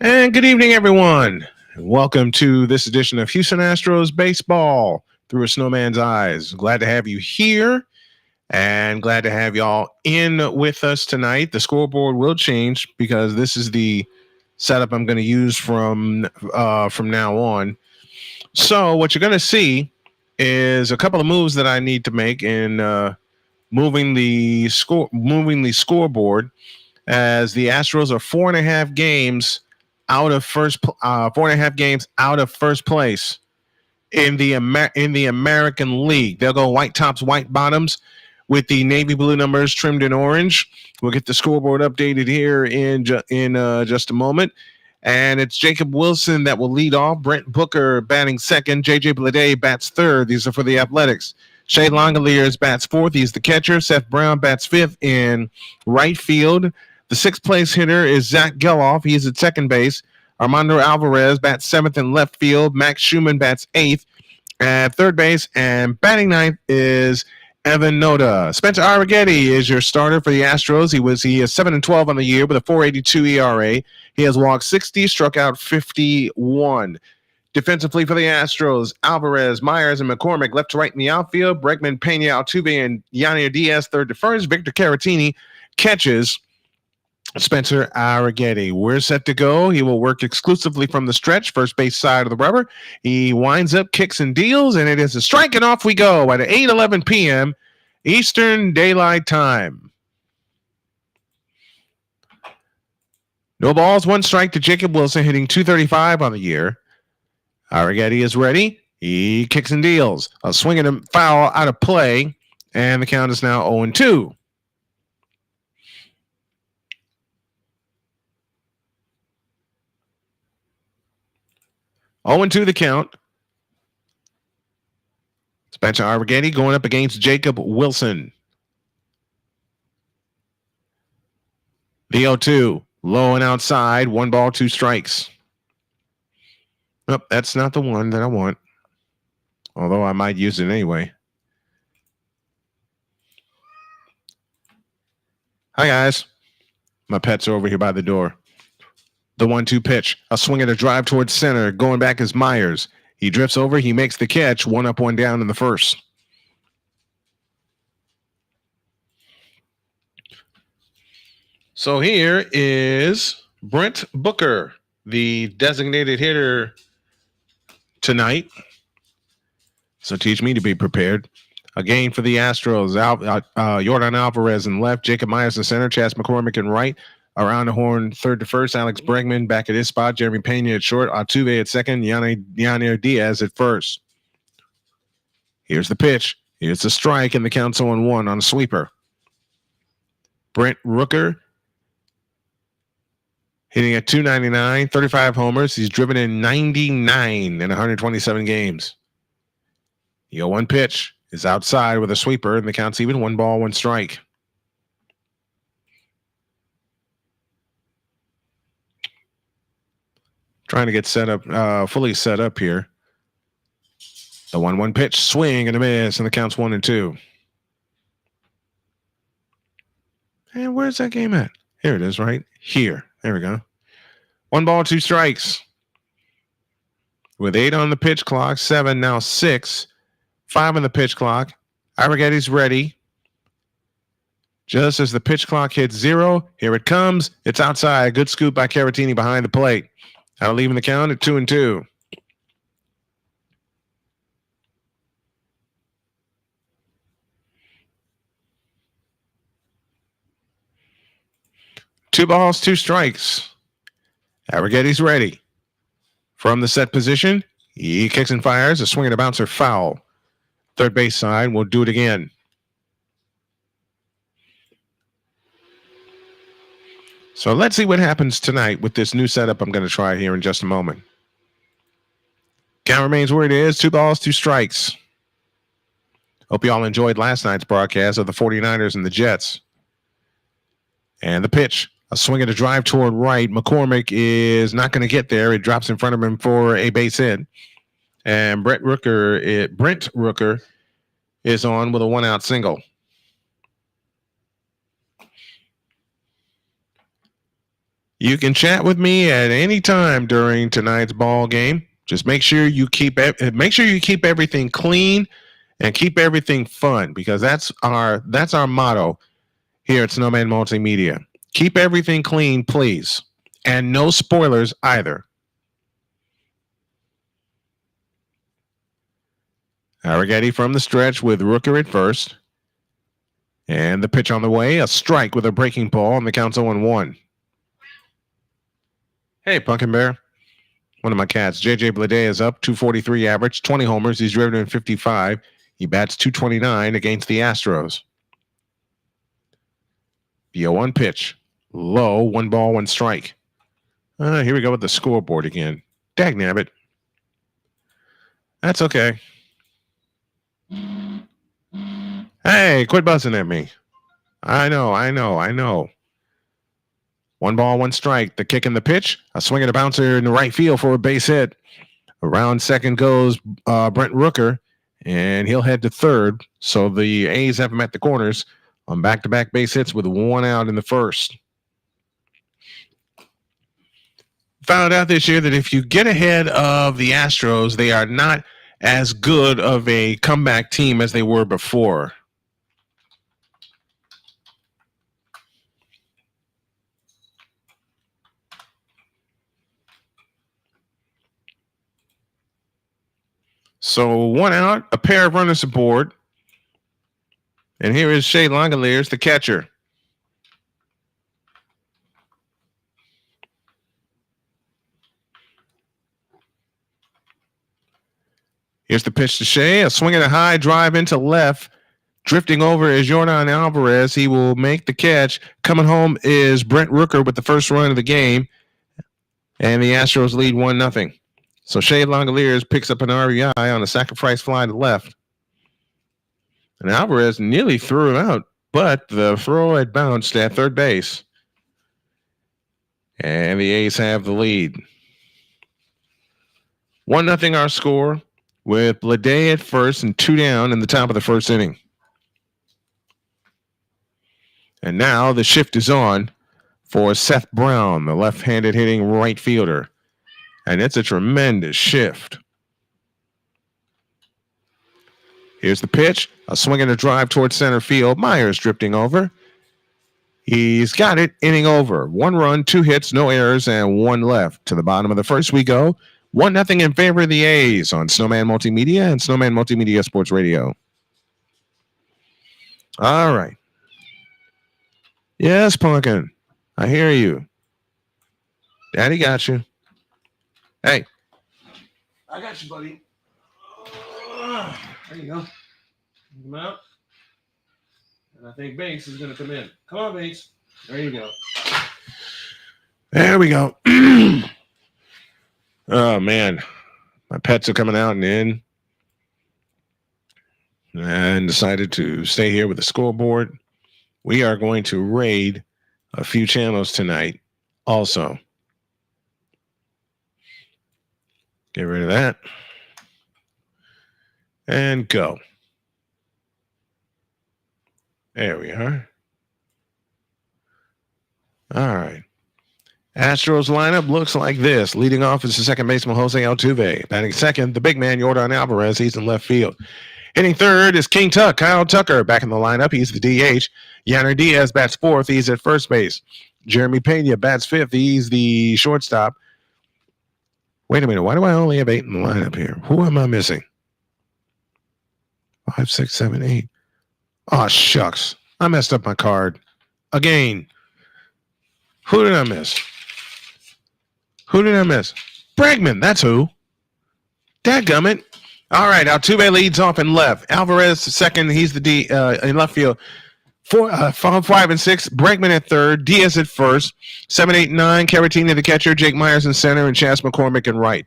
And good evening, everyone. Welcome to this edition of Houston Astros Baseball Through a Snowman's Eyes. Glad to have you here and glad to have y'all in with us tonight. The scoreboard will change because this is the setup I'm going to use from now on. So what you're going to see is a couple of moves that I need to make in moving the scoreboard, as the Astros are 4.5 games out of first 4.5 games out of first place in the American League. They'll go white tops, white bottoms with the navy blue numbers trimmed in orange. We'll get the scoreboard updated here in just a moment. And it's Jacob Wilson that will lead off. Brent Booker batting second. J.J. Bleday bats third. These are for the Athletics. Shea Langoliers bats fourth. He's the catcher. Seth Brown bats fifth in right field. The sixth place hitter is Zach Geloff. He's at second base. Armando Alvarez bats seventh in left field. Max Schumann bats eighth at third base. And batting ninth is Evan Noda. Spencer Arrighetti is your starter for the Astros. He is 7-12 on the year with a 4.82 ERA. He has walked 60, struck out 51. Defensively for the Astros, Alvarez, Myers, and McCormick left to right in the outfield. Bregman, Pena, Altuve, and Yanier Diaz third to first. Victor Caratini catches Spencer Arrighetti. We're set to go. He will work exclusively from the stretch, first base side of the rubber. He winds up, kicks, and deals, and it is a strike, and off we go at 8:11 p.m. Eastern Daylight Time. No balls, one strike to Jacob Wilson, hitting .235 on the year. Arrighetti is ready. He kicks and deals. A swing and a foul out of play, and the count is now 0-2. The count. Spencer Arrighetti going up against Jacob Wilson. The 0-2. Low and outside. 1 ball, 2 strikes. Oh, that's not the one that I want. Although I might use it anyway. Hi, guys. My pets are over here by the door. The 1-2 pitch. A swing and a drive towards center. Going back is Myers. He drifts over. He makes the catch. 1 up, 1 down in the first. So here is Brent Booker, the designated hitter tonight. So teach me to be prepared. A game for the Astros. Yordan Alvarez in left. Jacob Myers in center. Chas McCormick in right. Around the horn, third to first. Alex Bregman back at his spot. Jeremy Pena at short. Altuve at second. Yanier Diaz at first. Here's the pitch. Here's the strike, and the count's 0-1 on a sweeper. Brent Rooker hitting at .299, 35 homers. He's driven in 99 in 127 games. The 0-1 pitch is outside with a sweeper, and the count's even. 1 ball, 1 strike. Trying to get set up, fully set up here. The 1-1 pitch, swing and a miss, and the count's 1-2. And where's that game at? Here it is, right here. There we go. 1 ball, 2 strikes. With 8 on the pitch clock, 7, now 6. 5 on the pitch clock. Arrighetti's ready. Just as the pitch clock hits 0, here it comes. It's outside. Good scoop by Caratini behind the plate. I'll leave in the count at 2-2. Two balls, 2 strikes. Arrighetti's ready. From the set position, he kicks and fires. A swing and a bouncer foul. Third base side, we'll do it again. So let's see what happens tonight with this new setup I'm going to try here in just a moment. Count remains where it is. 2 balls, 2 strikes. Hope you all enjoyed last night's broadcast of the 49ers and the Jets. And the pitch. A swing and a drive toward right. McCormick is not going to get there. It drops in front of him for a base hit. And Brent Rooker is on with a 1-out single. You can chat with me at any time during tonight's ball game. Just make sure you keep everything clean and keep everything fun, because that's our motto here at Snowman Multimedia. Keep everything clean, please, and no spoilers either. Arrighetti from the stretch with Rooker at first. And the pitch on the way, a strike with a breaking ball, and the count's 0-1. Hey, Pumpkin Bear. One of my cats. JJ Bleday is up, 243 average, 20 homers. He's driven in 55. He bats 229 against the Astros. The 0-1 pitch. Low, 1 ball, 1 strike. Here we go with the scoreboard again. Dagnabbit. That's okay. Hey, quit buzzing at me. I know. 1 ball, 1 strike. The kick and the pitch. A swing and a bouncer in the right field for a base hit. Around second goes Brent Rooker, and he'll head to third. So the A's have him at the corners on back-to-back base hits with 1 out in the first. Found out this year that if you get ahead of the Astros, they are not as good of a comeback team as they were before. So 1 out, a pair of runners aboard. And here is Shea Langoliers, the catcher. Here's the pitch to Shea, a swing and a high drive into left. Drifting over is Jordan Alvarez. He will make the catch. Coming home is Brent Rooker with the first run of the game. And the Astros lead 1-0. So Shea Langoliers picks up an RBI on a sacrifice fly to left. And Alvarez nearly threw him out, but the throw had bounced at third base. And the A's have the lead. 1-0 our score, with Bleday at first and 2 down in the top of the first inning. And now the shift is on for Seth Brown, the left-handed hitting right fielder. And it's a tremendous shift. Here's the pitch. A swing and a drive towards center field. Myers drifting over. He's got it. Inning over. 1 run, 2 hits, no errors, and 1 left. To the bottom of the first we go. 1-0 in favor of the A's on Snowman Multimedia and Snowman Multimedia Sports Radio. All right. Yes, Punkin. I hear you. Daddy got you. Hey. I got you, buddy. There you go. Come out. And I think Banks is going to come in. Come on, Banks. There you go. There we go. Oh, man. My pets are coming out and in. And decided to stay here with the scoreboard. We are going to raid a few channels tonight also. Get rid of that. And go. There we are. All right. Astros lineup looks like this. Leading off is the second baseman, Jose Altuve. Batting second, the big man, Jordan Alvarez. He's in left field. Hitting third is King Tuck, Kyle Tucker. Back in the lineup, he's the DH. Yanner Diaz bats fourth. He's at first base. Jeremy Pena bats fifth. He's the shortstop. Wait a minute. Why do I only have 8 in the lineup here? Who am I missing? 5, 6, 7, 8. Oh, shucks. I messed up my card. Again. Who did I miss? Bregman. That's who. Dadgummit. All right. Altuve leads off in left. Alvarez second. He's the D in left field. 4, 5, and 6. Bregman at third. Diaz at first. 7, 8, 9. Caratini the catcher. Jake Myers in center, and Chas McCormick in right.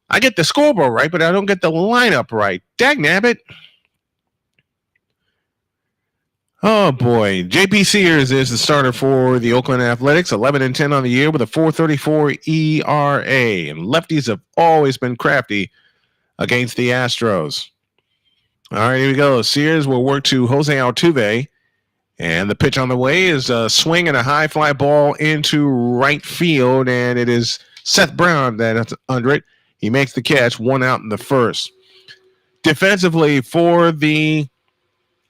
I get the scoreboard right, but I don't get the lineup right. Dagnabbit. Oh, boy. J.P. Sears is the starter for the Oakland Athletics, 11-10 on the year with a 4.34 ERA. And lefties have always been crafty against the Astros. All right, here we go. Sears will work to Jose Altuve. And the pitch on the way is a swing and a high fly ball into right field, and it is Seth Brown that's under it. He makes the catch, 1 out in the first. Defensively for the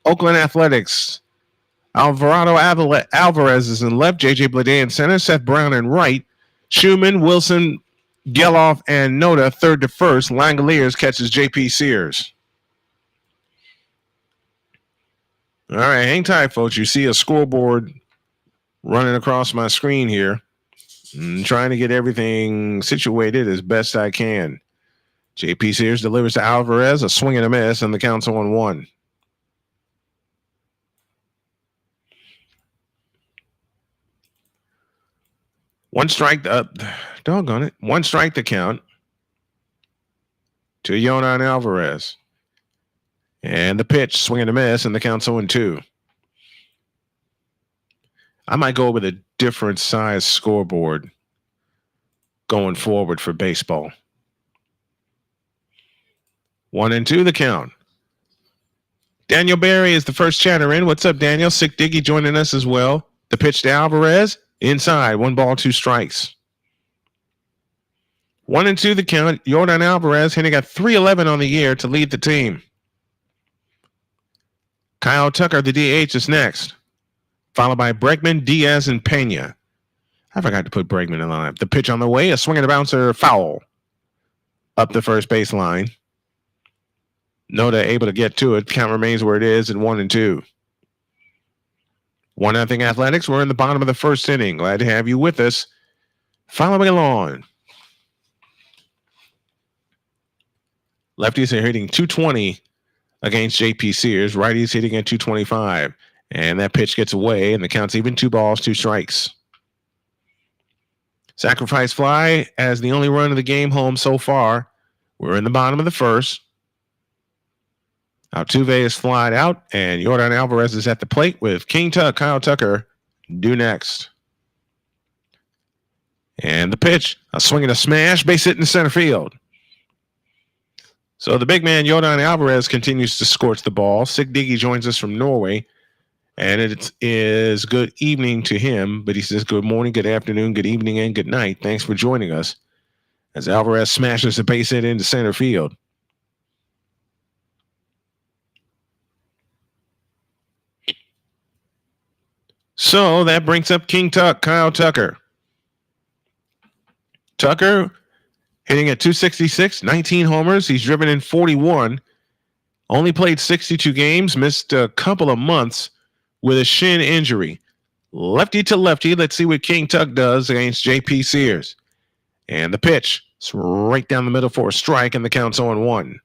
Oakland Athletics, Alvarado Alvarez is in left, J.J. Bleday in center, Seth Brown in right, Schumann, Wilson, Geloff, and Noda third to first. Langoliers catches J.P. Sears. All right, hang tight, folks. You see a scoreboard running across my screen here. I'm trying to get everything situated as best I can. J.P. Sears delivers to Alvarez, a swing and a miss, and the count's 1-1. One strike, doggone it. One strike to count to Yonan Alvarez. And the pitch, swing and a miss, and the count's 0-2. I might go with a different size scoreboard going forward for baseball. 1-2 the count. Daniel Berry is the first chatter in. What's up, Daniel? Sick Diggy joining us as well. The pitch to Alvarez. Inside, 1 ball, 2 strikes. 1-2 the count. Yordan Alvarez hitting at .311 on the year to lead the team. Kyle Tucker, the DH, is next, followed by Bregman, Diaz, and Pena. I forgot to put Bregman in the lineup. The pitch on the way, a swing and a bouncer, foul up the first baseline. Noda able to get to it. Count remains where it is at 1-2. 1-0 Athletics. We're in the bottom of the first inning. Glad to have you with us. Following along. Lefties are hitting .220 against J.P. Sears. Righties hitting at .225. And that pitch gets away, and the count's even 2 balls, 2 strikes. Sacrifice fly as the only run of the game home so far. We're in the bottom of the first. Altuve is flied out, and Yordan Alvarez is at the plate with Kyle Tucker due next. And the pitch, a swing and a smash, base hit in center field. So the big man, Yordan Alvarez, continues to scorch the ball. Sig Diggy joins us from Norway, and it is good evening to him, but he says good morning, good afternoon, good evening, and good night. Thanks for joining us as Alvarez smashes the base hit into center field. So that brings up Kyle Tucker. Tucker hitting at .266, 19 homers. He's driven in 41. Only played 62 games, missed a couple of months with a shin injury. Lefty to lefty. Let's see what King Tuck does against J.P. Sears. And the pitch. It's right down the middle for a strike, and the count's 0-1.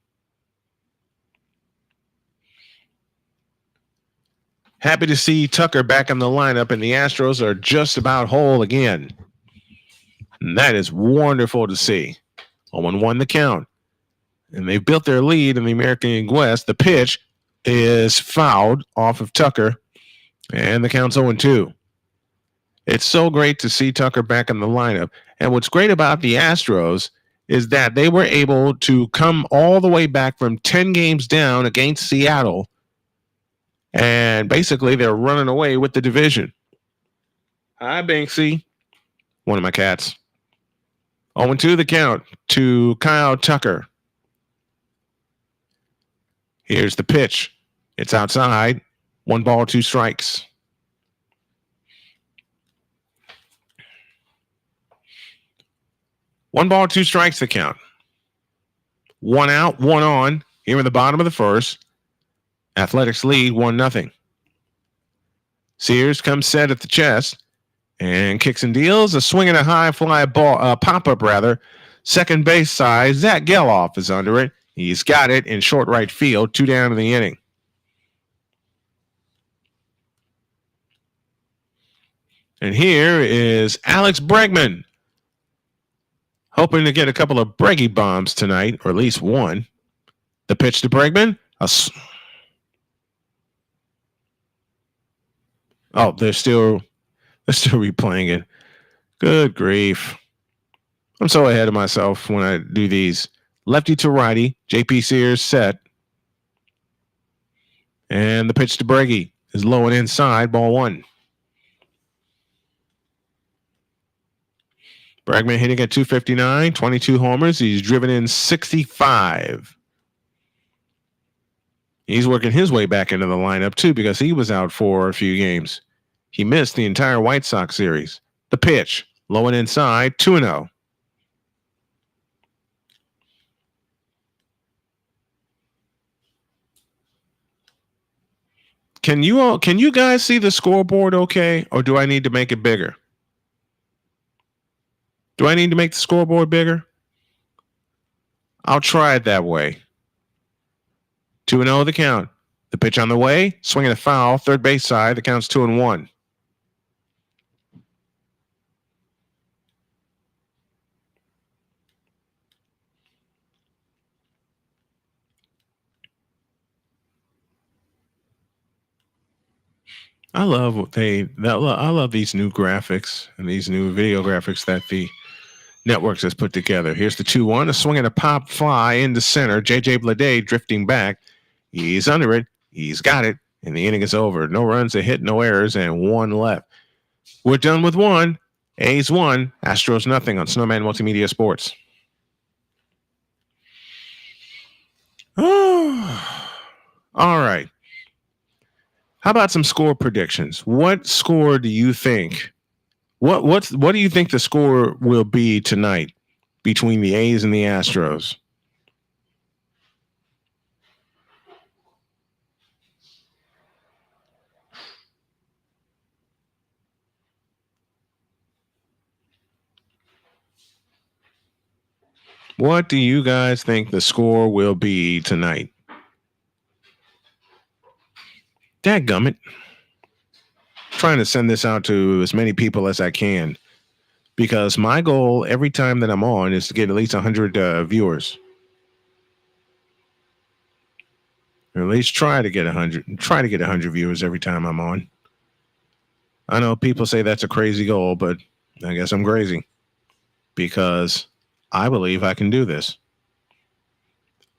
Happy to see Tucker back in the lineup, and the Astros are just about whole again. And that is wonderful to see. 0-1 the count. And they've built their lead in the American League West. The pitch is fouled off of Tucker, and the count's 0-2. It's so great to see Tucker back in the lineup. And what's great about the Astros is that they were able to come all the way back from 10 games down against Seattle, and basically they're running away with the division. Hi, Banksy. One of my cats. 0-2 the count to Kyle Tucker. Here's the pitch. It's outside. 1 ball, 2 strikes. One ball, 2 strikes the count. 1 out, 1 on. Here in the bottom of the first. Athletics lead 1-0. Sears comes set at the chest and kicks and deals. A swing and a high fly ball, pop-up rather. Second base side. Zach Geloff is under it. He's got it in short right field. 2 down in the inning. And here is Alex Bregman, hoping to get a couple of Breggy bombs tonight, or at least one. The pitch to Bregman. Oh, they're still replaying it. Good grief. I'm so ahead of myself when I do these. Lefty to righty. J.P. Sears set. And the pitch to Breggy. is low and inside, ball one. Bregman hitting at 259, 22 homers. He's driven in 65. He's working his way back into the lineup, too, because he was out for a few games. He missed the entire White Sox series. The pitch, low and inside, 2-0. Can you guys see the scoreboard okay, or do I need to make it bigger? Do I need to make the scoreboard bigger? I'll try it that way. 2-0 the count. The pitch on the way, swinging a foul, third base side. The count's 2-1. I love these new graphics and these new video graphics that the networks has put together. Here's the 2-1, a swing and a pop fly into center. JJ Bleday drifting back. He's under it. He's got it. And the inning is over. No runs, a hit, no errors, and one left. We're done with one. A's 1, Astros nothing on Snowman Multimedia Sports. Oh, all right. How about some score predictions? What score do you think? What do you think the score will be tonight between the A's and the Astros? What do you guys think the score will be tonight? Dadgummit. Trying to send this out to as many people as I can, because my goal every time that I'm on is to get at least 100 viewers. Or at least try to get 100. Try to get 100 viewers every time I'm on. I know people say that's a crazy goal, but I guess I'm crazy because I believe I can do this.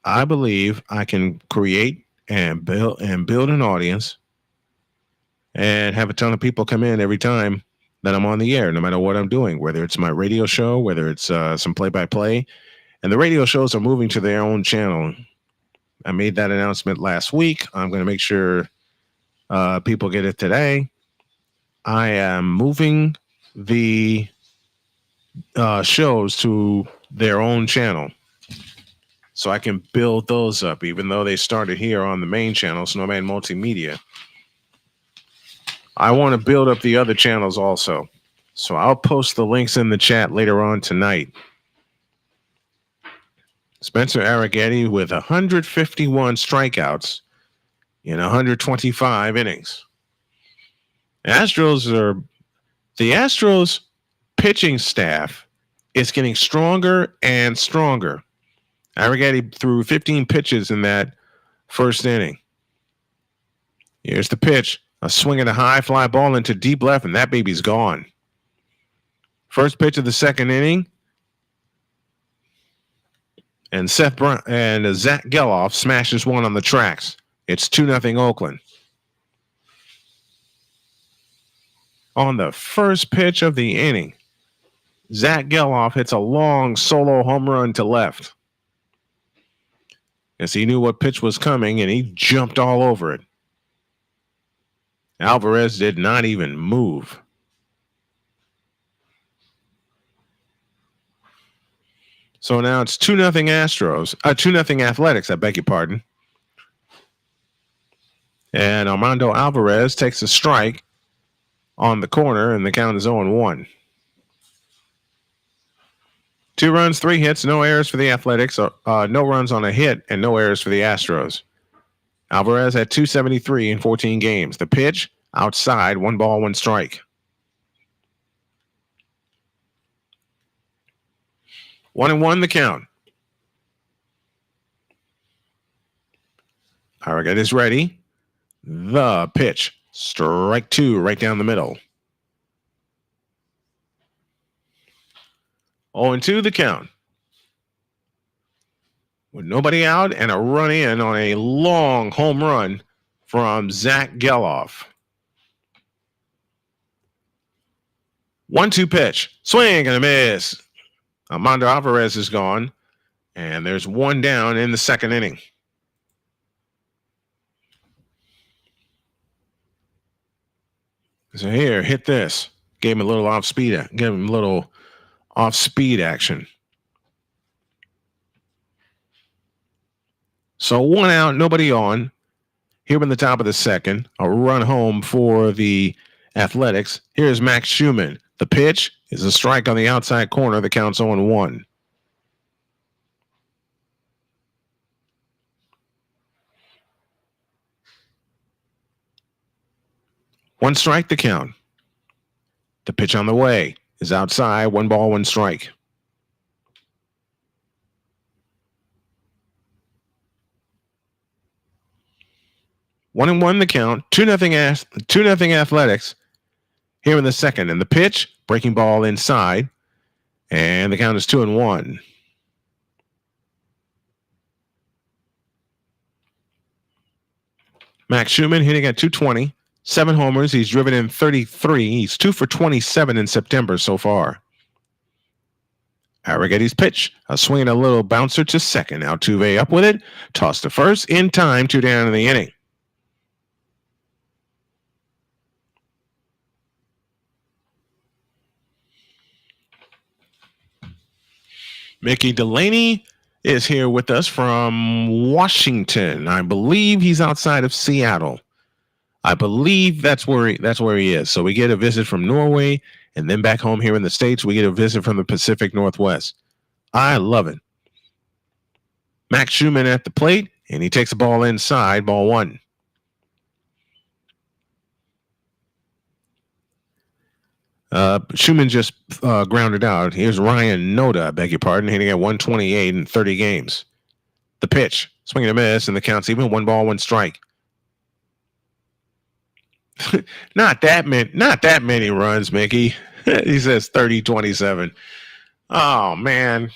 I believe I can create and build an audience and have a ton of people come in every time that I'm on the air, no matter what I'm doing, whether it's my radio show, whether it's some play-by-play. And the radio shows are moving to their own channel. I made that announcement last week. I'm going to make sure people get it today. I am moving the shows to their own channel so I can build those up, even though they started here on the main channel, Snowman Multimedia. I want to build up the other channels also. So I'll post the links in the chat later on tonight. Spencer Arrighetti with 151 strikeouts in 125 innings. The Astros pitching staff is getting stronger and stronger. Arrighetti threw 15 pitches in that first inning. Here's the pitch. A swing and a high fly ball into deep left, and that baby's gone. First pitch of the second inning. And Zach Geloff smashes one on the tracks. It's 2-0 Oakland. On the first pitch of the inning, Zach Geloff hits a long solo home run to left. As he knew what pitch was coming, and he jumped all over it. Alvarez did not even move. So now it's 2-0 Astros, 2-0 Athletics, I beg your pardon. And Armando Alvarez takes a strike on the corner, and the count is 0-1. 2 runs, 3 hits, no errors for the Athletics, no runs on a hit, and no errors for the Astros. Alvarez had 273 in 14 games. The pitch, outside, 1 ball, 1 strike. 1-1 the count. Arrighetti is ready. The pitch. Strike 2 right down the middle. 0-2 the count. With nobody out and a run in on a long home run from Zach Geloff. 1-2 pitch. Swing and a miss. Armando Alvarez is gone. And there's one down in the second inning. So here, hit this. Gave him a little off speed. Gave him a little off speed action. So 1 out, nobody on. Here in the top of the second, a run home for the Athletics. Here's Max Schumann. The pitch is a strike on the outside corner that counts 0-1. One strike to count. The pitch on the way is outside. 1 ball, 1 strike. One and one the count. 2-0 Athletics. Here in the second, and the pitch, breaking ball inside, and the count is 2-1. Max Schumann hitting at 220, 7 homers. He's driven in 33. He's 2 for 27 in September so far. Arrighetti's pitch, a swing and a little bouncer to second. Altuve up with it, toss to first in time, 2 down in the inning. Mickey Delaney is here with us from Washington. I believe he's outside of Seattle. I believe that's where he is. So we get a visit from Norway, and then back home here in the States, we get a visit from the Pacific Northwest. I love it. Max Schumann at the plate, and he takes the ball inside, ball 1. Schumann just grounded out. Here's Ryan Noda, I beg your pardon, hitting at 128 in 30 games. The pitch, swing and a miss, and the count's even. 1 ball, 1 strike. Not that many runs, Mickey. He says 30-27. Oh, man.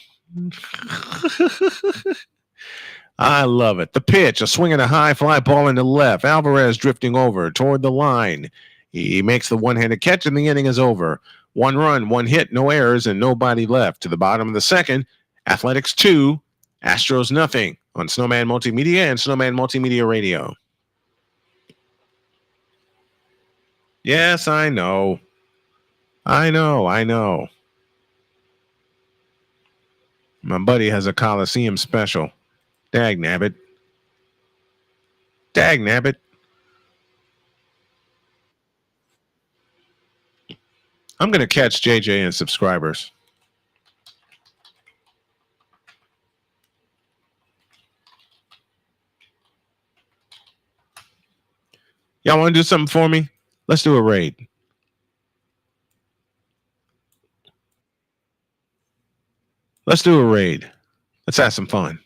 I love it. The pitch, a swing and a high fly ball into left. Alvarez drifting over toward the line. He makes the one-handed catch, and the inning is over. 1 run, 1 hit, no errors, and nobody left. To the bottom of the second, Athletics 2, Astros nothing on Snowman Multimedia and Snowman Multimedia Radio. Yes, I know. I know. My buddy has a Coliseum special. Dag nabbit. I'm going to catch JJ and subscribers. Y'all want to do something for me? Let's do a raid. Let's have some fun.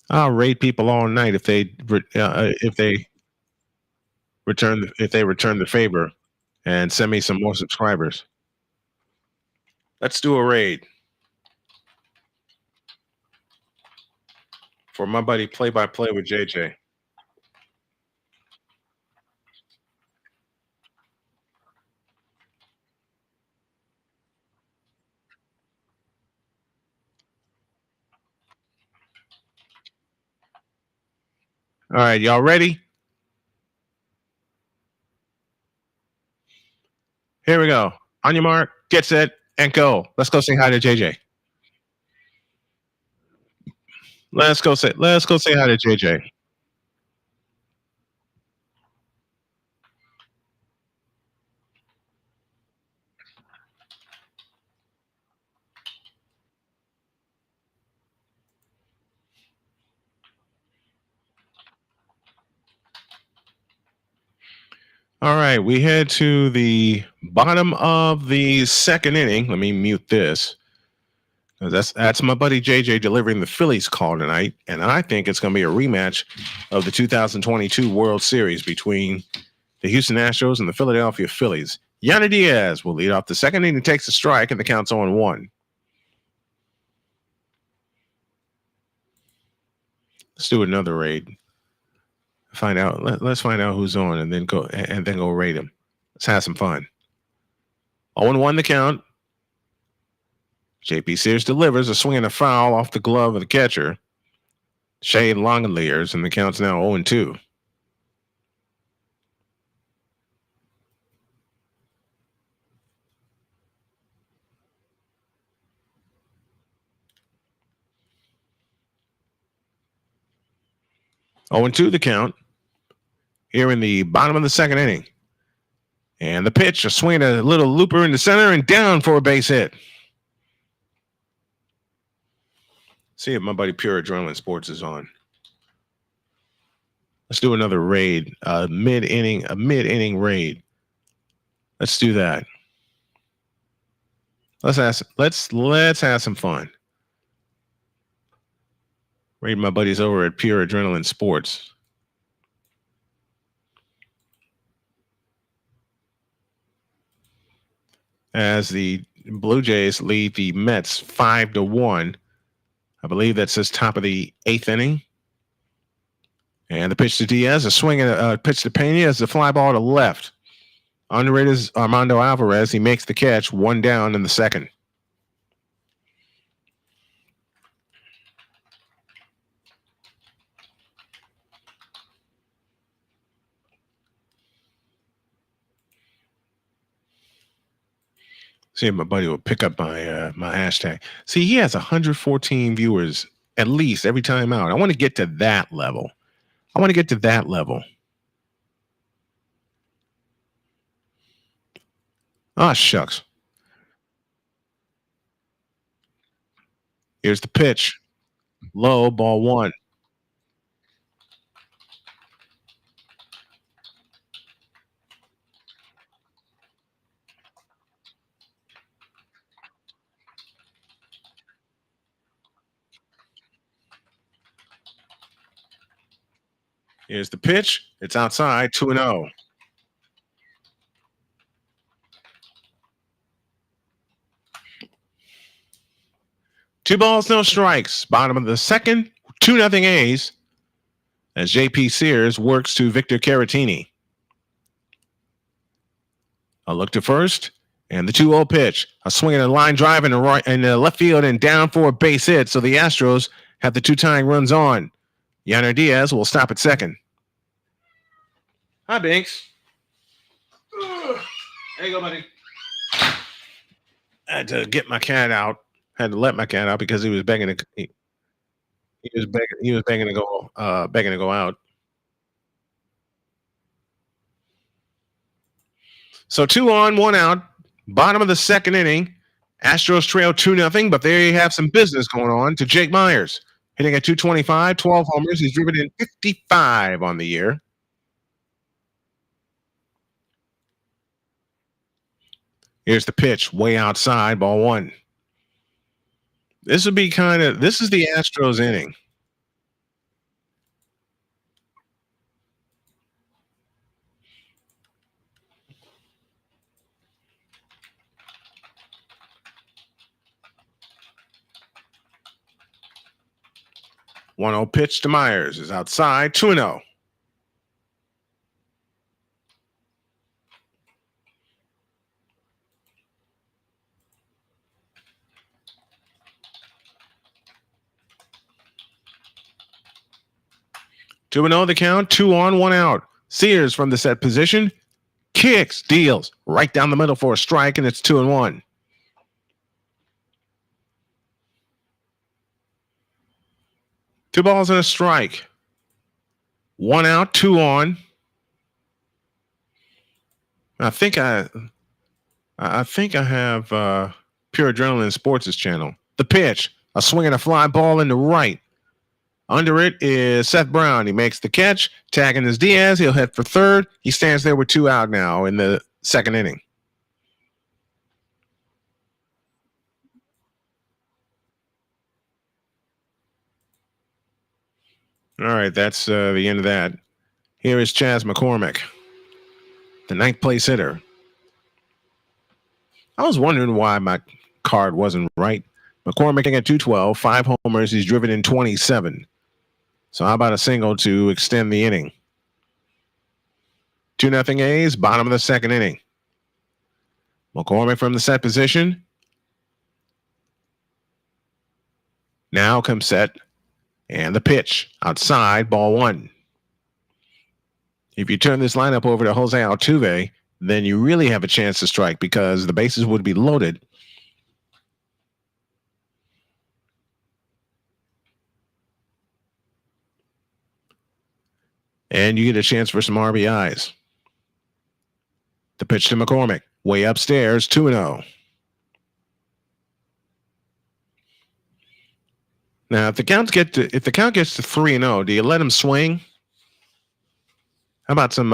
I'll raid people all night if they return the favor and send me some more subscribers. Let's do a raid for my buddy Play by Play with JJ. All right, y'all ready? Here we go. On your mark, get set, and go. Let's go say hi to JJ. Let's go say hi to JJ. All right, we head to the bottom of the second inning. Let me mute this. That's my buddy JJ delivering the Phillies call tonight, and I think it's going to be a rematch of the 2022 World Series between the Houston Astros and the Philadelphia Phillies. Yandy Diaz will lead off the second inning, takes a strike, and the count's 0-1. Let's do another raid. Find out. Let's find out who's on, and then go rate him. Let's have some fun. 0-1 the count. JP Sears delivers a swing and a foul off the glove of the catcher, Shane Langoliers, and the count's now 0-2. Oh, 2 the count here in the bottom of the second inning. And the pitch, a swing, a little looper in the center and down for a base hit. See if my buddy Pure Adrenaline Sports is on. Let's do another raid, a mid-inning raid. Let's do that. Let's have some fun. Raid my buddies over at Pure Adrenaline Sports. As the Blue Jays lead the Mets 5-1. I believe that's his top of the 8th inning. And the pitch to Diaz, a swing and a pitch to Pena as the fly ball to left. Underrated is Armando Alvarez. He makes the catch, 1 down in the second. See if my buddy will pick up my my hashtag. See, he has 114 viewers at least every time out. I want to get to that level. Ah, shucks. Here's the pitch. Low, ball 1. Here's the pitch. It's outside, 2-0. Two balls, no strikes. Bottom of the second, 2-0 A's. As JP Sears works to Victor Caratini. A look to first, and the 2-0 pitch. A swing and a line drive in the left field and down for a base hit. So the Astros have the 2 tying runs on. Yanner Diaz will stop at second. Hi, Binks. There you go, buddy. I had to get my cat out. Had to let my cat out because he was begging to. He was begging to go out. So 2 on, 1 out. Bottom of the second inning. Astros trail 2-0, but they have some business going on to Jake Myers. Hitting at 225, 12 homers. He's driven in 55 on the year. Here's the pitch, way outside, ball 1. This is the Astros inning. One 0 pitch to Myers is outside, 2-0. Two and 0 the count, 2 on, 1 out. Sears from the set position, kicks, deals right down the middle for a strike, and it's 2-1. Two balls and a strike. 1 out, 2 on. I think I have Pure Adrenaline Sports' channel. The pitch, a swing and a fly ball in the right. Under it is Seth Brown. He makes the catch. Tagging is Diaz. He'll hit for third. He stands there with 2 out now in the second inning. All right, that's the end of that. Here is Chas McCormick, the 9th place hitter. I was wondering why my card wasn't right. McCormick at 212, 5 homers. He's driven in 27. So how about a single to extend the inning? 2-0 A's, bottom of the second inning. McCormick from the set position. Now comes set. And the pitch. Outside, ball one. If you turn this lineup over to Jose Altuve, then you really have a chance to strike because the bases would be loaded. And you get a chance for some RBIs. The pitch to McCormick. Way upstairs, 2-0. Now, if the count gets to 3-0, do you let him swing? How about some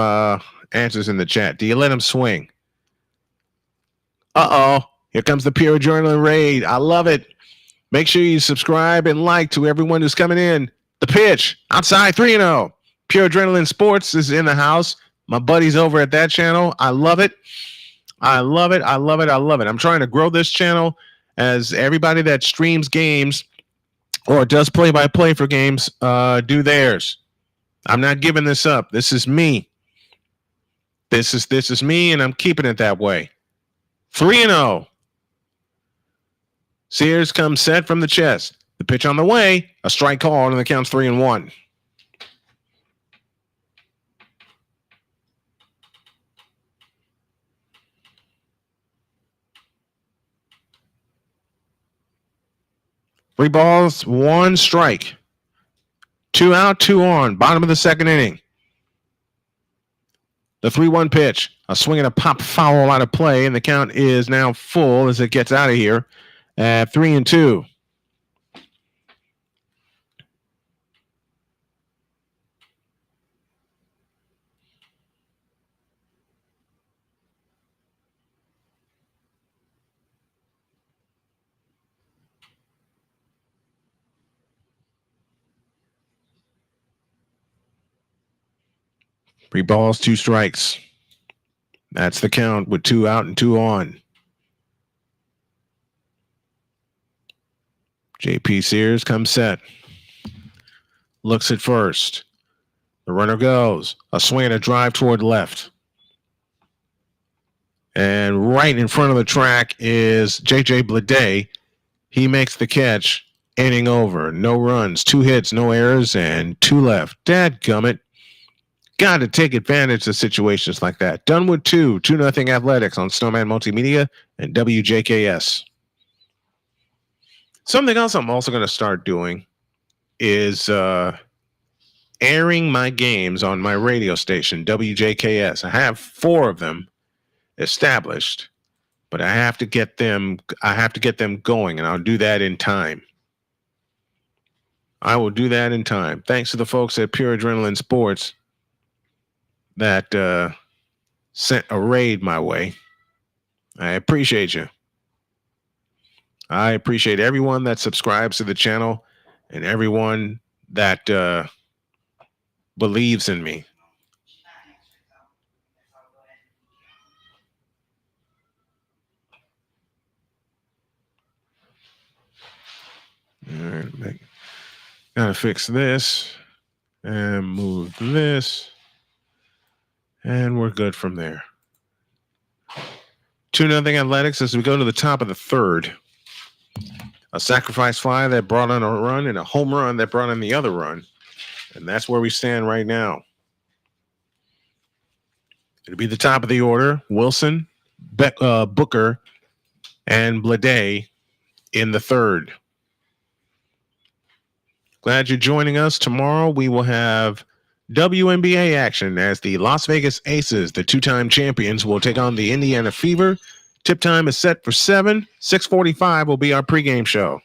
answers in the chat? Do you let him swing? Uh-oh. Here comes the Pure Adrenaline Raid. I love it. Make sure you subscribe and like to everyone who's coming in. The pitch. Outside, 3-0. Pure Adrenaline Sports is in the house. My buddy's over at that channel. I love it. I love it. I love it. I love it. I'm trying to grow this channel as everybody that streams games or does play-by-play for games do theirs. I'm not giving this up. This is me. This is me, and I'm keeping it that way. 3-0. Sears comes set from the chest. The pitch on the way. A strike call, and the count's 3-1. Three balls, one strike. 2 out, 2 on. Bottom of the second inning. The 3-1 pitch. A swing and a pop foul out of play, and the count is now full as it gets out of here at 3-2. Three balls, 2 strikes. That's the count with 2 out and 2 on. JP Sears comes set. Looks at first. The runner goes. A swing and a drive toward left. And right in front of the track is J.J. Bleday. He makes the catch. Inning over. No runs, 2 hits, no errors, and 2 left. Dadgummit. Got to take advantage of situations like that. Done with 2-0 Athletics on Snowman Multimedia and WJKS. Something else I'm also going to start doing is airing my games on my radio station, WJKS. I have 4 of them established, but I have to get them going, and I'll do that in time. I will do that in time. Thanks to the folks at Pure Adrenaline Sports that sent a raid my way. I appreciate you. I appreciate everyone that subscribes to the channel and everyone that believes in me. All right, gotta fix this and move this, and we're good from there. 2-0 Athletics as we go to the top of the third. A sacrifice fly that brought on a run and a home run that brought in the other run. And that's where we stand right now. It'll be the top of the order. Wilson, Booker, and Bleday in the third. Glad you're joining us. Tomorrow we will have WNBA action as the Las Vegas Aces, the 2-time champions, will take on the Indiana Fever. Tip time is set for 7. 6:45 will be our pregame show.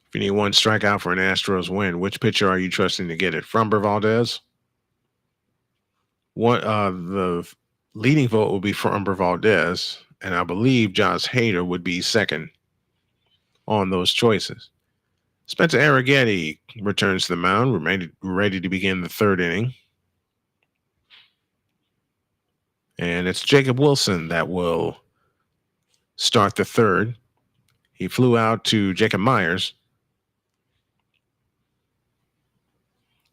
If you need one strikeout for an Astros win, which pitcher are you trusting to get it? Framber Valdez? The leading vote will be Framber Valdez, and I believe Josh Hader would be second on those choices. Spencer Arrighetti returns to the mound. We're ready to begin the third inning. And it's Jacob Wilson that will start the third. He flew out to Jacob Myers.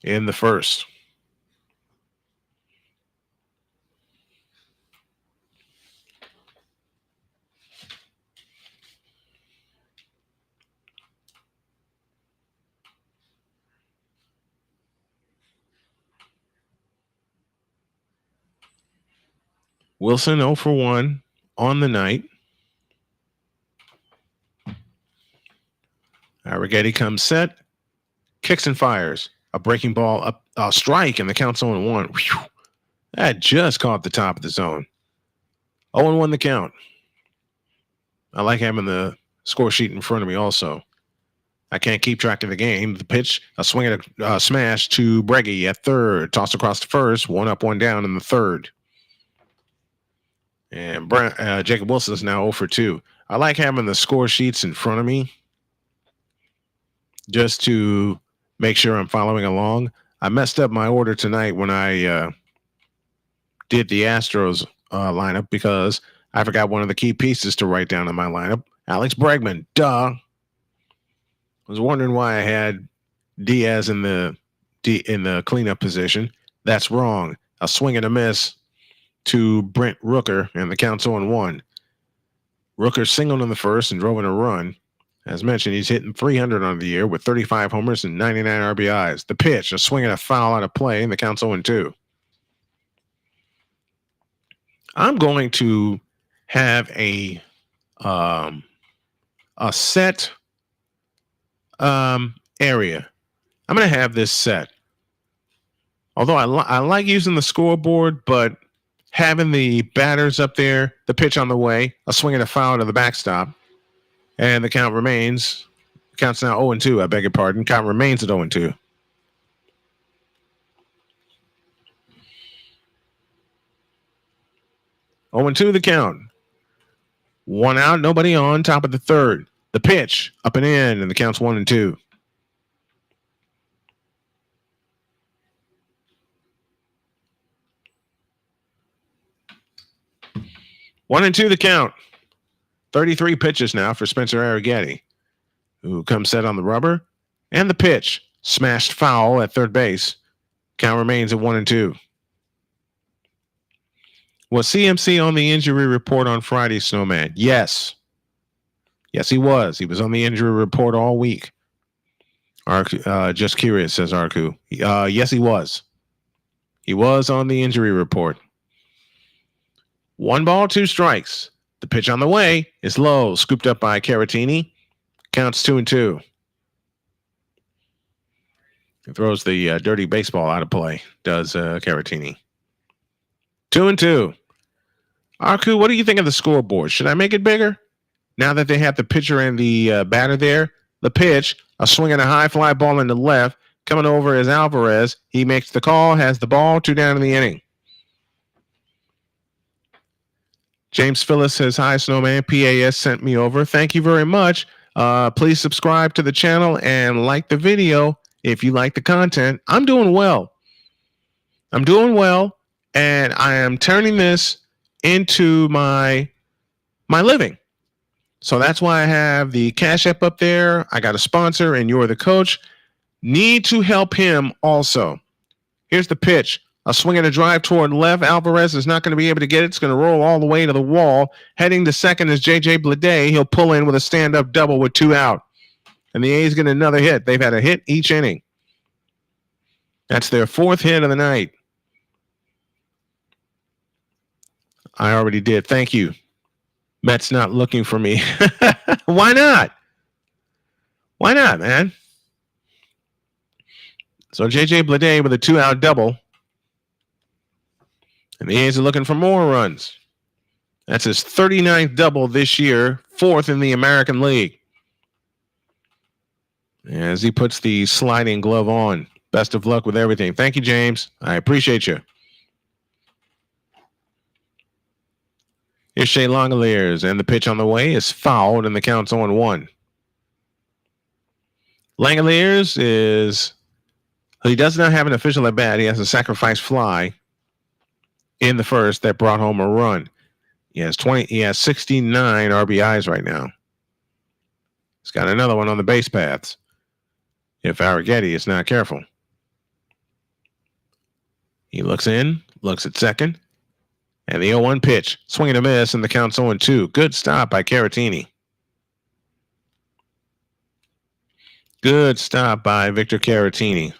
in the first. Wilson 0 for 1 on the night. Arrighetti comes set, kicks and fires. A breaking ball, a strike, and the count's 0-1. Whew. That just caught the top of the zone. 0-1 the count. I like having the score sheet in front of me also. I can't keep track of the game. The pitch, a swing and a smash to Breggy at third. Tossed across the first. 1 up, 1 down in the third. And Jacob Wilson is now 0 for 2. I like having the score sheets in front of me just to make sure I'm following along. I messed up my order tonight when I did the Astros lineup because I forgot one of the key pieces to write down in my lineup. Alex Bregman, duh. I was wondering why I had Diaz in the cleanup position. That's wrong. A swing and a miss to Brent Rooker, and the count's 0-1. Rooker singled in the first and drove in a run. As mentioned, he's hitting 300 on the year with 35 homers and 99 RBIs. The pitch, a swing and a foul out of play, and the count's 0-2. I'm going to have a set area. I'm going to have this set. Although I like using the scoreboard, but having the batters up there, the pitch on the way, a swing and a foul to the backstop, and the count remains. The count's now 0-2. I beg your pardon. Count remains at 0-2. Oh, and 2 the count. 1 out, nobody on, top of the third. The pitch, up and in, and the count's 1-2. One and two the count. 33 pitches now for Spencer Arrighetti, who comes set on the rubber. And the pitch, smashed foul at third base. Count remains at 1-2. Was CMC on the injury report on Friday, Snowman? Yes. Yes, he was. He was on the injury report all week. Just curious, says Arku. Yes, he was. He was on the injury report. 1 ball, 2 strikes. The pitch on the way is low, scooped up by Caratini. Counts 2-2. He throws the dirty baseball out of play, does Caratini. 2-2. Arku, what do you think of the scoreboard? Should I make it bigger? Now that they have the pitcher and the batter there, the pitch, a swing and a high fly ball in the left, coming over is Alvarez. He makes the call, has the ball, 2 down in the inning. James Phyllis says, hi, Snowman. PAS sent me over. Thank you very much. Please subscribe to the channel and like the video if you like the content. I'm doing well. And I am turning this into my living. So that's why I have the CashApp up there. I got a sponsor, and you're the coach. Need to help him also. Here's the pitch. A swing and a drive toward left. Alvarez is not going to be able to get it. It's going to roll all the way to the wall. Heading to second is J.J. Bleday. He'll pull in with a stand-up double with 2 out. And the A's get another hit. They've had a hit each inning. That's their 4th hit of the night. I already did. Thank you. Mets not looking for me. Why not? Why not, man? So J.J. Bleday with a 2-out double. And the A's are looking for more runs. That's his 39th double this year, 4th in the American League. As he puts the sliding glove on. Best of luck with everything. Thank you, James. I appreciate you. Here's Shea Langoliers, and the pitch on the way is fouled, and the count's 0-1. Langoliers he does not have an official at bat. He has a sacrifice fly in the first that brought home a run. He has 69 RBIs right now. He's got another one on the base paths if Arrighetti is not careful. He looks in, looks at second, and the 0-1 pitch. Swing and a miss, and the count's 0-2. Good stop by Caratini. Good stop by Victor Caratini.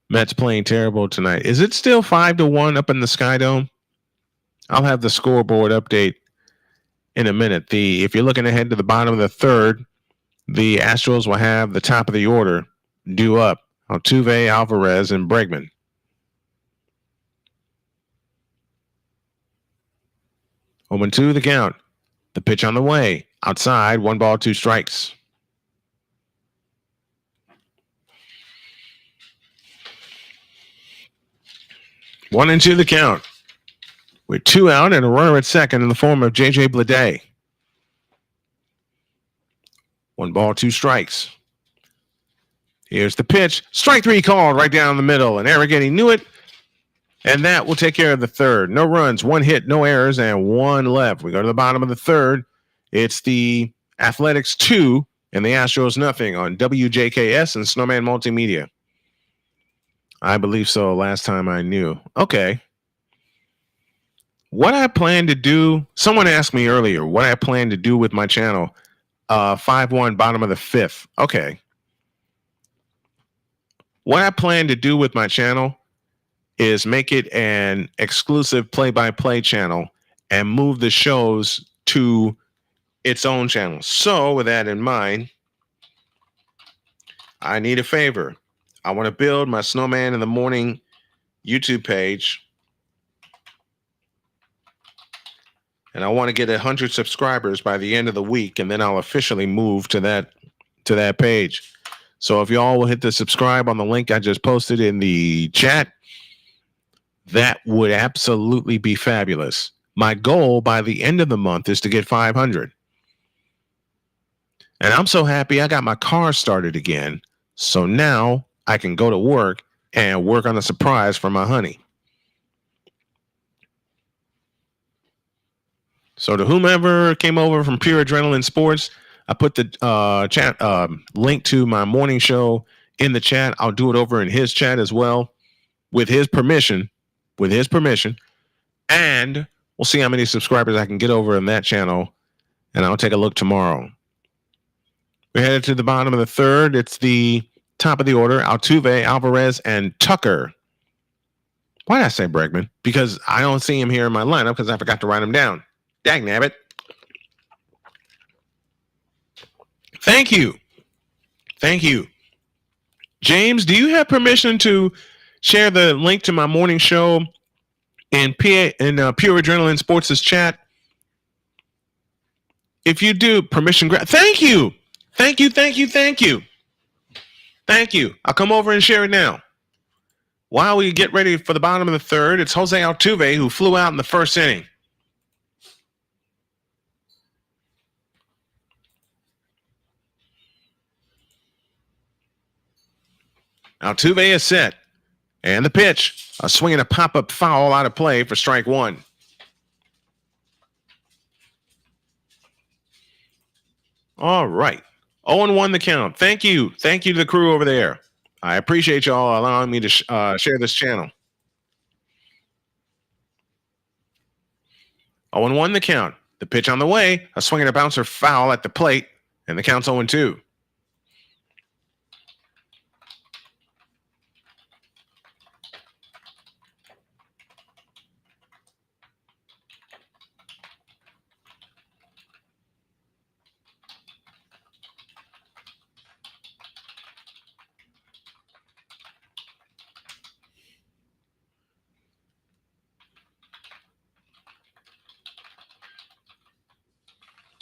Mets playing terrible tonight. Is it still 5-1 up in the Sky Dome? I'll have the scoreboard update in a minute. If you're looking ahead to the bottom of the third, the Astros will have the top of the order due up. Altuve, Alvarez, and Bregman. Home and 2 the count. The pitch on the way. Outside, 1 ball, 2 strikes. One and 2 the count. With 2 out and a runner at second in the form of J.J. Bleday. 1 ball, 2 strikes. Here's the pitch. Strike 3 called right down the middle. And Arrighetti knew it. And that will take care of the third. No runs, 1 hit, no errors, and 1 left. We go to the bottom of the third. It's the Athletics 2 and the Astros nothing on WJKS and Snowman Multimedia. I believe so. Last time I knew. Okay. What I plan to do, someone asked me earlier what I plan to do with my channel. 5-1, bottom of the 5th. Okay. What I plan to do with my channel is make it an exclusive play-by-play channel and move the shows to its own channel. So with that in mind, I need a favor. I want to build my Snowman in the Morning YouTube page. And I want to get 100 subscribers by the end of the week, and then I'll officially move to that page. So if y'all will hit the subscribe on the link I just posted in the chat, that would absolutely be fabulous. My goal by the end of the month is to get 500. And I'm so happy I got my car started again. So now I can go to work and work on a surprise for my honey. So to whomever came over from Pure Adrenaline Sports, I put the chat link to my morning show in the chat. I'll do it over in his chat as well, with his permission. And we'll see how many subscribers I can get over in that channel, and I'll take a look tomorrow. We're headed to the bottom of the third. It's the top of the order: Altuve, Alvarez, and Tucker. Why did I say Bregman? Because I don't see him here in my lineup because I forgot to write him down. Dang nabbit. Thank you. James, do you have permission to share the link to my morning show in Pure Adrenaline Sports' chat? If you do, permission thank you. Thank you. I'll come over and share it now. While we get ready for the bottom of the third, it's Jose Altuve who flew out in the first inning. Altuve is set. And the pitch. A swing and a pop-up foul out of play for strike 1. All right. 0-1 the count. Thank you. Thank you to the crew over there. I appreciate y'all allowing me to share this channel. 0-1 the count. The pitch on the way. A swing and a bouncer foul at the plate. And the count's 0-2.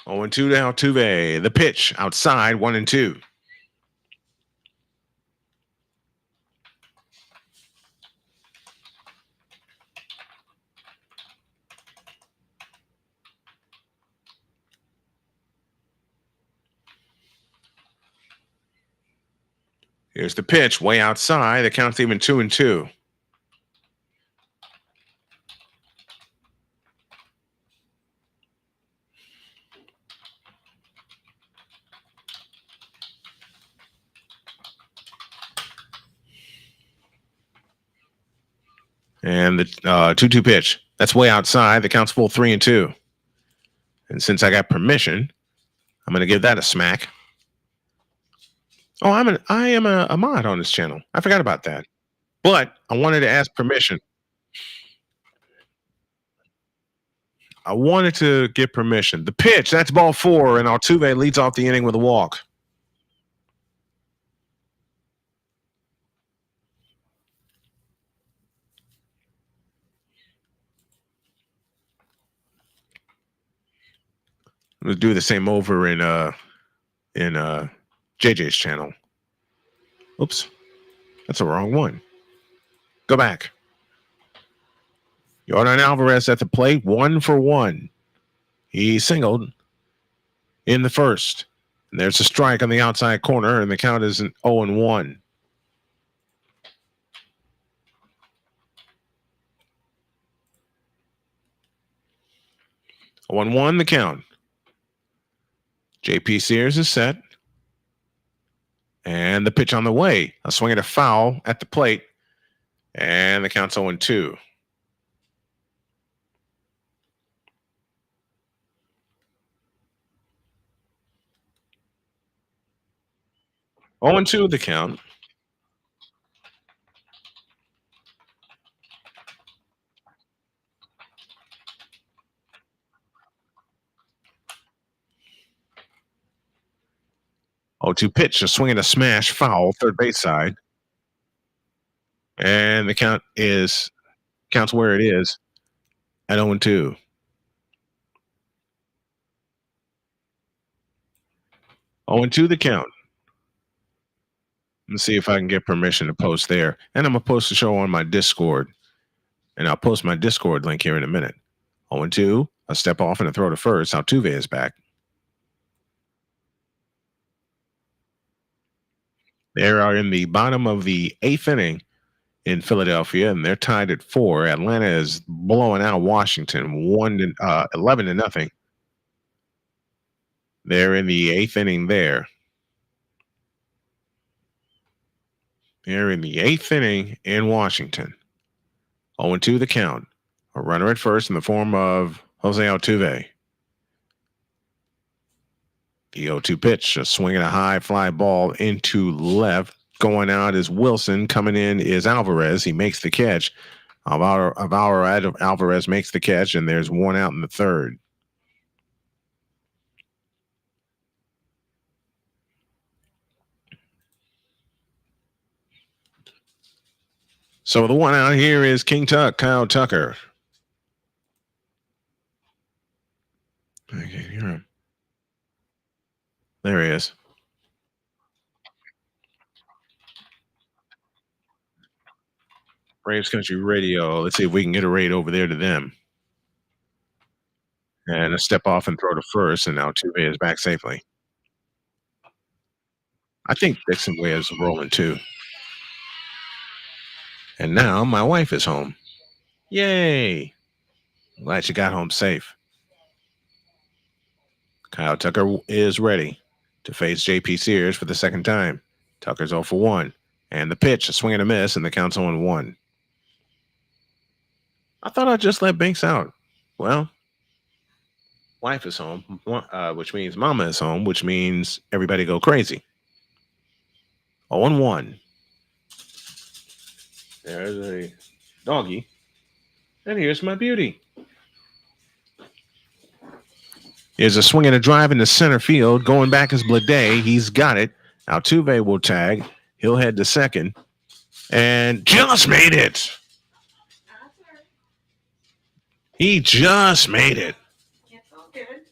Oh, 0-2 to Altuve. The pitch outside, 1-2. Here's the pitch way outside. The count's even 2-2. And the 2-2 pitch. That's way outside. The count's full 3-2. And since I got permission, I'm going to give that a smack. Oh, I am a mod on this channel. I forgot about that. But I wanted to ask permission. I wanted to get permission. The pitch, that's ball 4, and Altuve leads off the inning with a walk. We'll do the same over in JJ's channel. Oops, that's the wrong one. Go back. Jordan Alvarez at the plate, 1 for 1. He singled in the first. And there's a strike on the outside corner, and the count is an 0-1. One one the count. JP Sears is set. And the pitch on the way. A swing and a foul at the plate. And the count's 0-2. Oh, and 2 the count. Oh, 2 pitch, a swing and a smash, foul, third base side. And the counts where it is at 0-2. Oh, and 2 the count. Let's see if I can get permission to post there. And I'm going to post the show on my Discord. And I'll post my Discord link here in a minute. 0-2, a step off and a throw to first. Altuve is back. They are in the bottom of the 8th inning in Philadelphia, and they're tied at 4. Atlanta is blowing out Washington 11-0. They're in the 8th inning there. They're in the 8th inning in Washington. 0-2 the count. A runner at first in the form of Jose Altuve. The 0-2 pitch, a swing and a high fly ball into left. Going out is Wilson. Coming in is Alvarez. He makes the catch. Alvarez makes the catch, and there's 1 out in the 3rd. So the 1 out here is Kyle Tucker. I can't hear him. There he is. Braves Country Radio. Let's see if we can get a raid over there to them. And a step off and throw to first, and now Altuve is back safely. I think Dixon Way is rolling too. And now my wife is home. Yay! Glad she got home safe. Kyle Tucker is ready to face JP Sears for the second time. Tucker's 0 for 1. And the pitch, a swing and a miss, and the count's 0-1. I thought I'd just let Binks out. Well, wife is home, which means mama is home, which means everybody go crazy. 0-1. There's a doggy. And here's my beauty. Here's a swing and a drive into center field. Going back is Blade. He's got it. Altuve will tag. He'll head to second. And just made it. He just made it. It's all good.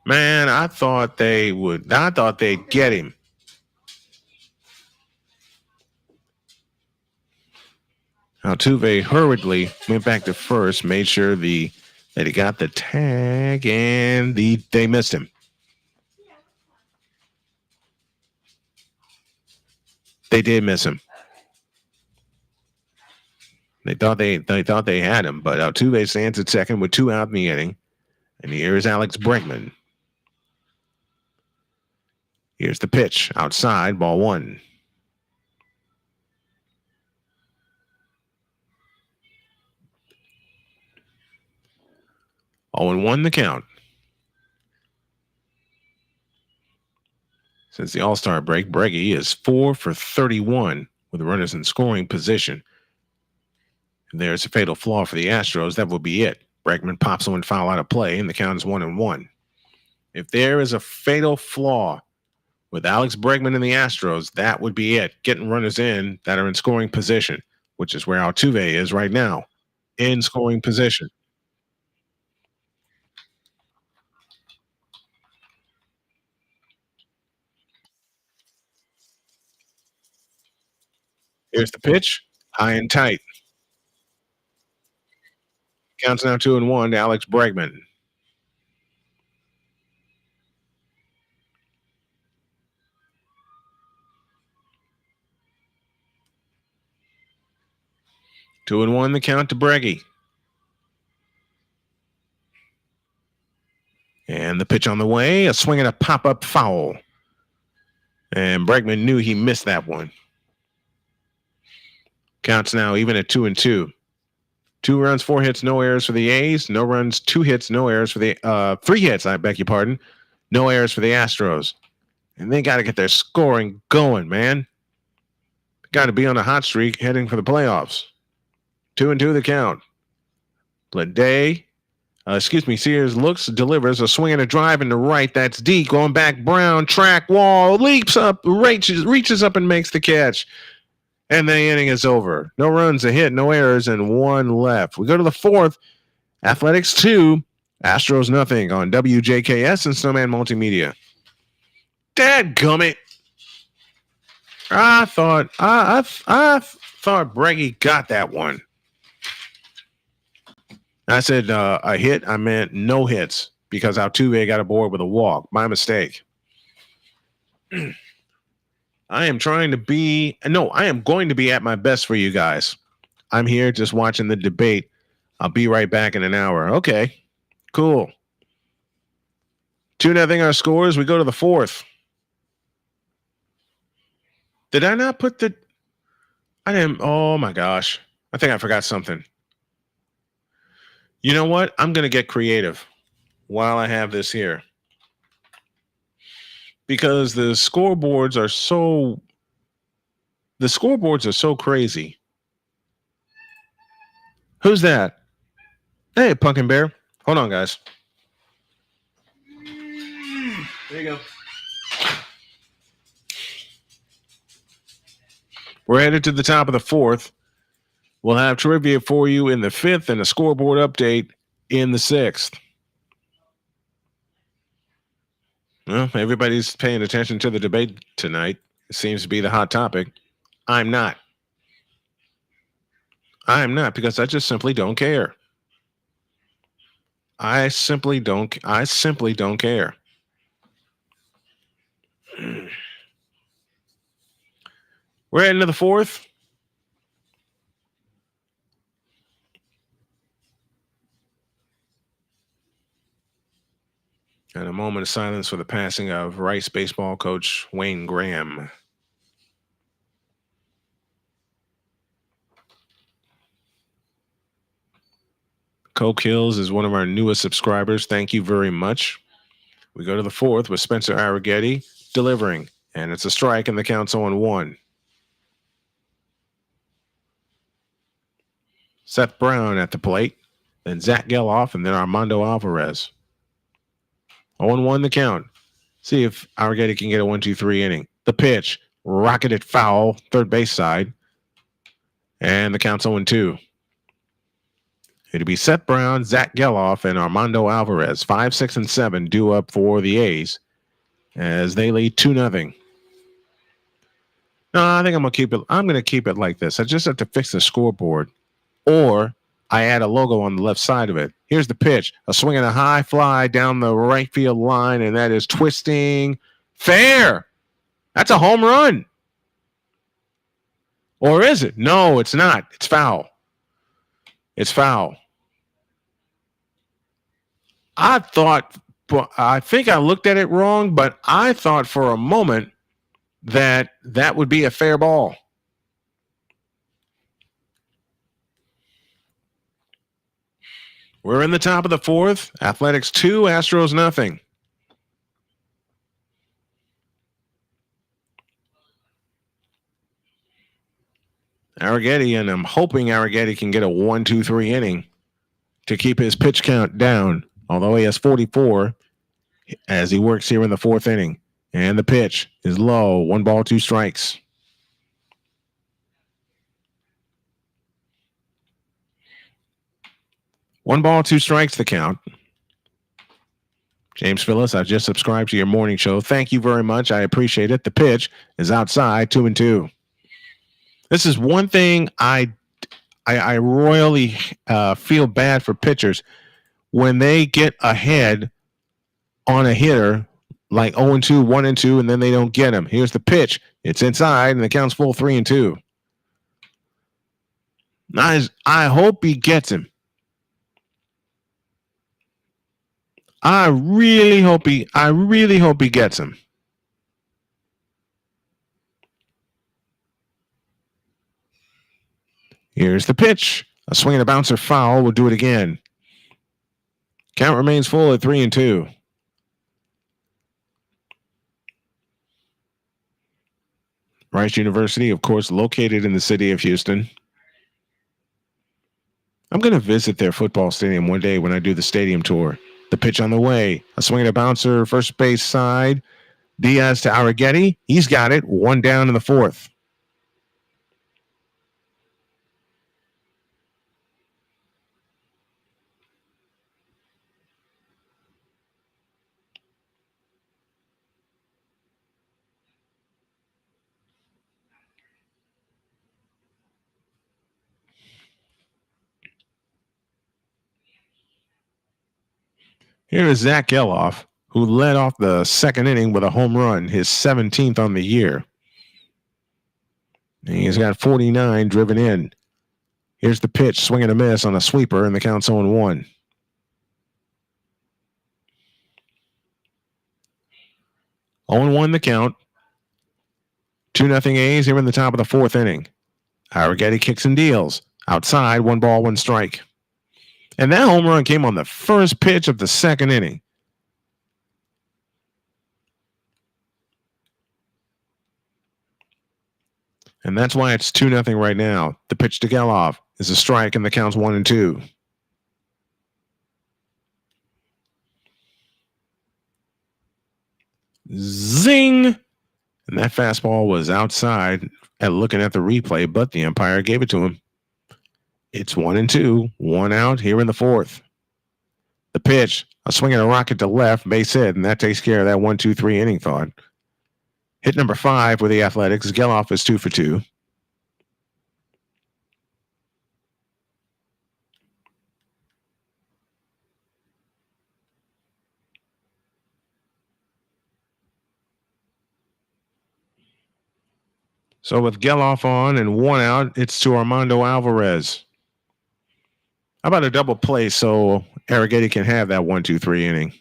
Man, I thought they'd get him. Altuve hurriedly went back to first, made sure that he got the tag, and they missed him. They did miss him. They thought they had him, but Altuve stands at second with 2 out in the inning. And here's Alex Bregman. Here's the pitch outside, ball 1. 0-1 the count. Since the All-Star break, Breggy is 4 for 31 with runners in scoring position. And there's a fatal flaw for the Astros. That will be it. Bregman pops one foul out of play, and the count is 1-1. If there is a fatal flaw with Alex Bregman and the Astros, that would be it. Getting runners in that are in scoring position, which is where Altuve is right now, in scoring position. Here's the pitch, high and tight. Counts now 2-1 to Alex Bregman. Two and one the count to Breggy. And the pitch on the way, a swing and a pop-up foul. And Bregman knew he missed that one. Counts now even at 2-2. 2 runs, 4 hits, no errors for the A's. No runs, 2 hits, no errors for the 3 hits, I beg your pardon. No errors for the Astros. And they got to get their scoring going, man. Got to be on a hot streak heading for the playoffs. 2-2 the count. Sears looks, delivers a swing and a drive in the right. That's deep. Going back, Brown, track wall, leaps up, reaches up and makes the catch. And the inning is over. No runs, a hit, no errors, and 1 left. We go to the 4th. Athletics 2, Astros nothing on WJKS and Snowman Multimedia. Dadgummit. I thought Breggy got that one. I said a hit. I meant no hits because Altuve got aboard with a walk. My mistake. I am going to be at my best for you guys. I'm here just watching the debate. I'll be right back in an hour. Okay, cool. 2-0 our scores. We go to the 4th. Did I not put I didn't. Oh my gosh. I think I forgot something. You know what? I'm going to get creative while I have this here. Because the scoreboards are so crazy. Who's that? Hey, Pumpkin Bear. Hold on, guys. There you go. We're headed to the top of the 4th. We'll have trivia for you in the 5th and a scoreboard update in the 6th. Well, everybody's paying attention to the debate tonight. It seems to be the hot topic. I'm not. Because I just simply don't care. I simply don't care. We're heading to the 4th. And a moment of silence for the passing of Rice baseball coach Wayne Graham. Coke Hills is one of our newest subscribers. Thank you very much. We go to the 4th with Spencer Arrighetti delivering. And it's a strike, and the count's 0-1. Seth Brown at the plate. Then Zach Geloff, and then Armando Alvarez. 0-1 the count. See if Arrighetti can get a 1-2-3 inning. The pitch, rocketed foul, third base side. And the count's 0-2. It'll be Seth Brown, Zach Geloff, and Armando Alvarez. 5, 6, and 7 due up for the A's as they lead 2-0. No, I think I'm going to keep it like this. I just have to fix the scoreboard. Or I add a logo on the left side of it. Here's the pitch. A swing and a high fly down the right field line, and that is twisting. Fair. That's a home run. Or is it? No, it's not. It's foul. It's foul. I think I looked at it wrong, but I thought for a moment that would be a fair ball. We're in the top of the fourth. Athletics 2, Astros nothing. Arrighetti, and I'm hoping Arrighetti can get a 1-2-3 inning to keep his pitch count down, although he has 44 as he works here in the fourth inning. And the pitch is low. 1 ball, 2 strikes. One ball, 2 strikes the count. James Phillips, I just subscribed to your morning show. Thank you very much. I appreciate it. The pitch is outside, 2-2. This is one thing I royally feel bad for pitchers when they get ahead on a hitter like 0-2, 1-2, and then they don't get him. Here's the pitch. It's inside, and the count's full 3-2. I hope he gets him. I really hope he gets him. Here's the pitch. A swing and a bouncer foul. We'll do it again. Count remains full at 3-2. Rice University, of course, located in the city of Houston. I'm going to visit their football stadium one day when I do the stadium tour. The pitch on the way. A swing and a bouncer, first base side. Diaz to Arrighetti. He's got it. 1 down in the fourth. Here is Zach Geloff, who led off the second inning with a home run, his 17th on the year. And he's got 49 driven in. Here's the pitch, swing and a miss on a sweeper, and the count's 0-1. 0-1 the count. 2-0 A's here in the top of the fourth inning. Arrighetti kicks and deals. Outside, 1 ball, 1 strike. And that home run came on the first pitch of the second inning. And that's why it's 2-0 right now. The pitch to Geloff is a strike, and the count's 1-2. Zing! And that fastball was outside at looking at the replay, but the umpire gave it to him. It's 1-2, 1 out here in the fourth. The pitch, a swing and a rocket to left, base hit, and that takes care of that 1-2-3 inning thought. Hit number 5 for the Athletics. Geloff is 2 for 2. So with Geloff on and 1 out, it's to Armando Alvarez. How about a double play so Arrighetti can have that 1-2-3 inning?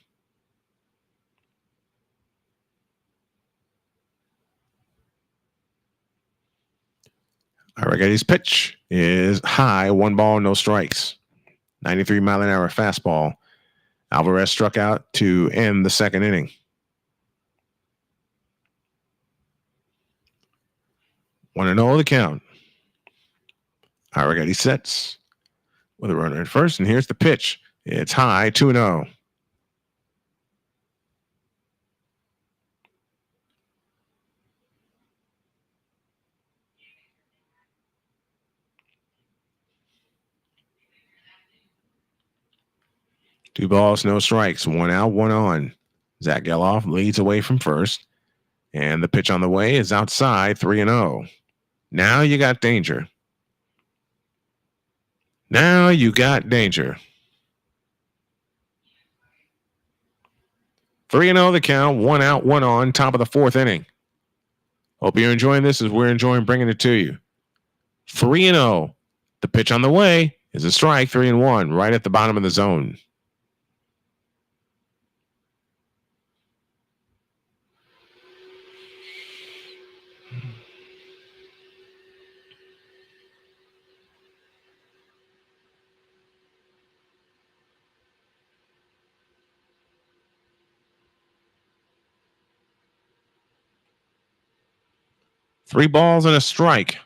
Arrighetti's pitch is high, 1 ball, no strikes. 93-mile-an-hour fastball. Alvarez struck out to end the second inning. 1-0 the count. Arrighetti sets with a runner at first, and here's the pitch. It's high, 2-0. Two balls, no strikes. 1 out, 1 on. Zach Geloff leads away from first. And the pitch on the way is outside, 3-0. Now you got danger. 3-0 the count, 1 out, 1 on, top of the fourth inning. Hope you're enjoying this as we're enjoying bringing it to you. 3-0. The pitch on the way is a strike, 3-1, right at the bottom of the zone. 3 balls and a strike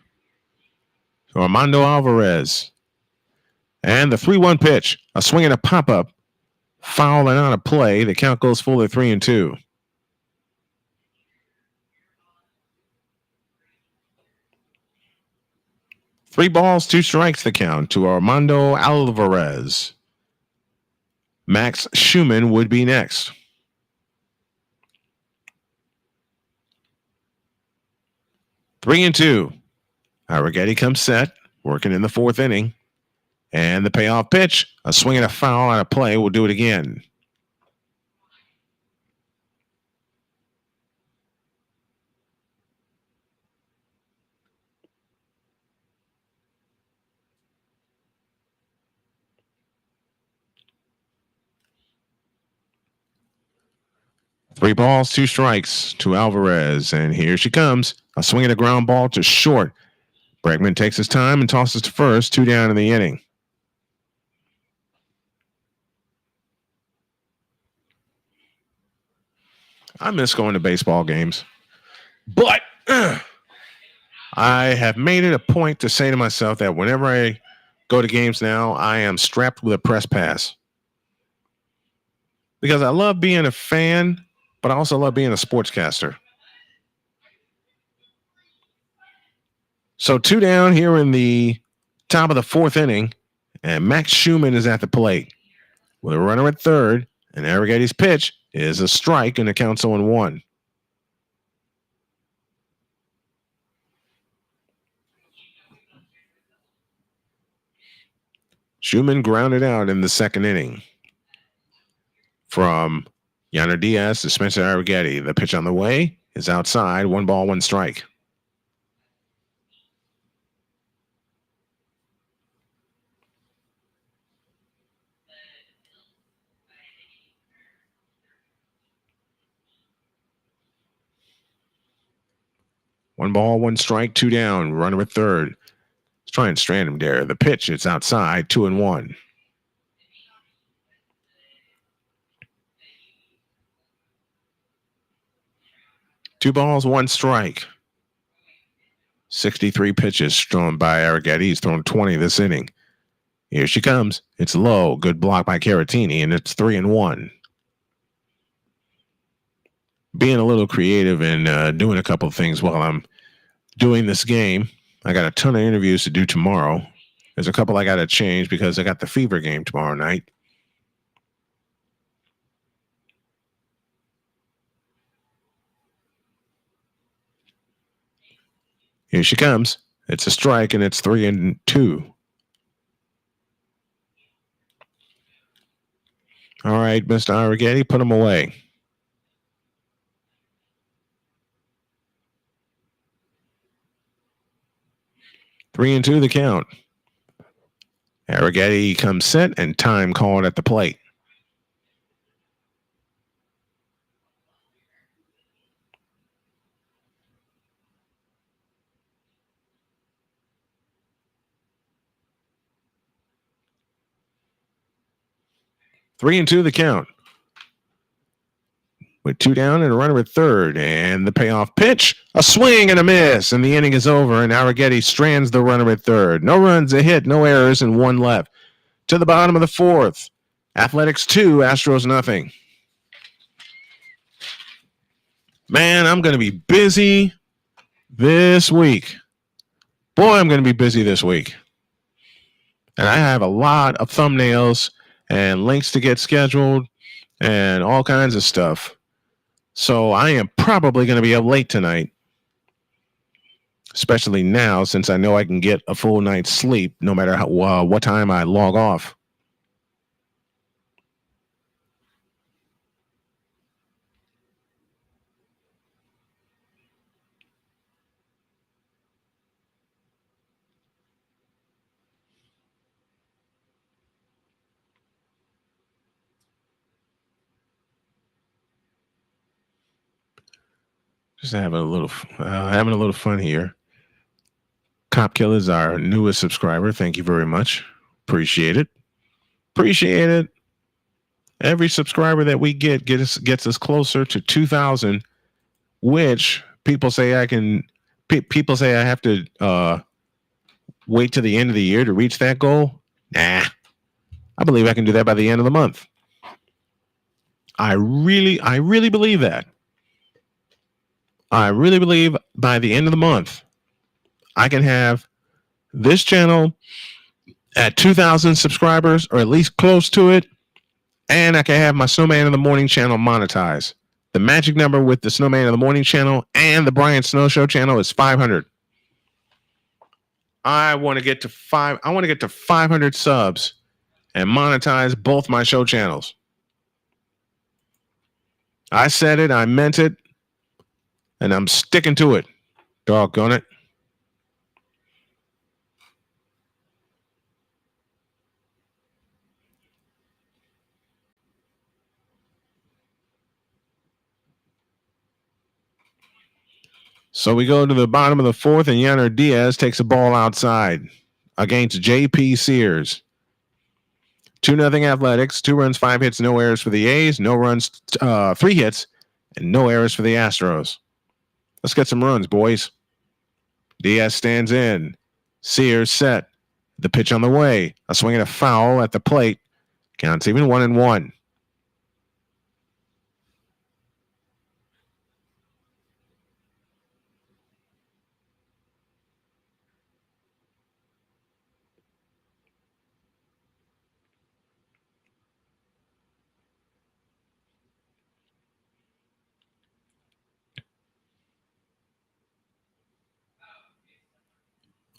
to Armando Alvarez. And the 3-1 pitch, a swing and a pop-up, foul and out of play. The count goes full at 3-2. Three balls, 2 strikes the count to Armando Alvarez. Max Schumann would be next. Three and two. Arrighetti comes set, working in the 4th inning. And the payoff pitch, a swing and a foul out of play. We'll do it again. Three balls, 2 strikes to Alvarez. And here she comes. A swing and a ground ball to short. Bregman takes his time and tosses to first, 2 down in the inning. I miss going to baseball games. But I have made it a point to say to myself that whenever I go to games now, I am strapped with a press pass. Because I love being a fan, but I also love being a sportscaster. So 2 down here in the top of the 4th inning, and Max Schumann is at the plate. With a runner at third, and Arrighetti's pitch is a strike, and the count's 0-1. Schumann grounded out in the 2nd inning. From Yainer Diaz to Spencer Arrighetti. The pitch on the way is outside. 1 ball, 1 strike. One ball, 1 strike, 2 down. Runner at third. Let's try and strand him there. The pitch, it's outside. 2-1. Two balls, 1 strike. 63 pitches thrown by Arrighetti. He's thrown 20 this inning. Here she comes. It's low. Good block by Caratini, and it's 3-1. Being a little creative and doing a couple of things while I'm doing this game. I got a ton of interviews to do tomorrow. There's a couple I got to change because I got the Fever game tomorrow night. Here she comes. It's a strike, and it's 3-2. All right, Mr. Arrighetti, put him away. Three and two, the count. Arrighetti comes set, and time called at the plate. Three and two, the count. With 2 down and a runner at third, and the payoff pitch, a swing and a miss, and the inning is over, and Arrighetti strands the runner at third. No runs, a hit, no errors, and 1 left. To the bottom of the 4th. Athletics 2, Astros nothing. Man, I'm going to be busy this week. Boy, I'm going to be busy this week. And I have a lot of thumbnails and links to get scheduled and all kinds of stuff. So I am probably going to be up late tonight, especially now since I know I can get a full night's sleep no matter what time I log off. Just having a little fun here. Cop Kill is our newest subscriber. Thank you very much. Appreciate it. Every subscriber that we gets us closer to 2,000, which people say I can People say I have to wait to the end of the year to reach that goal. Nah, I believe I can do that by the end of the month. I really believe that. I really believe by the end of the month, I can have this channel at 2,000 subscribers or at least close to it, and I can have my Snowman in the Morning channel monetized. The magic number with the Snowman in the Morning channel and the Brian Snow Show channel is 500. I want to get to 500 subs and monetize both my show channels. I said it, I meant it, and I'm sticking to it. Doggone it. So we go to the bottom of the fourth, and Yanner Diaz takes a ball outside against J.P. Sears. 2-0 Athletics. 2 runs, 5 hits, no errors for the A's. No runs, 3 hits, and no errors for the Astros. Let's get some runs, boys. Diaz stands in. Sears set. The pitch on the way. A swing and a foul at the plate. Counts even 1-1.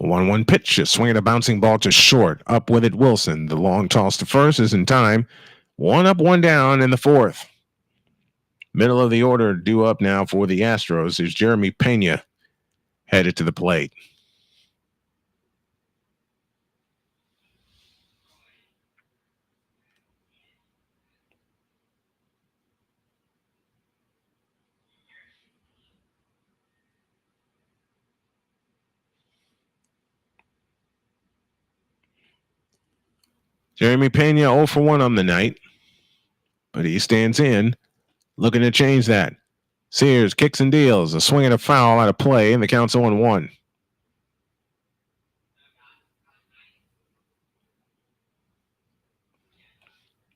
A 1-1 pitch. A swing and a bouncing ball to short. Up with it, Wilson. The long toss to first is in time. 1 up, 1 down in the fourth. Middle of the order due up now for the Astros is Jeremy Pena headed to the plate. Jeremy Pena 0 for 1 on the night, but he stands in, looking to change that. Sears kicks and deals, a swing and a foul out of play, and the count's 0-1.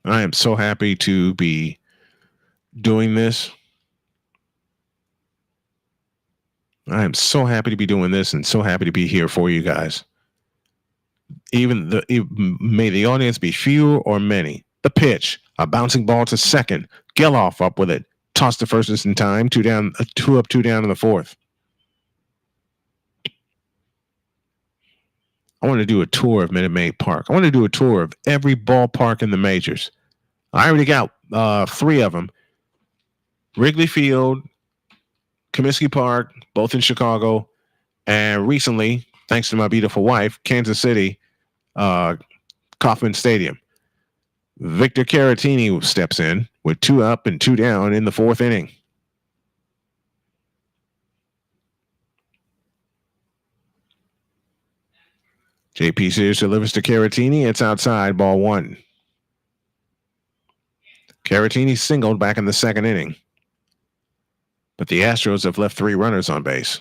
I am so happy to be doing this. I am so happy to be doing this and so happy to be here for you guys. May the audience be few or many. The pitch, a bouncing ball to second. Geloff up with it. Toss to first is in time. 2 down, 2 up, 2 down in the fourth. I want to do a tour of Minute Maid Park. I want to do a tour of every ballpark in the majors. I already got 3 of them. Wrigley Field, Comiskey Park, both in Chicago, and recently, thanks to my beautiful wife, Kansas City, Kauffman Stadium. Victor Caratini steps in with 2 up and 2 down in the fourth inning. J.P. Sears delivers to Caratini. It's outside, ball 1. Caratini singled back in the second inning, but the Astros have left 3 runners on base.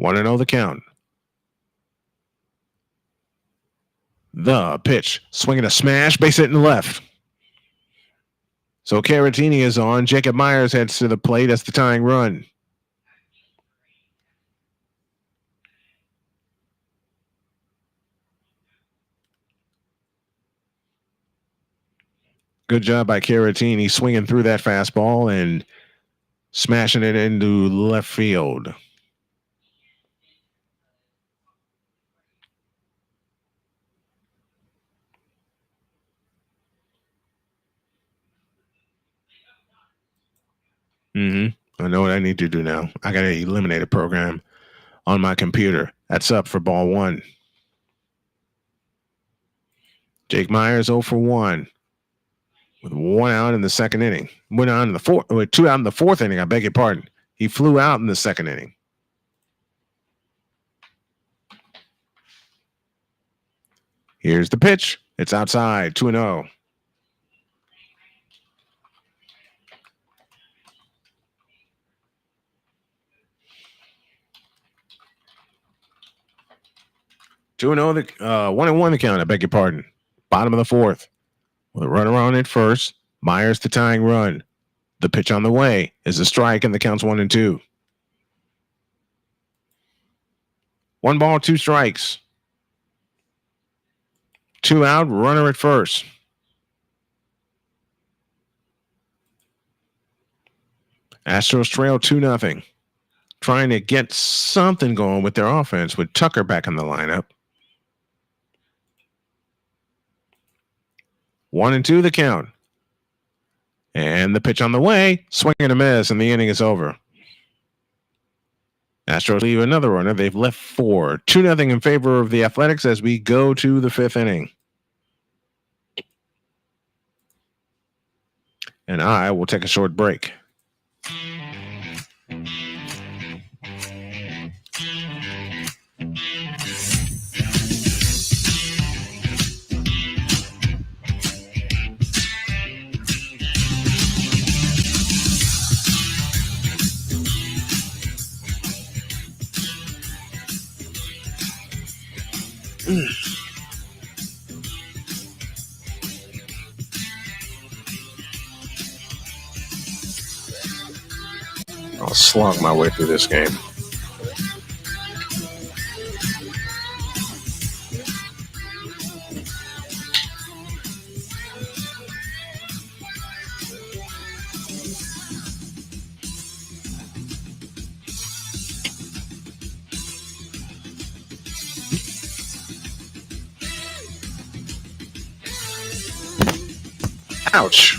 1-0 the count. The pitch, swinging a smash, base hit in left. So Caratini is on. Jacob Myers heads to the plate as the tying run. Good job by Caratini swinging through that fastball and smashing it into left field. I know what I need to do now. I got to eliminate a program on my computer. That's up for ball 1. Jake Myers 0 for 1 with 1 out in the second inning. 1 out in the fourth, with 2 out in the fourth inning. I beg your pardon. He flew out in the second inning. Here's the pitch. It's outside, 2-0. 2-0, 1-1 the count. I beg your pardon. Bottom of the fourth. With a runner on at first. Myers the tying run. The pitch on the way is a strike, and the count's 1-2. 1 ball, 2 strikes. 2 out, runner at first. Astros trail 2-0. Trying to get something going with their offense with Tucker back in the lineup. 1-2 the count. And the pitch on the way, swing and a miss, and the inning is over. Astros leave another runner. They've left 4. 2-0 in favor of the Athletics as we go to the 5th inning. And I will take a short break. I'll slog my way through this game. Ouch.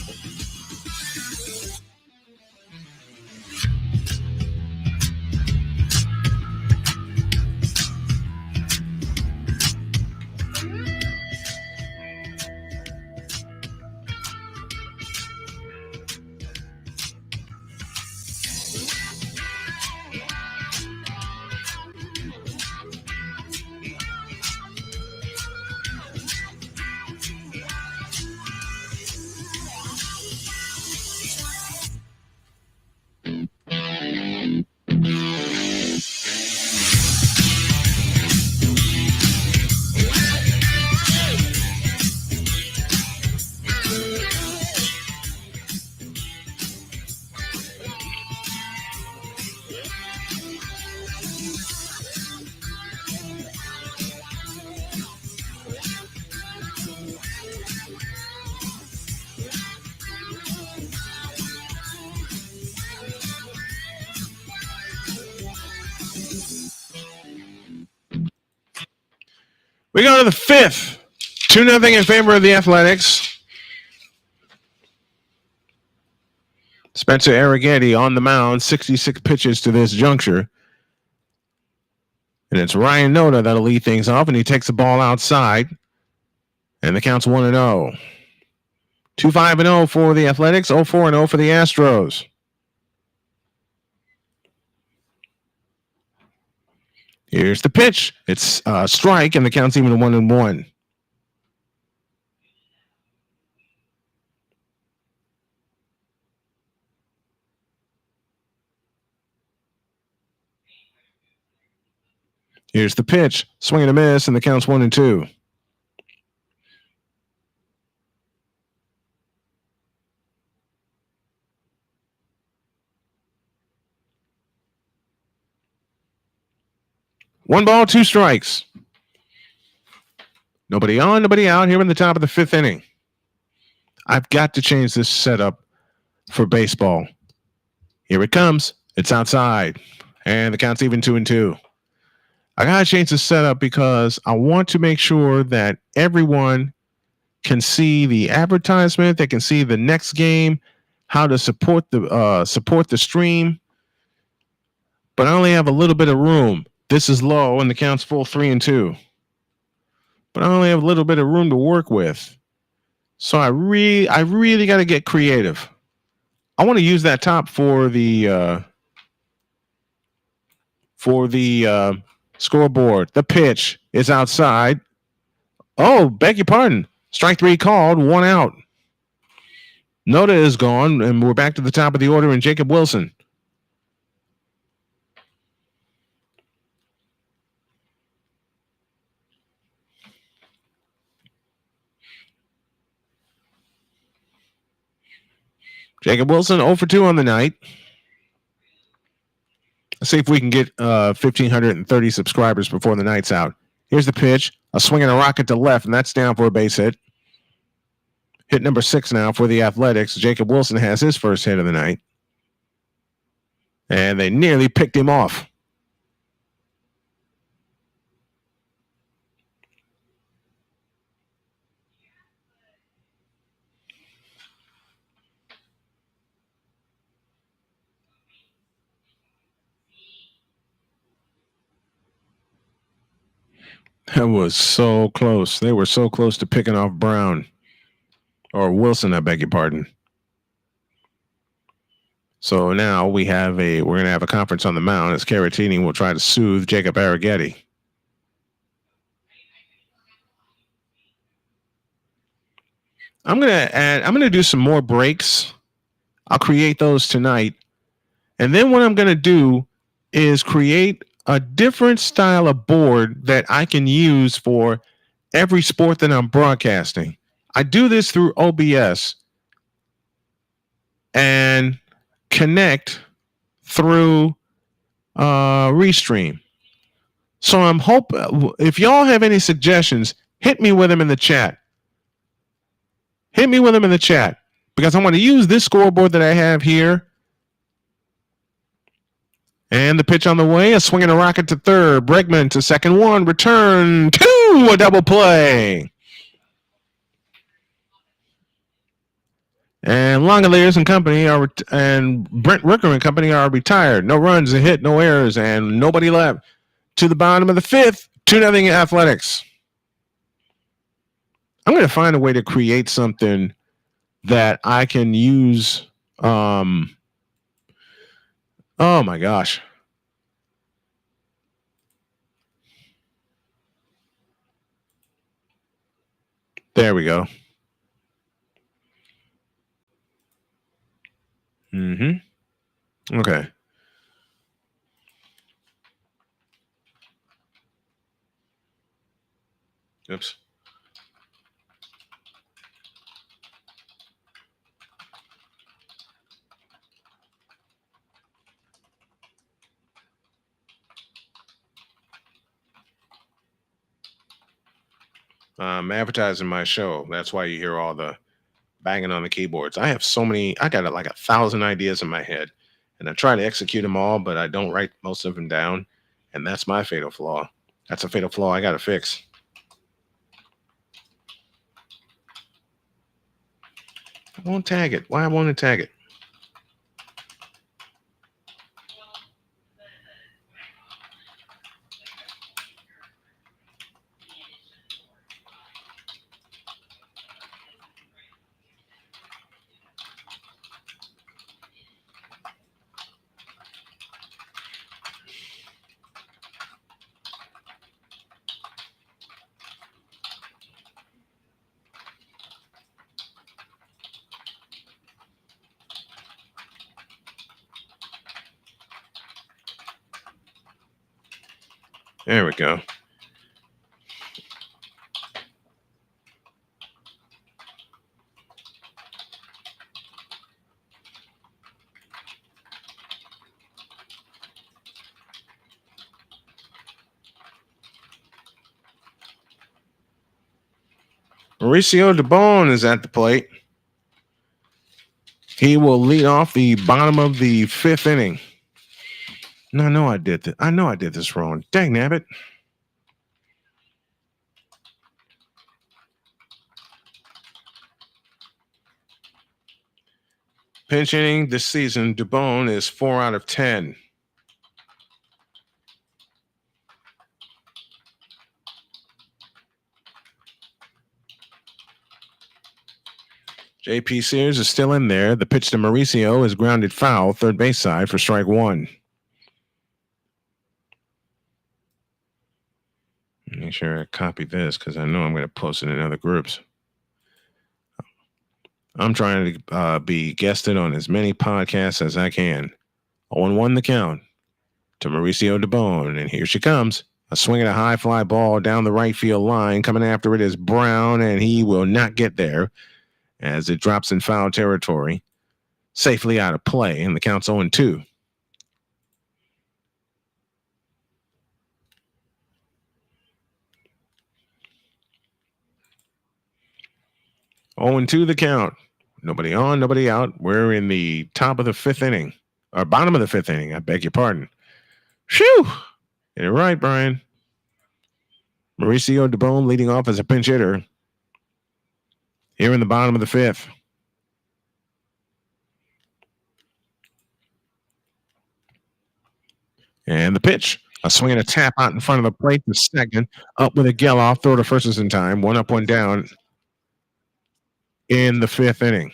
We go to the 5th. 2-0 in favor of the Athletics. Spencer Arrighetti on the mound, 66 pitches to this juncture. And it's Ryan Noda that'll lead things off, and he takes the ball outside. And the count's 1-0. 2-5-0 for the Athletics, 0-4-0 for the Astros. Here's the pitch. It's a strike, and the count's even 1-1. Here's the pitch. Swing and a miss, and the count's 1-2. One ball, 2 strikes. Nobody on, nobody out here in the top of the 5th inning. I've got to change this setup for baseball. Here it comes. It's outside. And the count's even 2-2. I got to change the setup because I want to make sure that everyone can see the advertisement. They can see the next game, how to support the stream. But I only have a little bit of room. This is low, and the count's full 3-2. But I only have a little bit of room to work with. So I really got to get creative. I want to use that top for the scoreboard. The pitch is outside. Oh, beg your pardon. Strike 3 called, 1 out. Noda is gone, and we're back to the top of the order in Jacob Wilson. Jacob Wilson 0 for 2 on the night. Let's see if we can get 1,530 subscribers before the night's out. Here's the pitch. A swing and a rocket to left, and that's down for a base hit. Hit number 6 now for the Athletics. Jacob Wilson has his first hit of the night. And they nearly picked him off. That was so close. They were so close to picking off Brown. Or Wilson, I beg your pardon. So now we're going to have a conference on the mound as Caratini will try to soothe Jacob Arrighetti. I'm going to do some more breaks. I'll create those tonight. And then what I'm going to do is create a different style of board that I can use for every sport that I'm broadcasting. I do this through OBS and connect through Restream. So I'm if y'all have any suggestions, hit me with them in the chat. Hit me with them in the chat because I want to use this scoreboard that I have here. And the pitch on the way, a swing and a rocket to third. Bregman to second one, return two, a double play. And Langoliers and company and Brent Rooker and company are retired. No runs, a hit, no errors, and nobody left. To the bottom of the fifth, 2-0 Athletics. I'm going to find a way to create something that I can use. Oh my gosh. There we go. Okay. Oops. I'm advertising my show. That's why you hear all the banging on the keyboards. I have so many. I got like 1,000 ideas in my head, and I try to execute them all, but I don't write most of them down, and that's my fatal flaw. That's a fatal flaw I got to fix. I won't tag it. Why won't it tag it? There we go. Mauricio Dubon is at the plate. He will lead off the bottom of the fifth inning. No, I know I did this. I know I did this wrong. Dang nabbit. Pinch inning this season, Dubon is 4 out of 10. J.P. Sears is still in there. The pitch to Mauricio is grounded foul, third base side for strike one. Make sure I copy this because I know I'm going to post it in other groups. I'm trying to be guested on as many podcasts as I can. 0-1 the count to Mauricio Dubon, and here she comes. A swing at a high fly ball down the right field line. Coming after it is Brown, and he will not get there as it drops in foul territory. safely out of play, and the count's 0-2. The count. Nobody on, nobody out. We're in the top of the fifth inning, or bottom of the fifth inning. I beg your pardon. Phew! Get it right, Brian. Mauricio Dubon leading off as a pinch hitter here in the bottom of the fifth. And the pitch. A swing and a tap out in front of the plate to second. Up with a Geloff. Throw to first is in time. One up, one down in the fifth inning.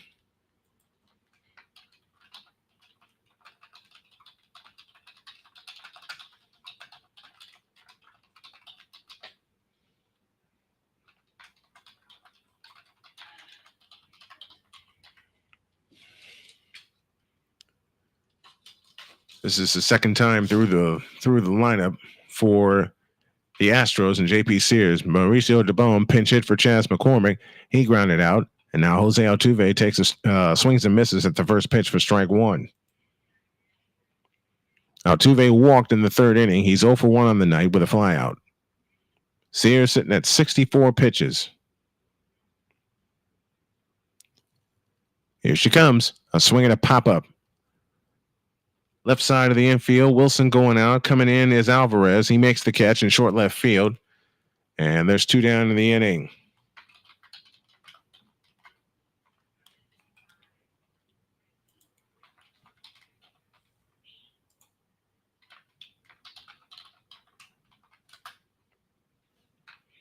This is the second time through the lineup for the Astros and J.P. Sears. Mauricio Dubon pinch hit for Chas McCormick. He grounded out. And now Jose Altuve takes swings and misses at the first pitch for strike one. Altuve walked in the third inning. He's 0 for 1 on the night with a flyout. Sears sitting at 64 pitches. Here she comes. A swing and a pop-up. Left side of the infield, Wilson going out. Coming in is Alvarez. He makes the catch in short left field. And there's 2 down in the inning.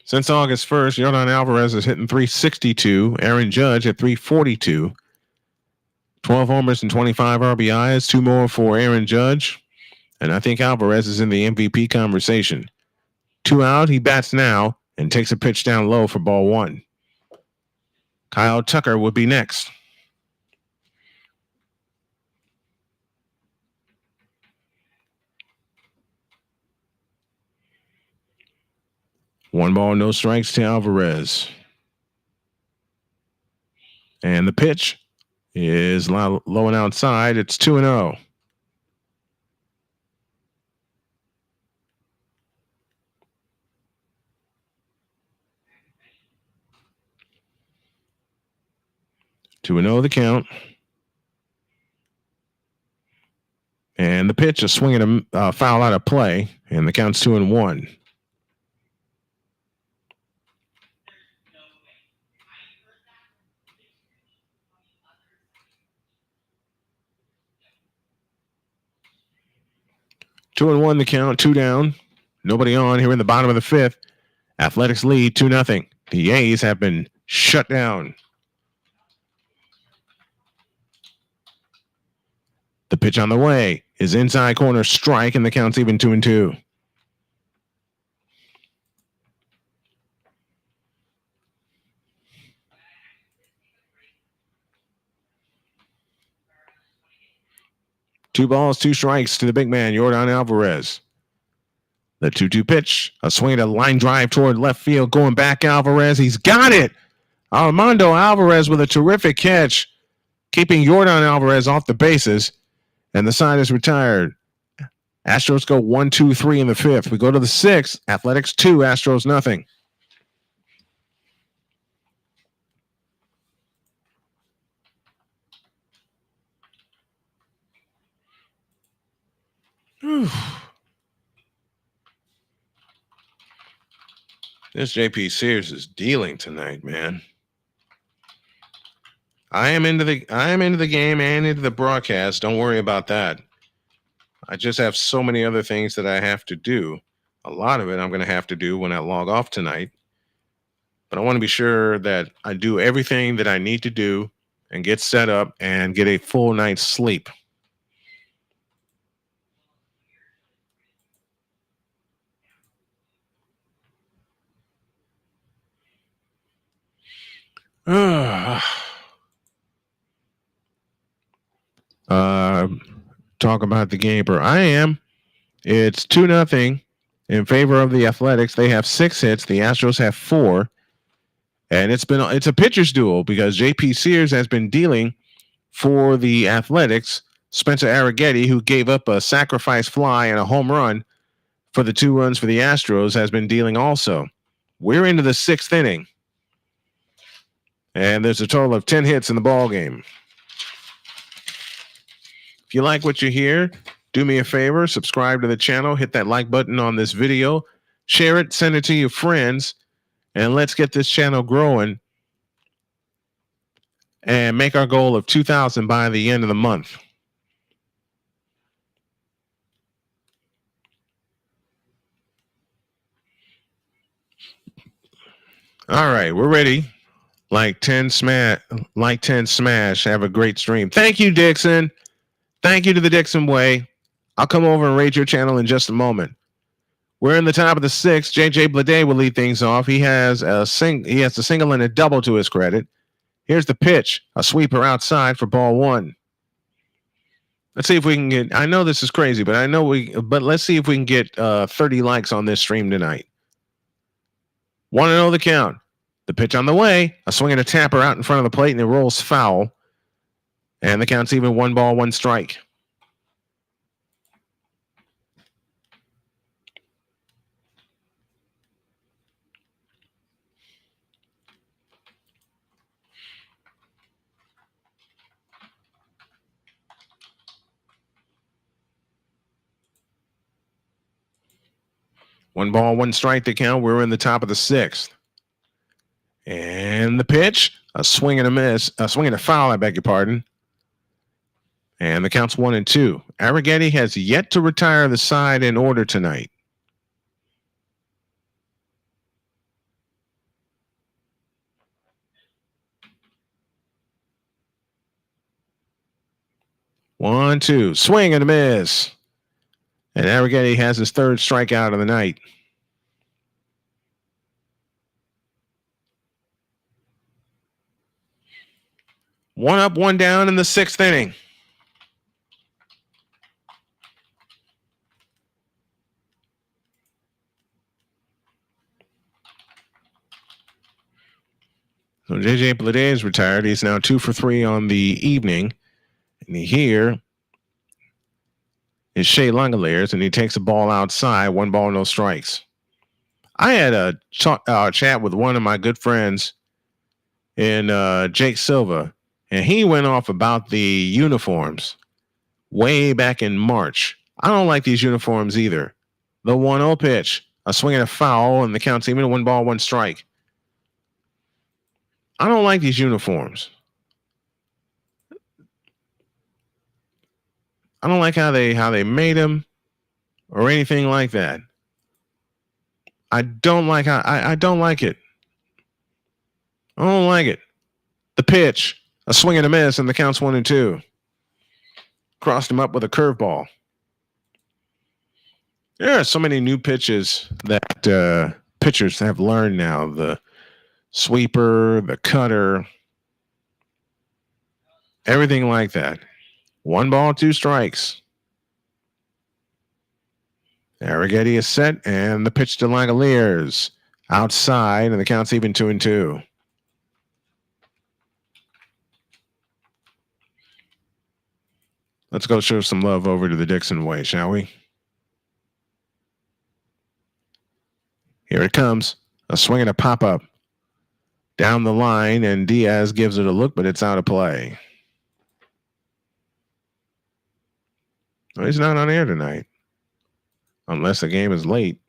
Since August 1st, Yordan Alvarez is hitting .362. Aaron Judge at .342. 12 homers and 25 RBIs, 2 more for Aaron Judge. And I think Alvarez is in the MVP conversation. 2 out, he bats now and takes a pitch down low for ball 1. Kyle Tucker would be next. One ball, no strikes to Alvarez. And the pitch is low and outside. It's 2-0. The count. And the pitch, a swing and a foul out of play, and the count's 2-1. The count, 2 down. Nobody on here in the bottom of the fifth. Athletics lead 2-0. The A's have been shut down. The pitch on the way is inside corner strike, and the count's even 2-2. Two balls, 2 strikes to the big man, Yordan Alvarez. The 2-2 pitch, a swing, a line drive toward left field, going back Alvarez. He's got it. Armando Alvarez with a terrific catch, keeping Yordan Alvarez off the bases, and the side is retired. Astros go 1-2-3 in the fifth. We go to the sixth. Athletics 2, Astros nothing. This J.P. Sears is dealing tonight, man. I am into the game and into the broadcast. Don't worry about that. I just have so many other things that I have to do. A lot of it I'm going to have to do when I log off tonight. But I want to be sure that I do everything that I need to do and get set up and get a full night's sleep. Talk about the game. I am. It's 2-0 in favor of the Athletics. They have 6 hits. The Astros have 4. And it's a pitcher's duel because J.P. Sears has been dealing for the Athletics, Spencer Arrighetti, who gave up a sacrifice fly and a home run for the 2 runs for the Astros, has been dealing also. We're into the 6th inning, and there's a total of 10 hits in the ball game. If you like what you hear, do me a favor, subscribe to the channel, hit that like button on this video, share it, send it to your friends, and let's get this channel growing and make our goal of 2,000 by the end of the month. All right, we're ready. Like 10 smash. Have a great stream. Thank you, Dixon. Thank you to the Dixon way. I'll come over and raid your channel in just a moment. We're in the top of the 6th. JJ Bleday will lead things off. He has a single and a double to his credit. Here's the pitch, a sweeper outside for ball 1. Let's see if we can get. I know this is crazy, but let's see if we can get 30 likes on this stream tonight. 1-0 the count. The pitch on the way, a swing and a tapper out in front of the plate, and it rolls foul. And the count's even 1 ball, 1 strike. One ball, 1 strike to count. We're in the top of the 6th. And the pitch, a swing and a miss, a swing and a foul, I beg your pardon. And the count's 1-2. Arrighetti has yet to retire the side in order tonight. One, two, swing and a miss. And Arrighetti has his 3rd strikeout of the night. One up, 1 down in the 6th inning. So JJ Bleday is retired. He's now 2 for 3 on the evening. And here is Shea Langoliers, and he takes the ball outside. 1 ball, no strikes. I had a chat with one of my good friends in Jake Silva, and he went off about the uniforms way back in March. I don't like these uniforms either. The 1-0 pitch, a swing and a foul, and the count's even 1 ball, 1 strike. I don't like these uniforms. I don't like how they made them or anything like that. I don't like I don't like it. I don't like it. The pitch, a swing and a miss, and the count's 1-2. Crossed him up with a curveball. There are so many new pitches that pitchers have learned now. The sweeper, the cutter, everything like that. 1 ball, 2 strikes. Arrighetti is set, and the pitch to Langoliers outside, and the count's even 2-2. Let's go show some love over to the Dixon way, shall we? Here it comes. A swing and a pop-up down the line, and Diaz gives it a look, but it's out of play. Well, he's not on air tonight, unless the game is late.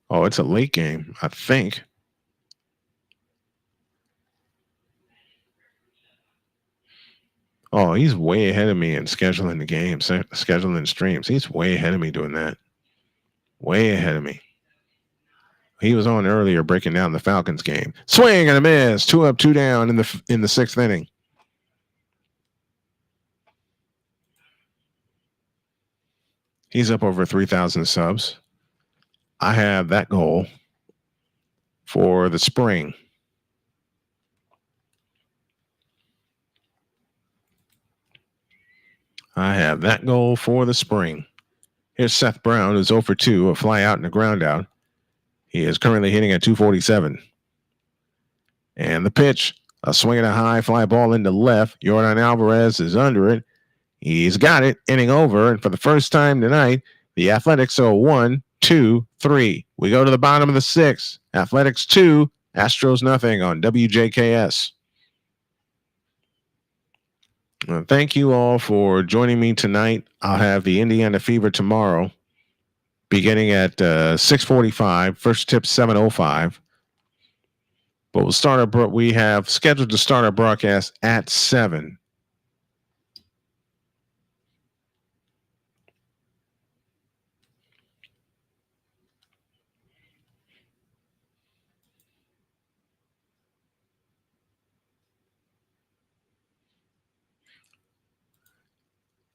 Oh, it's a late game, I think. Oh, he's way ahead of me in scheduling the games, scheduling streams. He's way ahead of me doing that. Way ahead of me. He was on earlier breaking down the Falcons game. Swing and a miss. 2 up, 2 down in the 6th inning. He's up over 3,000 subs. I have that goal for the spring. I have that goal for the spring. Here's Seth Brown, who's 0 for 2, a fly out and a ground out. He is currently hitting at 247. And the pitch, A swing and a high fly ball into left. Yordan Alvarez is under it. He's got it. Inning over. And for the first time tonight, the Athletics are 1-2-3. We go to the bottom of the sixth. Athletics 2, Astros nothing on WJKS. Thank you all for joining me tonight. I'll have the Indiana Fever tomorrow, beginning at 6:45. First tip 7:05. But we'll start we have scheduled to start our broadcast at 7.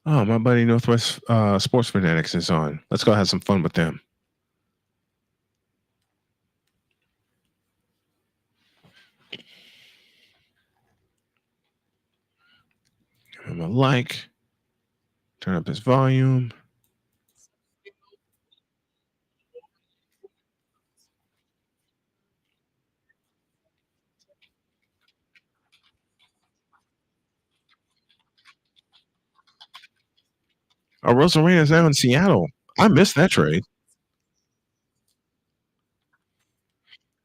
Oh, my buddy Northwest Sports Fanatics is on. Let's go have some fun with them. Give him a like. Turn up his volume. Oh, Rosarina's now in Seattle. I missed that trade.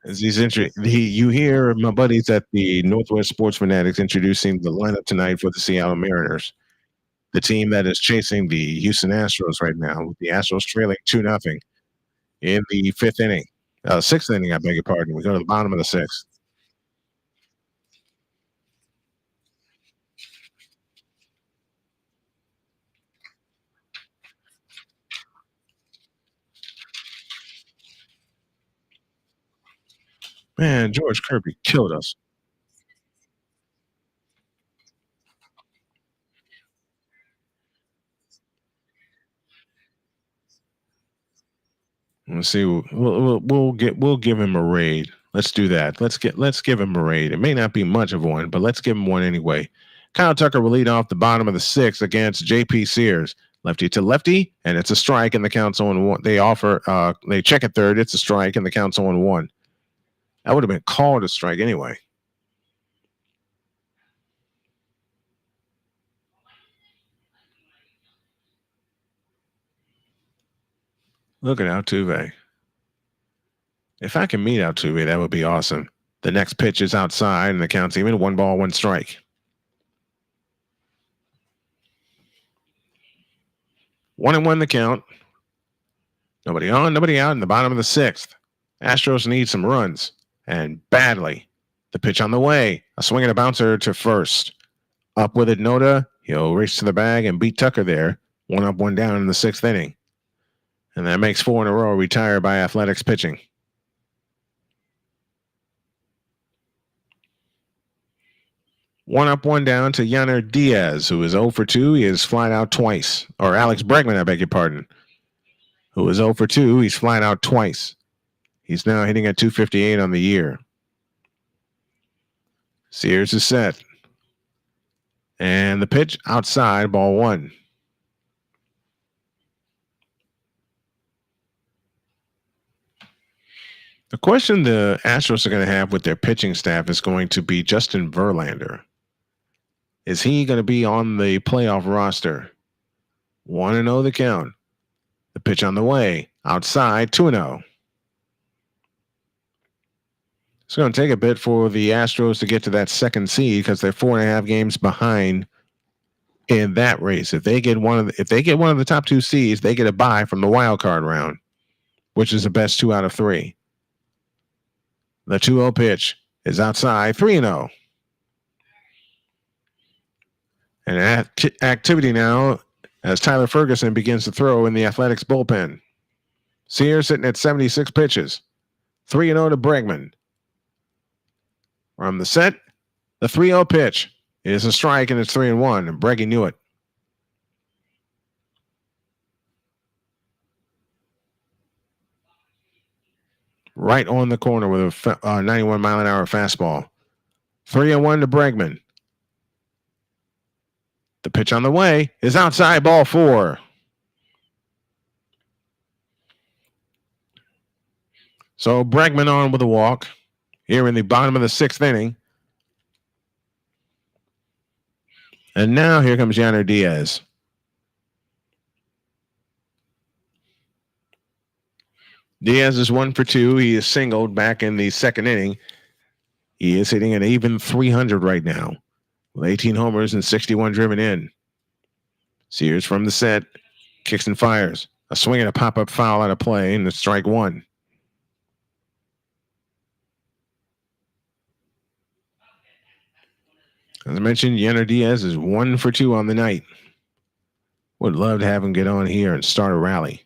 As you hear my buddies at the Northwest Sports Fanatics introducing the lineup tonight for the Seattle Mariners, the team that is chasing the Houston Astros right now, with the Astros trailing 2-0 in the sixth inning, I beg your pardon. We go to the bottom of the sixth. Man, George Kirby killed us. Let's see. We'll give him a raid. Let's do that. Let's give him a raid. It may not be much of one, but let's give him one anyway. Kyle Tucker will lead off the bottom of the sixth against J.P. Sears, lefty to lefty, and it's a strike, and the count's on 1. They check at third. It's a strike, and the count's on 1. That would have been called a strike anyway. Look at Altuve. If I can meet Altuve, that would be awesome. The next pitch is outside, and the count's even. 1 ball, 1 strike. 1-1 the count. Nobody on, nobody out in the bottom of the sixth. Astros need some runs, and badly. The pitch on the way. A swing and a bouncer to first. Up with it, Noda. He'll race to the bag and beat Tucker there. 1 up, 1 down in the sixth inning. And that makes 4 in a row retired by Athletics pitching. One up, 1 down to Yanner Diaz, who is 0 for 2. He is flied out twice. Or Alex Bregman, I beg your pardon, who is 0 for 2. He's flied out twice. He's now hitting at 258 on the year. Sears is set. And the pitch outside, ball 1. The question the Astros are going to have with their pitching staff is going to be Justin Verlander. Is he going to be on the playoff roster? 1-0 the count. The pitch on the way. Outside, 2-0. It's going to take a bit for the Astros to get to that second seed because they're 4.5 games behind in that race. If they get one of the top 2 seeds, they get a bye from the wild card round, which is the best 2 out of 3. The 2-0 pitch is outside, 3-0. And activity now as Tyler Ferguson begins to throw in the Athletics bullpen. Sears sitting at 76 pitches. 3-0 to Bregman. From the set, the 3-0 pitch is a strike, and it's 3-1, and Breggy knew it. Right on the corner with a 91-mile-an-hour fastball. 3-1 to Bregman. The pitch on the way is outside, ball 4. So Bregman on with a walk here in the bottom of the 6th inning. And now here comes Yanner Diaz. Diaz is 1 for 2. He is singled back in the second inning. He is hitting an even 300 right now with 18 homers and 61 driven in. Sears from the set, kicks and fires. A swing and a pop-up foul out of play, and it's strike one. As I mentioned, Yanner Diaz is 1 for 2 on the night. Would love to have him get on here and start a rally.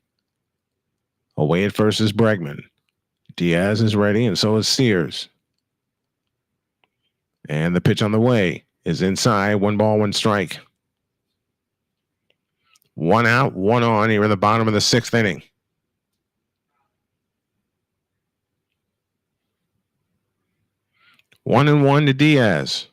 Away at first is Bregman. Diaz is ready, and so is Sears. And the pitch on the way is inside. 1 ball, 1 strike. 1 out, 1 on. Here in the bottom of the 6th inning. One and one to Diaz.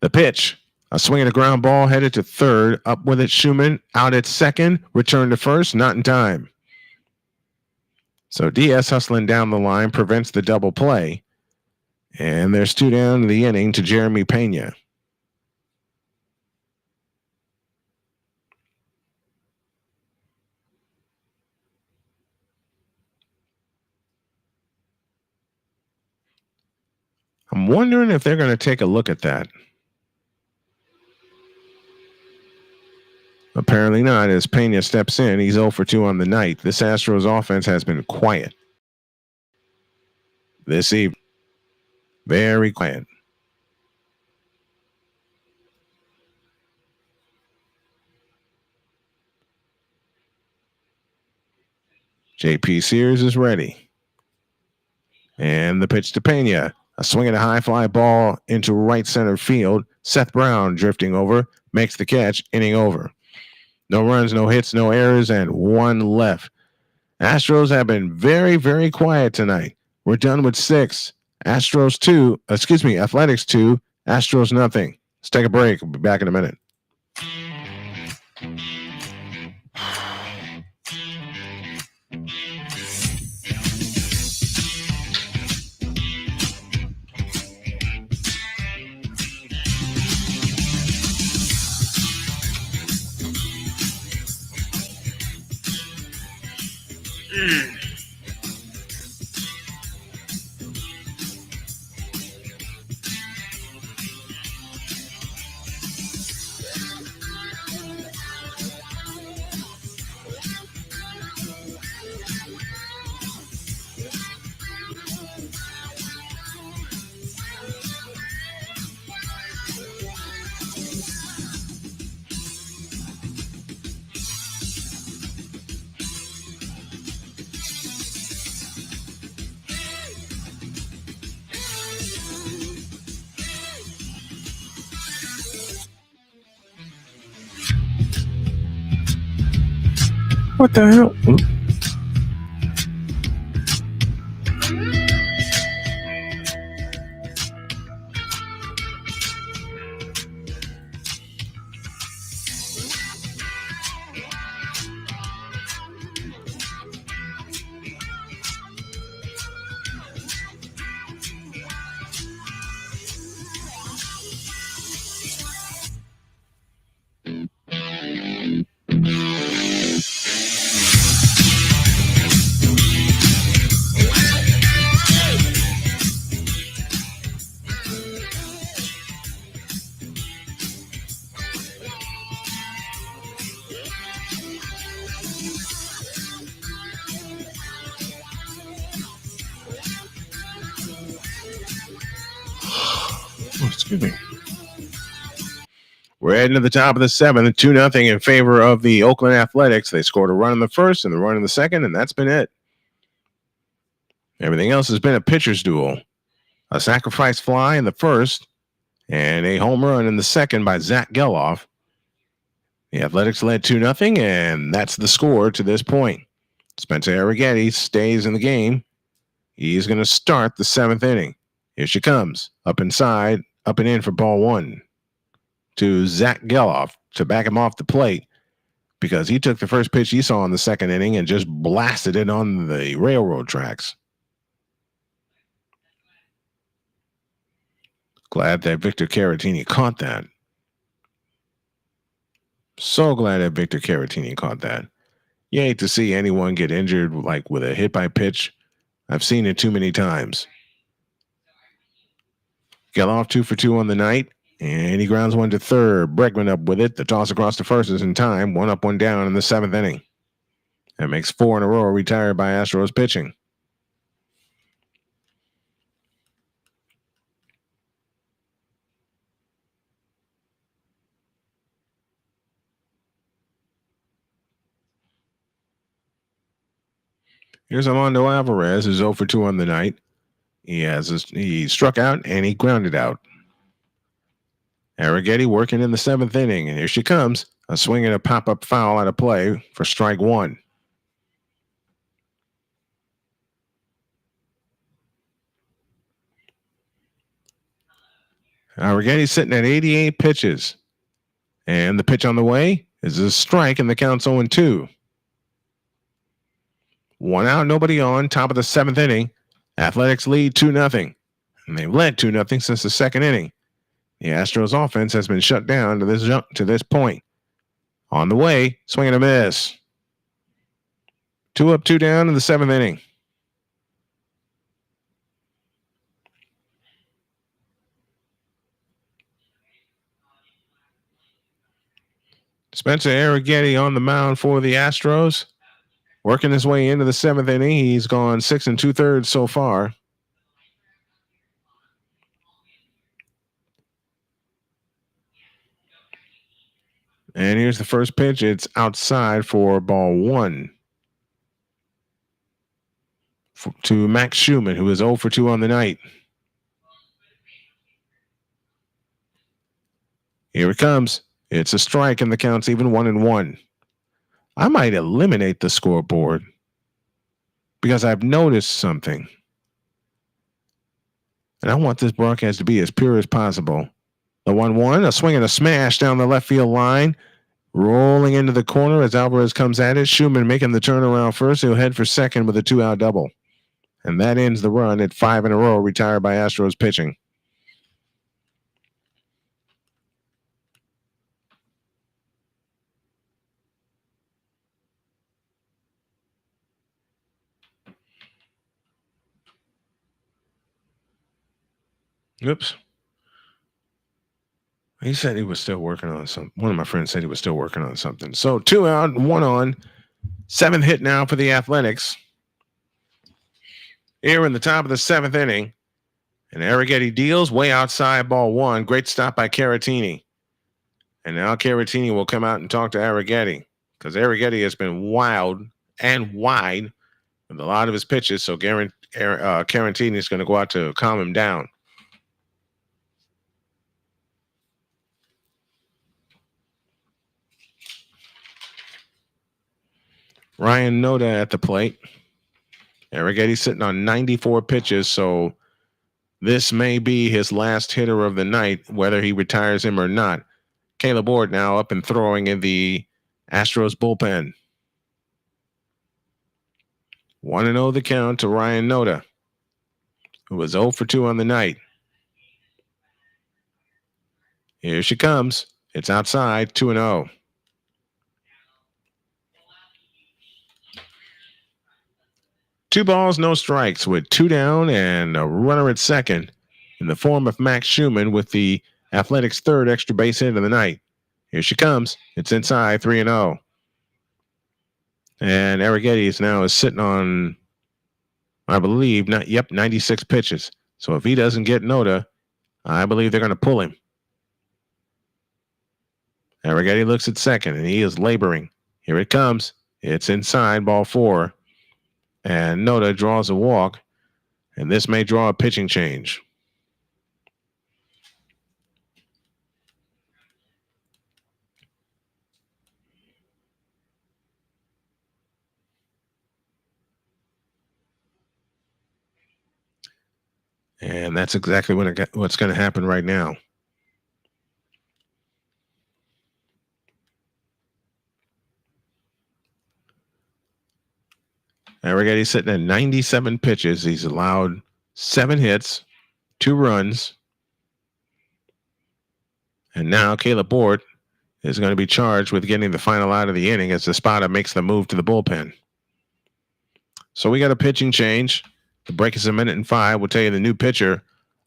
The pitch. A swing and a ground ball headed to third. Up with it, Schumann. Out at second. Return to first. Not in time. So Diaz hustling down the line prevents the double play. And there's 2 down in the inning to Jeremy Pena. I'm wondering if they're going to take a look at that. Apparently not, as Pena steps in. He's 0 for 2 on the night. This Astros offense has been quiet this evening. Very quiet. J.P. Sears is ready. And the pitch to Pena. A swing and a high fly ball into right center field. Seth Brown drifting over. Makes the catch. Inning over. No runs, no hits, no errors, and 1 left. Astros have been very, very quiet tonight. We're done with 6. Athletics 2, Astros nothing. Let's take a break. We'll be back in a minute. What the hell? Excuse me. We're heading to the top of the 7th, 2-0 in favor of the Oakland Athletics. They scored a run in the first and the run in the second, and that's been it. Everything else has been a pitcher's duel. A sacrifice fly in the first, and a home run in the second by Zach Geloff. The Athletics led 2-0, and that's the score to this point. Spencer Arrighetti stays in the game. He's going to start the 7th inning. Here she comes. Up inside, up and in for ball 1. To Zach Geloff to back him off the plate because he took the first pitch he saw in the second inning and just blasted it on the railroad tracks. Glad that Victor Caratini caught that. So glad that Victor Caratini caught that. You hate to see anyone get injured like with a hit by pitch. I've seen it too many times. Geloff 2 for 2 on the night, and he grounds one to third. Bregman up with it. The toss across to first is in time. 1 up, 1 down in the 7th inning. That makes 4 in a row retired by Astros pitching. Here's Armando Alvarez, who's 0 for 2 on the night. He struck out and he grounded out. Arrighetti working in the 7th inning, and here she comes. A swing and a pop-up foul out of play for strike 1. Arrighetti sitting at 88 pitches. And the pitch on the way is a strike, and the count's 0-2. 1 out, nobody on, top of the 7th inning. Athletics lead 2-0. And they've led 2-0 since the 2nd inning. The Astros offense has been shut down to this point. On the way, swing and a miss. 2 up, 2 down in the 7th inning. Spencer Arrighetti on the mound for the Astros. Working his way into the 7th inning. He's gone 6 2/3 so far. And here's the first pitch. It's outside for ball 1. To Max Schumann, who is 0 for 2 on the night. Here it comes. It's a strike, and the count's even 1-1. I might eliminate the scoreboard because I've noticed something. And I want this broadcast to be as pure as possible. The 1-1, a swing and a smash down the left field line. Rolling into the corner as Alvarez comes at it. Schumann making the turnaround first. He'll head for second with a 2-out double. And that ends the run at 5 in a row retired by Astros pitching. Oops. He said he was still working on something. One of my friends said he was still working on something. So 2 out, 1 on. 7th hit now for the Athletics. Here in the top of the 7th inning. And Arrighetti deals way outside ball 1. Great stop by Caratini. And now Caratini will come out and talk to Arrighetti. Because Arrighetti has been wild and wide with a lot of his pitches. So Caratini is going to go out to calm him down. Ryan Noda at the plate. Arrighetti sitting on 94 pitches, so this may be his last hitter of the night, whether he retires him or not. Caleb Ward now up and throwing in the Astros bullpen. 1-0 the count to Ryan Noda, who was 0 for 2 on the night. Here she comes. It's outside, 2-0. Two balls, no strikes with 2 down and a runner at second in the form of Max Schumann with the Athletics' 3rd extra base hit of the night. Here she comes. It's inside, 3-0. And Arrighetti is sitting on, I believe, 96 pitches. So if he doesn't get Noda, I believe they're going to pull him. Arrighetti looks at second, and he is laboring. Here it comes. It's inside, ball 4. And Noda draws a walk, and this may draw a pitching change. And that's exactly what's going to happen right now. Arrighetti sitting at 97 pitches. He's allowed 7 hits, 2 runs, And now Caleb Board is going to be charged with getting the final out of the inning as the spotter makes the move to the bullpen. So we got a pitching change. The break is 1:05. We'll tell you the new pitcher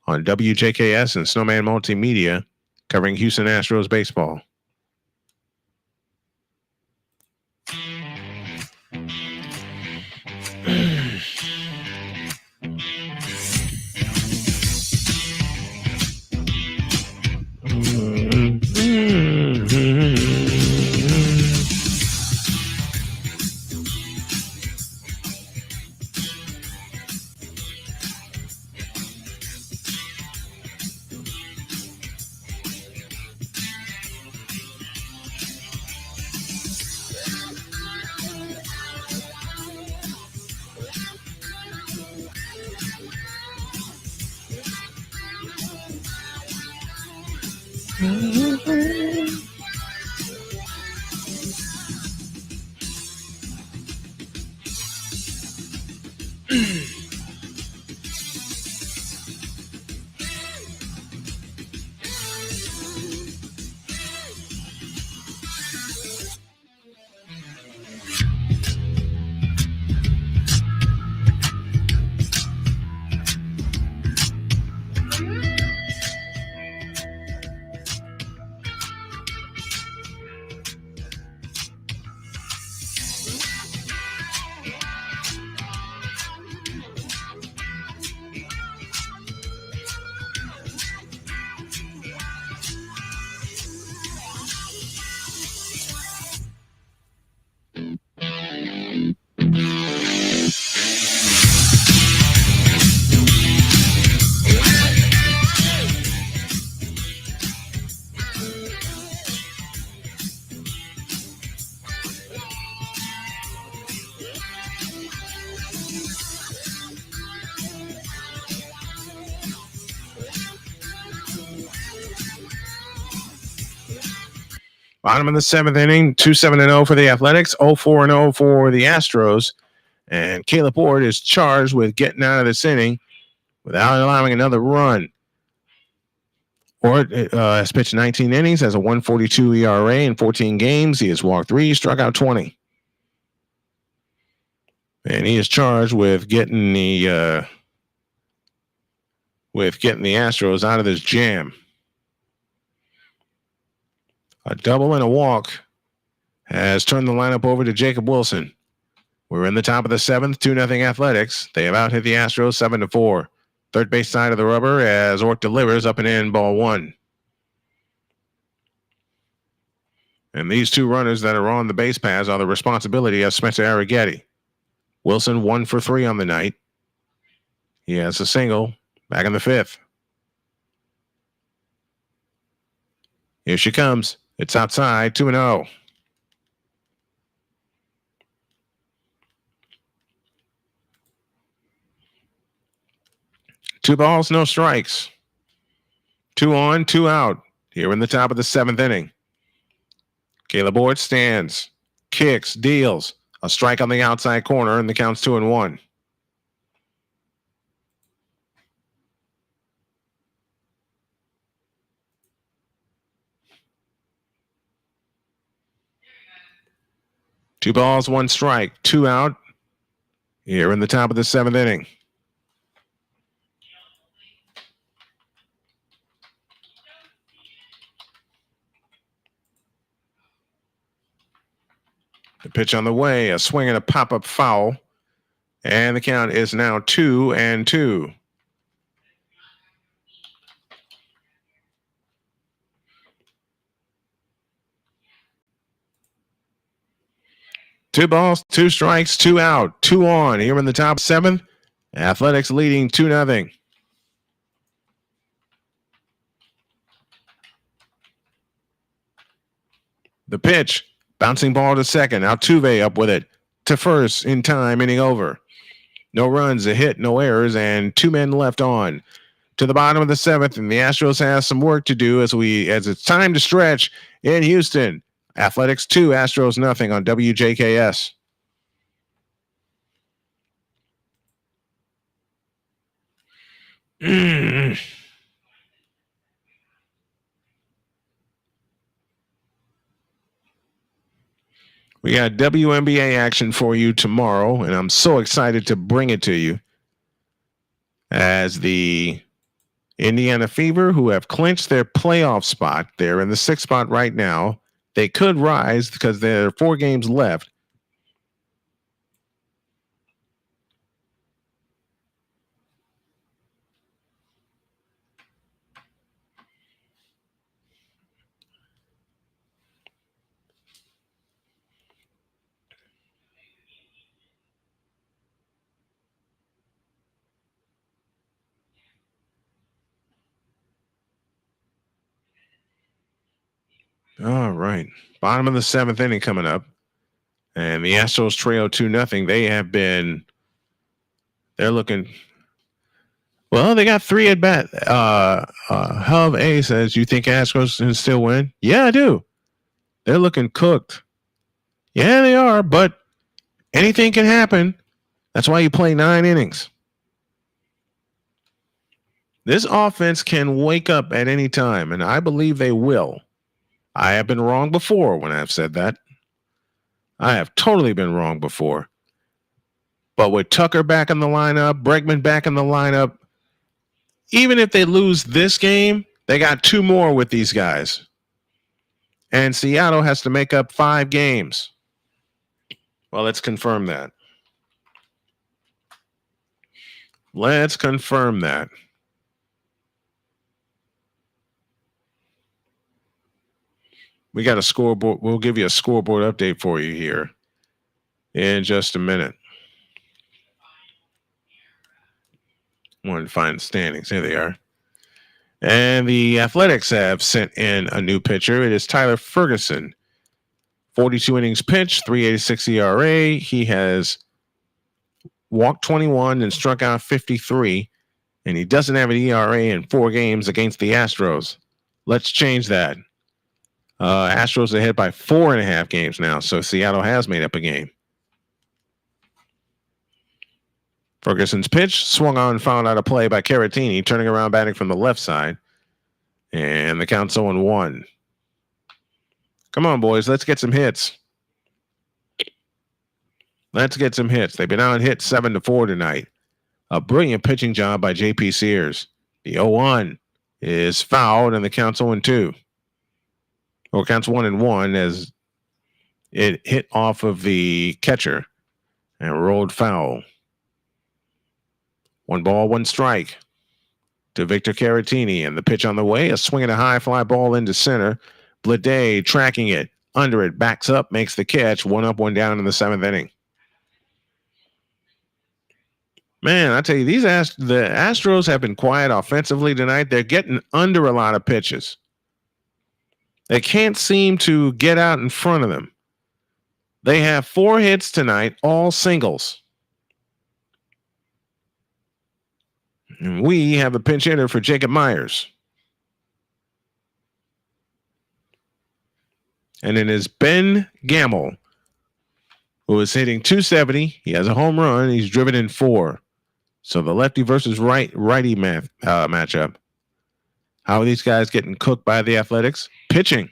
on WJKS and Snowman Multimedia covering Houston Astros baseball. Bottom of the 7th inning, 2-7-0 for the Athletics, 0-4-0 for the Astros. And Caleb Board is charged with getting out of this inning without allowing another run. Board has pitched 19 innings, has a 1.42 ERA in 14 games. He has walked 3, struck out 20. And he is charged with getting the Astros out of this jam. A double and a walk has turned the lineup over to Jacob Wilson. We're in the top of the 7th, 2-0 Athletics. They have out-hit the Astros 7-4. Third base side of the rubber as Ork delivers up and in, ball 1. And these two runners that are on the base paths are the responsibility of Spencer Arrighetti. Wilson 1 for 3 on the night. He has a single back in the 5th. Here she comes. It's outside, 2-0. Two balls, no strikes. 2 on, 2 out. Here in the top of the 7th inning. Caleb Board stands, kicks, deals. A strike on the outside corner, and the count's 2-1. Two balls, 1 strike, 2 out. Here in the top of the 7th inning. The pitch on the way, a swing and a pop-up foul. And the count is now 2-2. Two balls, 2 strikes, 2 out, 2 on. Here in the top 7th, Athletics leading 2-0. The pitch, bouncing ball to second. Altuve up with it to first in time, inning over. No runs, a hit, no errors, and 2 men left on. To the bottom of the 7th, and the Astros have some work to do as it's time to stretch in Houston. Athletics 2, Astros nothing on WJKS. We got WNBA action for you tomorrow, and I'm so excited to bring it to you as the Indiana Fever, who have clinched their playoff spot. They're in the 6th spot right now. They could rise because there are 4 games left. All right. Bottom of the 7th inning coming up. And the Astros trail 2-0. They're looking. Well, they got 3 at bat. Hub A says, you think Astros can still win? Yeah, I do. They're looking cooked. Yeah, they are, but anything can happen. That's why you play 9 innings. This offense can wake up at any time, and I believe they will. I have been wrong before when I've said that. I have totally been wrong before. But with Tucker back in the lineup, Bregman back in the lineup, even if they lose this game, they got 2 more with these guys. And Seattle has to make up 5 games. Well, let's confirm that. Let's confirm that. We got a scoreboard. We'll give you a scoreboard update for you here in just a minute. Want to find the standings. Here they are. And the Athletics have sent in a new pitcher. It is Tyler Ferguson. 42 innings pitched, 3.86 ERA. He has walked 21 and struck out 53. And he doesn't have an ERA in 4 games against the Astros. Let's change that. Astros are ahead by 4.5 games now, so Seattle has made up a game. Ferguson's pitch swung on, fouled out of play by Caratini, turning around batting from the left side. And the count's 0-1. Come on, boys, let's get some hits. Let's get some hits. They've been out hit 7-4 tonight. A brilliant pitching job by J.P. Sears. The 0-1 is fouled, and the count's 0-2. Or counts 1-1 as it hit off of the catcher and rolled foul. 1 ball, 1 strike to Victor Caratini, and the pitch on the way, a swing and a high fly ball into center. Blade tracking it, under it, backs up, makes the catch. 1 up, 1 down in the 7th inning. Man, I tell you, the Astros have been quiet offensively tonight. They're getting under a lot of pitches. They can't seem to get out in front of them. They have 4 hits tonight, all singles. And we have a pinch hitter for Jacob Myers. And it is Ben Gamble, who is hitting .270. He has a home run. He's driven in 4. So the lefty versus righty matchup. How are these guys getting cooked by the Athletics? Pitching.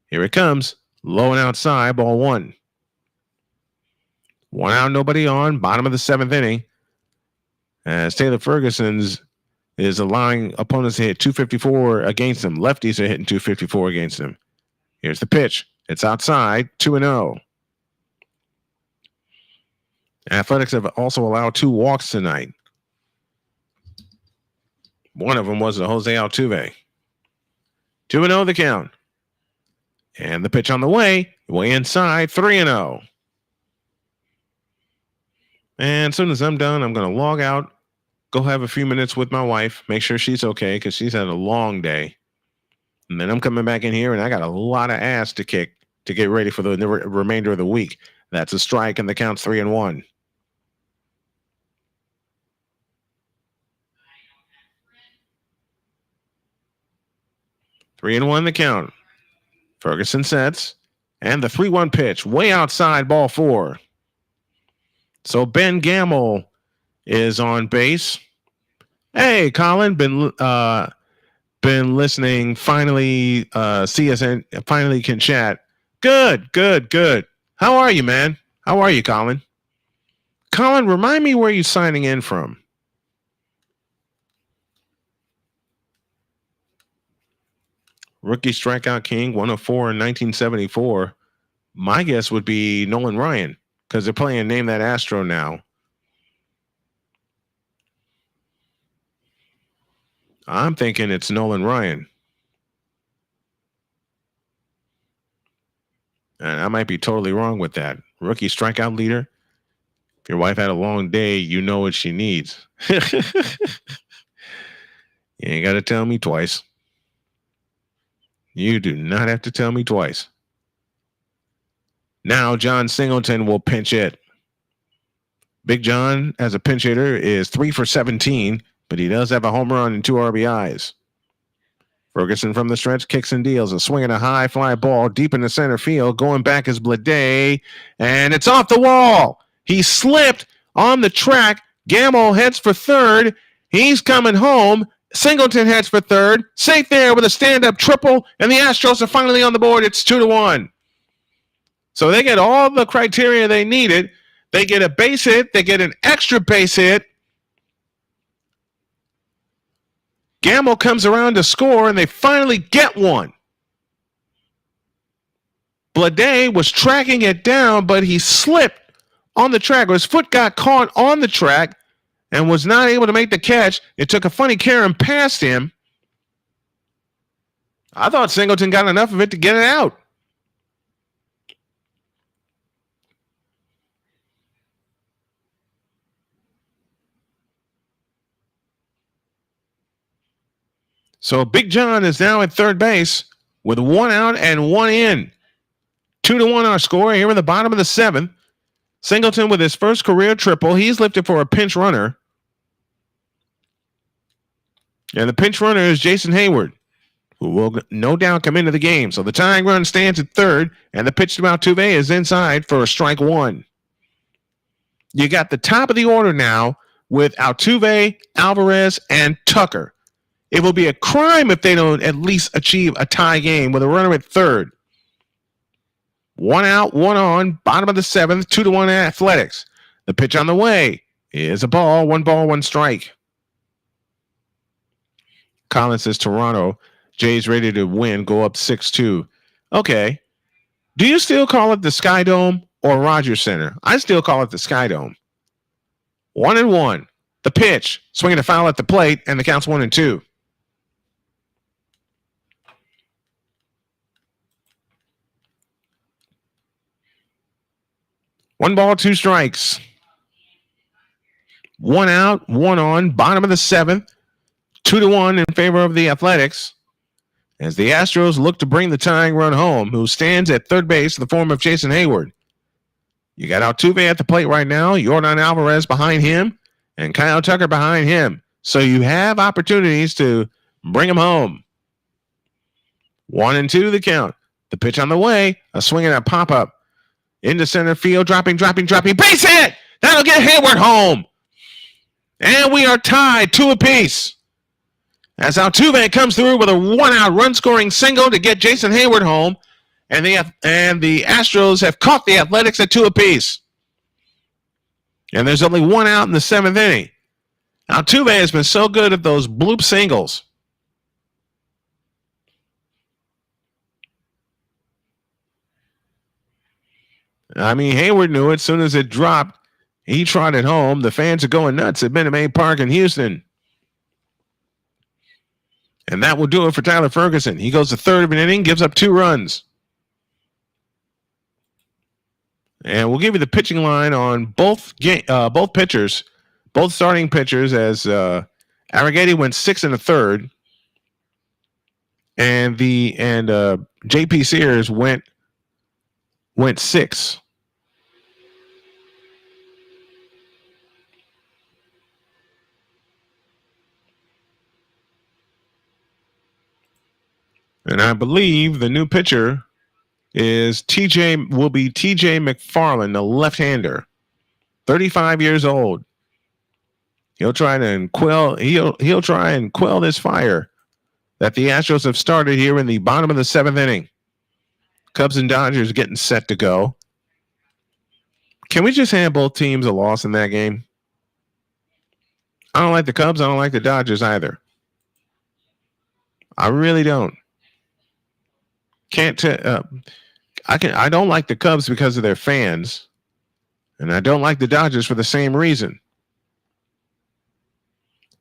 Here it comes. Low and outside, ball 1. 1 out, nobody on. Bottom of the 7th inning. As Taylor Ferguson's is allowing opponents to hit .254 against him. Lefties are hitting .254 against him. Here's the pitch. It's outside, 2-0. Athletics have also allowed 2 walks tonight. One of them was a Jose Altuve. 2-0 the count. And the pitch on the way inside, 3-0. And as soon as I'm done, I'm going to log out, go have a few minutes with my wife, make sure she's okay because she's had a long day. And then I'm coming back in here, and I got a lot of ass to kick to get ready for the remainder of the week. That's a strike, and the count's 3-1. Three and 1 the count. Ferguson sets, and the 3-1 pitch, way outside, ball 4. So Ben Gamble is on base. Hey, Colin, been listening. Finally, CSN finally can chat. Good. How are you, man? How are you, Colin? Colin, remind me where you're signing in from. Rookie strikeout king, 104 in 1974. My guess would be Nolan Ryan because they're playing Name That Astro now. I'm thinking it's Nolan Ryan. And I might be totally wrong with that. Rookie strikeout leader. If your wife had a long day, you know what she needs. You ain't got to tell me twice. You do not have to tell me twice. Now John Singleton will pinch hit. Big John, as a pinch hitter, is 3 for 17, but he does have a home run and 2 RBIs. Ferguson from the stretch kicks and deals a swing and a high fly ball deep in the center field. Going back is Blade, and it's off the wall. He slipped on the track. Gamble heads for third. He's coming home. Singleton heads for third. Safe there with a stand-up triple, and the Astros are finally on the board. It's 2-1. So they get all the criteria they needed. They get a base hit. They get an extra base hit. Gamble comes around to score, and they finally get one. Blade was tracking it down, but he slipped on the track. His foot got caught on the track and was not able to make the catch. It took a funny carom past him. I thought Singleton got enough of it to get it out. So Big John is now at third base with 1 out and 1 in. 2-1 our score here in the bottom of the 7th. Singleton with his first career triple. He's lifted for a pinch runner. And the pinch runner is Jason Hayward, who will no doubt come into the game. So the tying run stands at third, and the pitch to Altuve is inside for a strike 1. You got the top of the order now with Altuve, Alvarez, and Tucker. It will be a crime if they don't at least achieve a tie game with a runner at third. 1 out, 1 on, bottom of the 7th, 2-1 Athletics. The pitch on the way is a ball, 1 strike. Collins says Toronto. Jays ready to win, go up 6-2. Okay. Do you still call it the Sky Dome or Rogers Center? I still call it the Sky Dome. 1-1. The pitch, swinging a foul at the plate, and the count's 1-2. One ball, 2 strikes. 1 out, 1 on, bottom of the 7th. 2-1 in favor of the Athletics as the Astros look to bring the tying run home, who stands at third base in the form of Jason Hayward. You got Altuve at the plate right now, Yordan Alvarez behind him, and Kyle Tucker behind him. So you have opportunities to bring them home. 1-2 the count. The pitch on the way, a swing and a pop-up. Into center field, dropping. Base hit! That'll get Hayward home. And we are tied 2 apiece. As Altuve comes through with a 1-out run-scoring single to get Jason Hayward home. And the Astros have caught the Athletics at 2 apiece. And there's only 1 out in the 7th inning. Altuve has been so good at those bloop singles. I mean, Hayward knew it as soon as it dropped. He trotted home. The fans are going nuts at Minute Maid Park in Houston. And that will do it for Tyler Ferguson. He goes to third of an inning, gives up 2 runs. And we'll give you the pitching line on both pitchers, both starting pitchers, as Arrighetti went 6 1/3, and J.P. Sears went 6. And I believe the new pitcher will be TJ McFarland, the left-hander, 35 years old. He'll try and quell this fire that the Astros have started here in the bottom of the 7th inning. Cubs and Dodgers getting set to go. Can we just hand both teams a loss in that game? I don't like the Cubs. I don't like the Dodgers either. I really don't. Can't tell. I don't like the Cubs because of their fans, and I don't like the Dodgers for the same reason.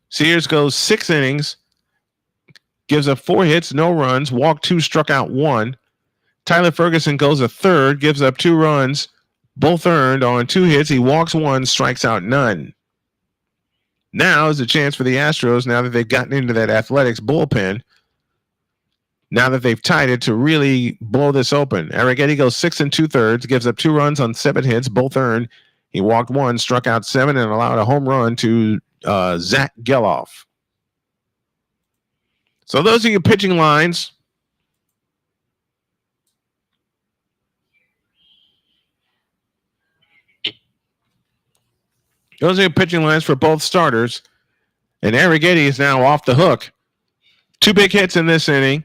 Sears goes 6 innings, gives up 4 hits, no runs, walked 2, struck out 1. Tyler Ferguson goes a third, gives up 2 runs, both earned on 2 hits. He walks 1, strikes out none. Now is a chance for the Astros, now that they've gotten into that Athletics bullpen, now that they've tied it, to really blow this open. Arrighetti goes 6 2/3, gives up 2 runs on 7 hits, both earned. He walked 1, struck out 7, and allowed a home run to Zach Geloff. So those are your pitching lines. Those are your pitching lines for both starters. And Arrighetti is now off the hook. 2 big hits in this inning.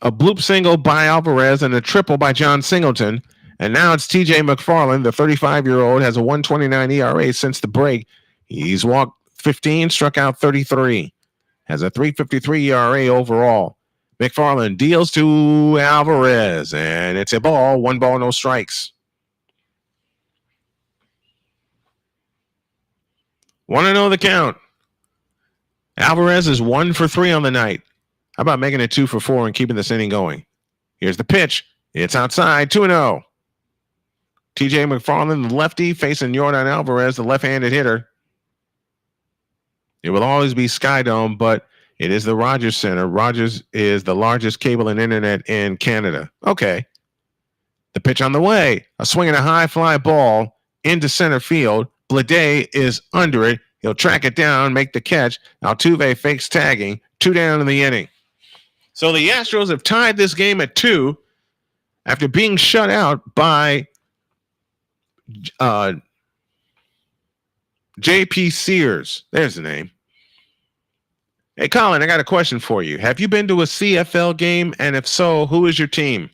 A bloop single by Alvarez and a triple by John Singleton. And now it's TJ McFarland, the 35-year-old, has a 1.29 ERA since the break. He's walked 15, struck out 33. Has a 3.53 ERA overall. McFarland deals to Alvarez, and it's a ball. 1 ball, no strikes. Want to know the count? Alvarez is 1 for 3 on the night. How about making it 2 for 4 and keeping this inning going? Here's the pitch. It's outside, 2-0. TJ McFarland, the lefty, facing Yordan Alvarez, the left-handed hitter. It will always be Sky Dome, but it is the Rogers Center. Rogers is the largest cable and internet in Canada. Okay. The pitch on the way. A swing and a high fly ball into center field. Blade is under it. He'll track it down, make the catch. Altuve fakes tagging. 2 down in the inning. So the Astros have tied this game at 2 after being shut out by J.P. Sears. There's the name. Hey, Colin, I got a question for you. Have you been to a CFL game? And if so, who is your team?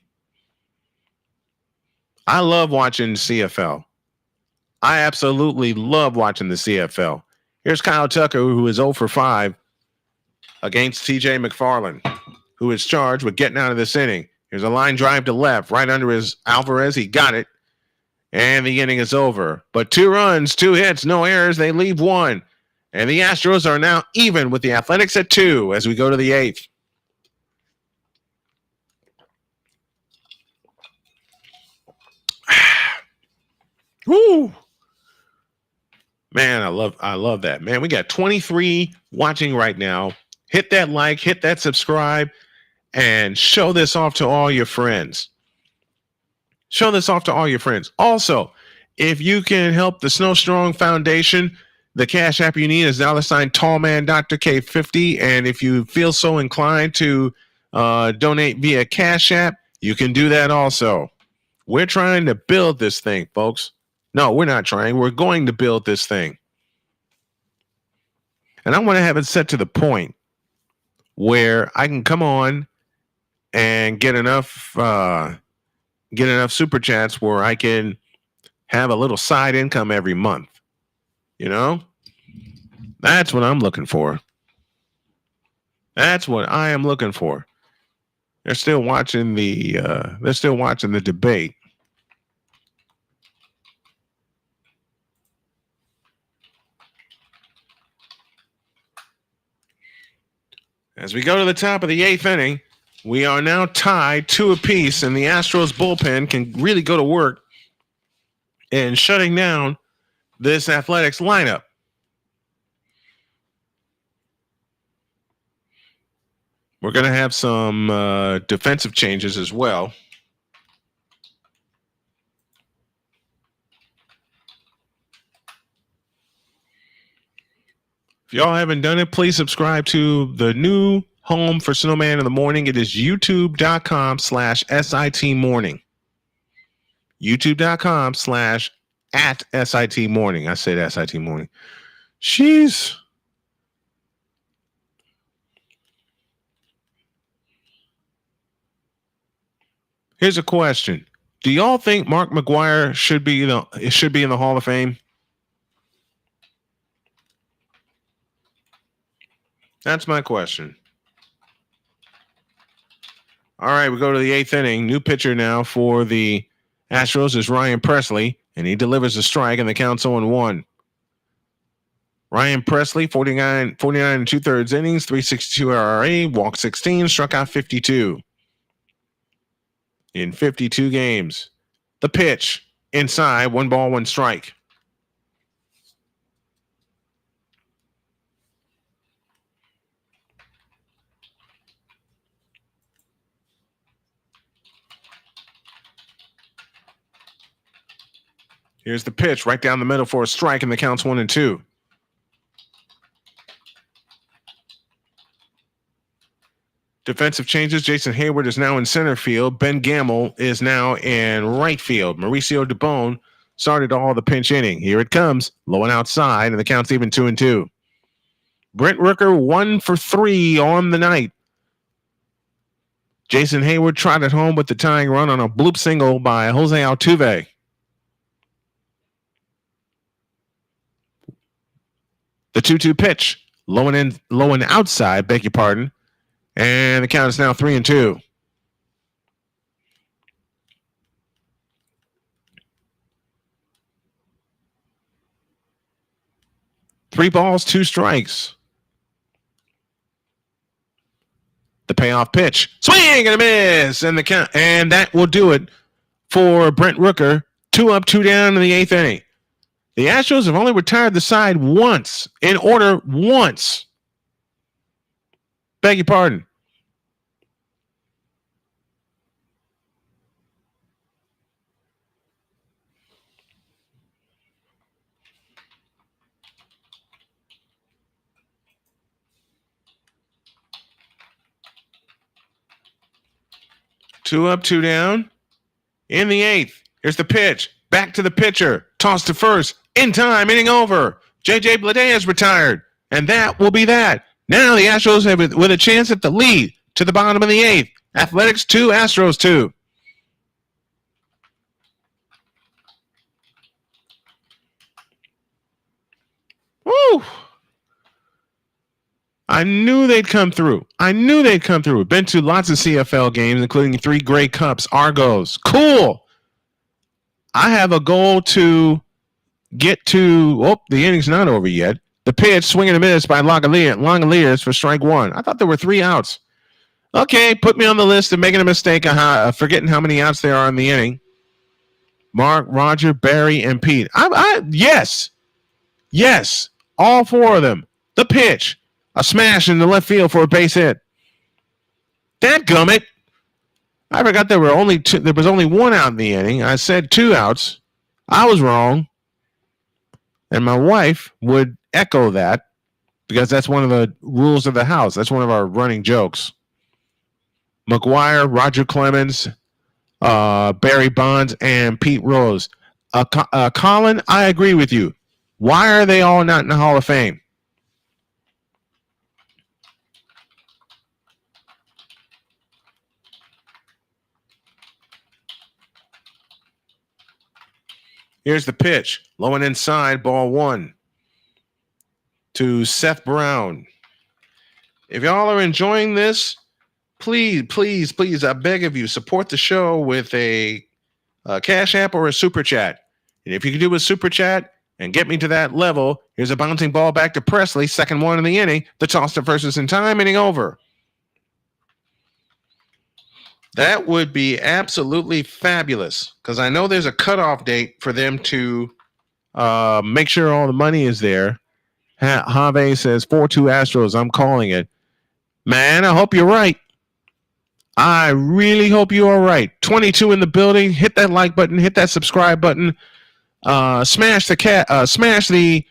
I love watching CFL. I absolutely love watching the CFL. Here's Kyle Tucker, who is 0 for 5 against TJ McFarland, who is charged with getting out of this inning. Here's a line drive to left, right under his Alvarez. He got it. And the inning is over. But 2 runs, 2 hits, no errors. They leave 1. And the Astros are now even with the Athletics at 2 as we go to the 8th. Woo! Man, I love that. Man, we got 23 watching right now. Hit that like, hit that subscribe, and show this off to all your friends. Show this off to all your friends. Also, if you can help the Snow Strong Foundation, the cash app you need is $ Tallman Dr. K50. And if you feel so inclined to donate via Cash App, you can do that also. We're trying to build this thing, folks. No, we're not trying. We're going to build this thing. And I want to have it set to the point where I can come on and get enough super chats where I can have a little side income every month. You know? That's what I'm looking for. That's what I am looking for. They're still watching the debate. As we go to the top of the 8th inning, we are now tied 2 apiece, and the Astros bullpen can really go to work in shutting down this Athletics lineup. We're going to have some defensive changes as well. If y'all haven't done it, please subscribe to the new home for Snowman in the Morning. It is youtube.com/SIT-morning. youtube.com/@SIT-morning. I said SIT Morning. Jeez. Here's a question. Do y'all think Mark McGwire should be in the Hall of Fame? That's my question. All right, we go to the 8th inning. New pitcher now for the Astros is Ryan Presley, and he delivers a strike, and the count's 0-1. Ryan Presley, 49 and 2/3 innings, 3.62 ERA, walked 16, struck out 52 in 52 games. The pitch, inside, 1 ball, 1 strike. Here's the pitch, right down the middle for a strike, and the count's 1-2. Defensive changes. Jason Hayward is now in center field. Ben Gamble is now in right field. Mauricio Dubon started all the pinch inning. Here it comes. Low and outside, and the count's even 2-2. Brent Rooker 1 for 3 on the night. Jason Hayward trotted home with the tying run on a bloop single by Jose Altuve. The 2-2 pitch. Low and outside, beg your pardon. And the count is now 3-2. Three balls, 2 strikes. The payoff pitch. Swing and a miss. And the count, and that will do it for Brent Rooker. 2 up, 2 down in the 8th inning. The Astros have only retired the side once. In order, once. Beg your pardon. Two up, 2 down. In the 8th. Here's the pitch. Back to the pitcher. Toss to first. In time. Inning over. J.J. Bleday is retired. And that will be that. Now the Astros have with a chance at the lead to the bottom of the 8th. Athletics 2, Astros 2. Woo! I knew they'd come through. Been to lots of CFL games, including 3 Grey Cups, Argos. Cool. I have a goal to get to. Oh, the inning's not over yet. The pitch, swing and a miss by Langoliers for strike 1. I thought there were 3 outs. Okay, put me on the list of making a mistake of forgetting how many outs there are in the inning. Mark, Roger, Barry, and Pete. Yes, all 4 of them. The pitch, a smash in the left field for a base hit. Dadgummit. I forgot there were only 2. There was only 1 out in the inning. I said 2 outs. I was wrong. And my wife would echo that because that's one of the rules of the house. That's one of our running jokes. McGwire, Roger Clemens, Barry Bonds, and Pete Rose. Colin, I agree with you. Why are they all not in the Hall of Fame? Here's the pitch. Low and inside, ball 1 to Seth Brown. If y'all are enjoying this, please, I beg of you, support the show with a Cash App or a Super Chat. And if you can do a Super Chat and get me to that level, here's a bouncing ball back to Presley, second one in the inning. The toss to first is in time, inning over. That would be absolutely fabulous because I know there's a cutoff date for them to make sure all the money is there. Have says 4-2 Astros. I'm calling it. Man, I hope you're right. I really hope you are right. 22 in the building. Hit that like button. Hit that subscribe button. Smash the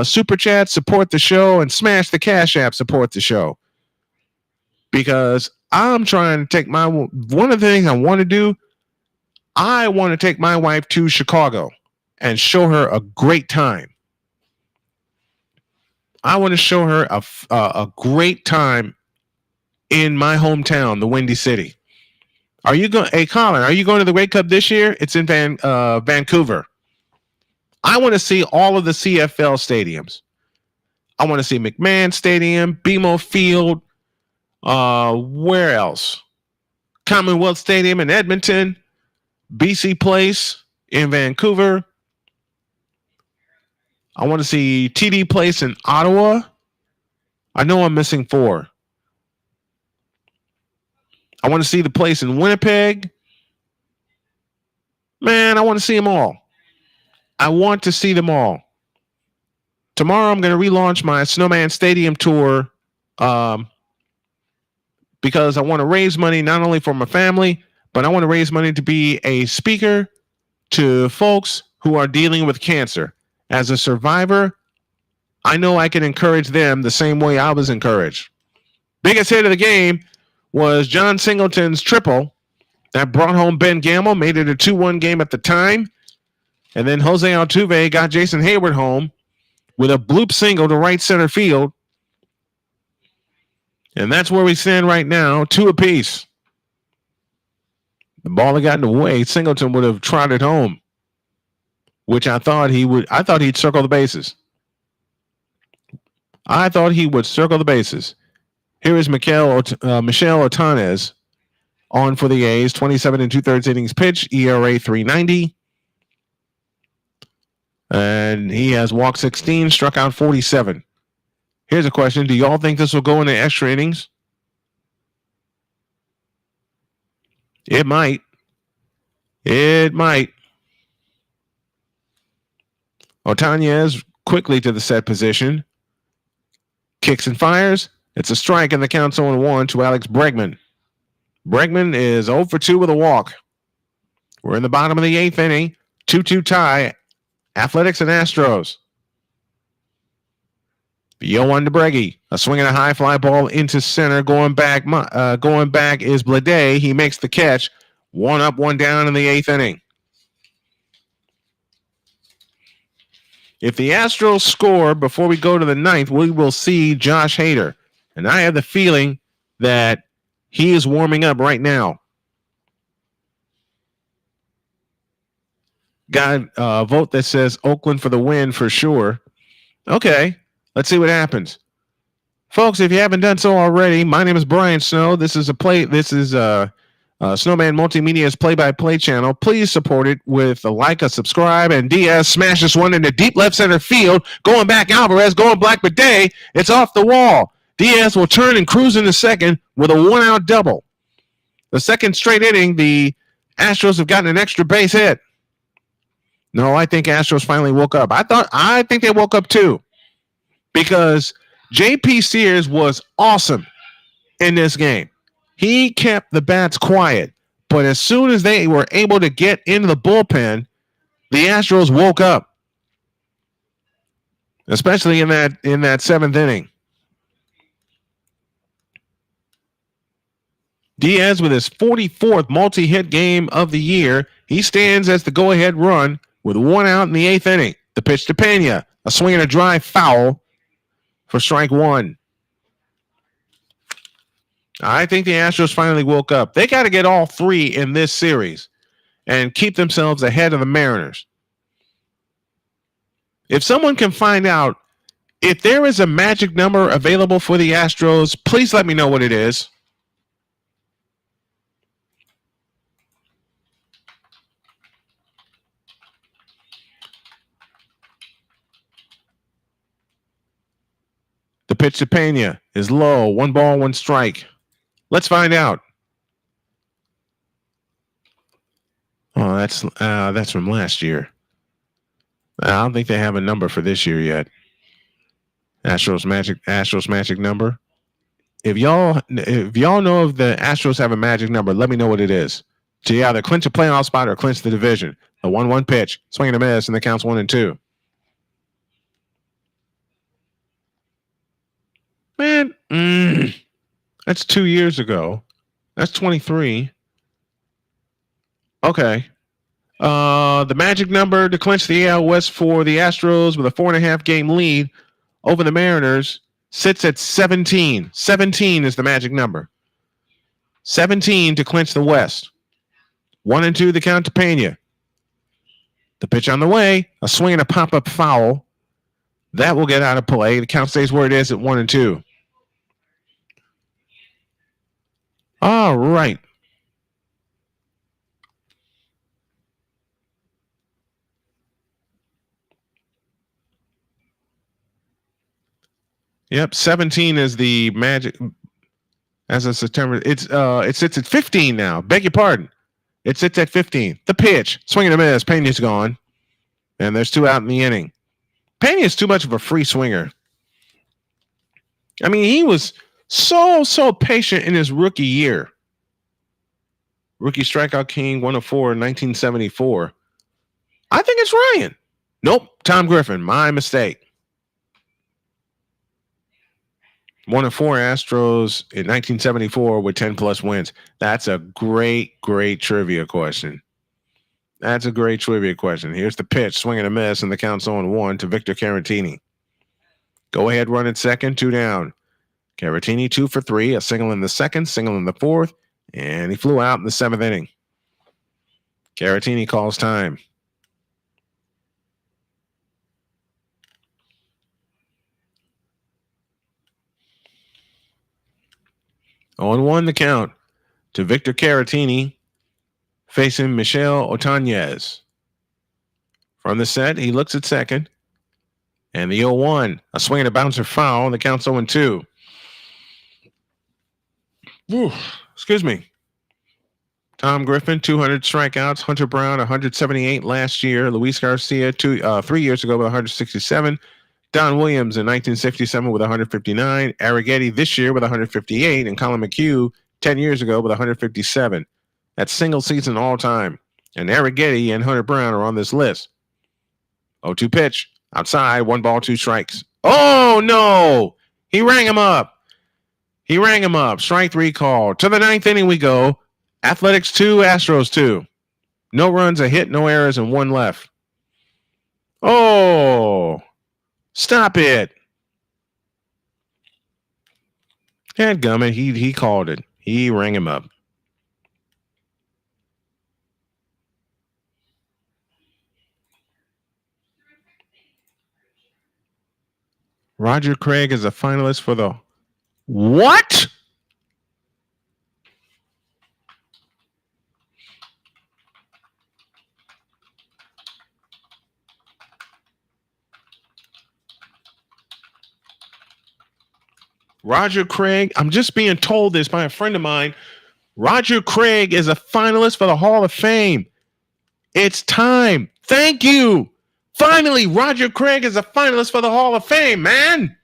super chat. Support the show and smash the Cash App. Support the show because I'm trying to take one of the things I want to do. I want to take my wife to Chicago and show her a great time. I want to show her a great time in my hometown, the Windy City. Are you going? Hey, Colin, are you going to the Grey Cup this year? It's in Vancouver. I want to see all of the CFL stadiums. I want to see McMahon Stadium, BMO Field. Where else? Commonwealth Stadium in Edmonton, BC Place in Vancouver. I want to see TD Place in Ottawa. I know I'm missing 4. I want to see the place in Winnipeg. Man, I want to see them all. I want to see them all. Tomorrow, I'm going to relaunch my Snowman Stadium tour because I want to raise money not only for my family, but I want to raise money to be a speaker to folks who are dealing with cancer. As a survivor, I know I can encourage them the same way I was encouraged. Biggest hit of the game was John Singleton's triple that brought home Ben Gamble, made it a 2-1 game at the time. And then Jose Altuve got Jason Hayward home with a bloop single to right center field. And that's where we stand right now, 2 apiece. The ball had gotten away. Singleton would have trotted home, which I thought he would. I thought he'd circle the bases. I thought he would circle the bases. Here is Michelle Otanez on for the A's. 27 2/3 innings pitch, ERA 3.90. And he has walked 16, struck out 47. Here's a question. Do y'all think this will go into extra innings? It might. It might. Otanez quickly to the set position. Kicks and fires. It's a strike, and the count's 0-1 to Alex Bregman. Bregman is 0 for 2 with a walk. We're in the bottom of the 8th inning. 2-2 tie. Athletics and Astros. The 0-1 to Breggy. A swing and a high fly ball into center. Going back is Blade. He makes the catch. 1 up, 1 down in the 8th inning. If the Astros score before we go to the 9th, we will see Josh Hader. And I have the feeling that he is warming up right now. Got a vote that says Oakland for the win for sure. Okay, let's see what happens. Folks, if you haven't done so already, my name is Brian Snow. This is Snowman Multimedia's play-by-play channel. Please support it with a like, a subscribe, and Diaz smashes one into deep left center field. Going back, Alvarez, going black bidet. It's off the wall. Diaz will turn and cruise into second with a 1-out double. The second straight inning, the Astros have gotten an extra base hit. No, I think Astros finally woke up. I think they woke up too, because J.P. Sears was awesome in this game. He kept the bats quiet, but as soon as they were able to get into the bullpen, the Astros woke up, especially in that 7th inning. Diaz with his 44th multi-hit game of the year. He stands as the go-ahead run with 1 out in the 8th inning. The pitch to Pena. A swing and a drive foul for strike 1. I think the Astros finally woke up. They got to get all 3 in this series and keep themselves ahead of the Mariners. If someone can find out if there is a magic number available for the Astros, please let me know what it is. The pitch to Pena is low. 1 ball, 1 strike. Let's find out. Oh, that's from last year. I don't think they have a number for this year yet. Astros magic number. If y'all know if the Astros have a magic number, let me know what it is. To either clinch a playoff spot or clinch the division. A 1-1 pitch, swing and a miss, and the count's 1-2. Man, that's 2 years ago. That's 23. Okay. The magic number to clinch the AL West for the Astros with a 4.5 game lead over the Mariners sits at 17. 17 is the magic number. 17 to clinch the West. 1-2, the count to Pena. The pitch on the way, a swing and a pop-up foul. That will get out of play. The count stays where it is at 1-2. All right. Yep, 17 is the magic. As of September, it sits at 15 now. Beg your pardon. It sits at 15. The pitch, swing and a miss. Pena's gone, and there's 2 out in the inning. Pena is too much of a free swinger. I mean, he was so patient in his rookie year. Rookie strikeout king, 104 in 1974. I think it's Ryan. Nope, Tom Griffin. My mistake. 1-4 Astros in 1974 with 10+ wins. That's a great trivia question. That's a great trivia question. Here's the pitch, swing and a miss, and the count's 0-1 to Victor Caratini. Go ahead, run at second, 2 down. Caratini 2 for 3, a single in the second, single in the fourth, and he flew out in the 7th inning. Caratini calls time. On 1 the count to Victor Caratini facing Michel Otanez. From the set, he looks at second. And the 0-1, a swing and a bouncer foul. The count's 0-2. Excuse me. Tom Griffin, 200 strikeouts. Hunter Brown, 178 last year. Luis Garcia, 3 years ago with 167. Don Williams in 1967 with 159. Arrighetti this year with 158. And Colin McHugh 10 years ago with 157. That's single season all time. And Arrighetti and Hunter Brown are on this list. 0-2 pitch. Outside, 1 ball, 2 strikes. Oh, no. He rang him up. Strike 3 call. To the 9th inning we go. Athletics 2, Astros 2. No runs, a hit, no errors, and 1 left. Oh. Stop it. Dadgummit, he called it. He rang him up. Roger Craig is a finalist for the what? Roger Craig, I'm just being told this by a friend of mine. Roger Craig is a finalist for the Hall of Fame. It's time. Thank you. Finally, Roger Craig is a finalist for the Hall of Fame, man.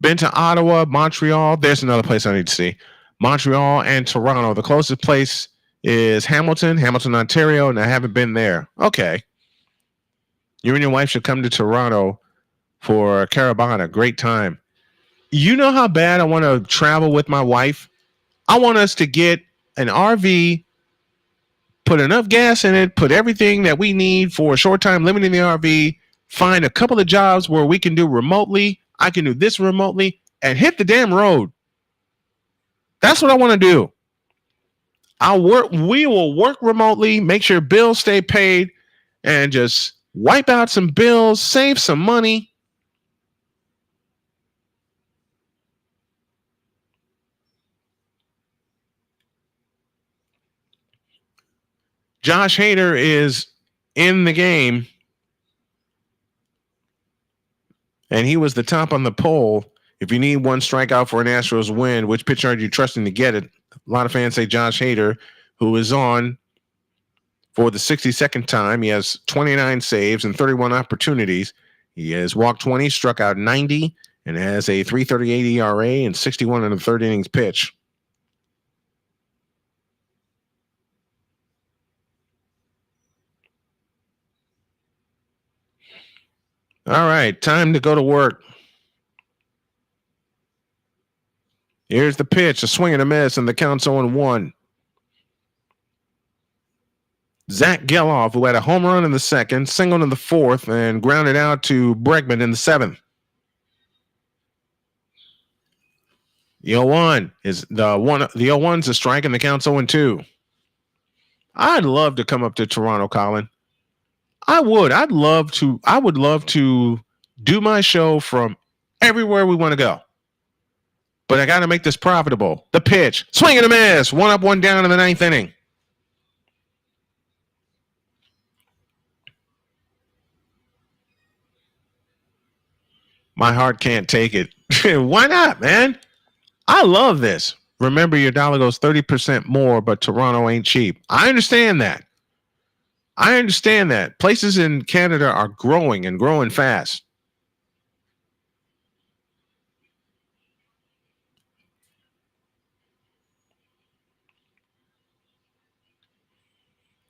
Been to Ottawa, Montreal. There's another place I need to see. Montreal and Toronto. The closest place is Hamilton, Ontario, and I haven't been there. Okay. You and your wife should come to Toronto for Caravana. Great time. You know how bad I want to travel with my wife? I want us to get an RV, put enough gas in it, put everything that we need for a short time living in the RV, find a couple of jobs where we can do remotely. I can do this remotely and hit the damn road. That's what I want to do. We will work remotely, make sure bills stay paid, and just wipe out some bills, save some money. Josh Hader is in the game, and he was the top on the poll. If you need 1 strikeout for an Astros win, which pitcher are you trusting to get it? A lot of fans say Josh Hader, who is on for the 62nd time. He has 29 saves and 31 opportunities. He has walked 20, struck out 90, and has a 3.38 ERA and 61 in the 3rd innings pitch. All right, time to go to work. Here's the pitch, a swing and a miss, and the count's 0-1. Zach Geloff, who had a home run in the 2nd, singled in the 4th, and grounded out to Bregman in the 7th. The 0-1 is the 0-1's a strike, and the count's 0-2. I'd love to come up to Toronto, Colin. I would. I would love to do my show from everywhere we want to go. But I got to make this profitable. The pitch. Swing and a miss. 1 up, 1 down in the 9th inning. My heart can't take it. Why not, man? I love this. Remember, your dollar goes 30% more, but Toronto ain't cheap. I understand that. Places in Canada are growing and growing fast.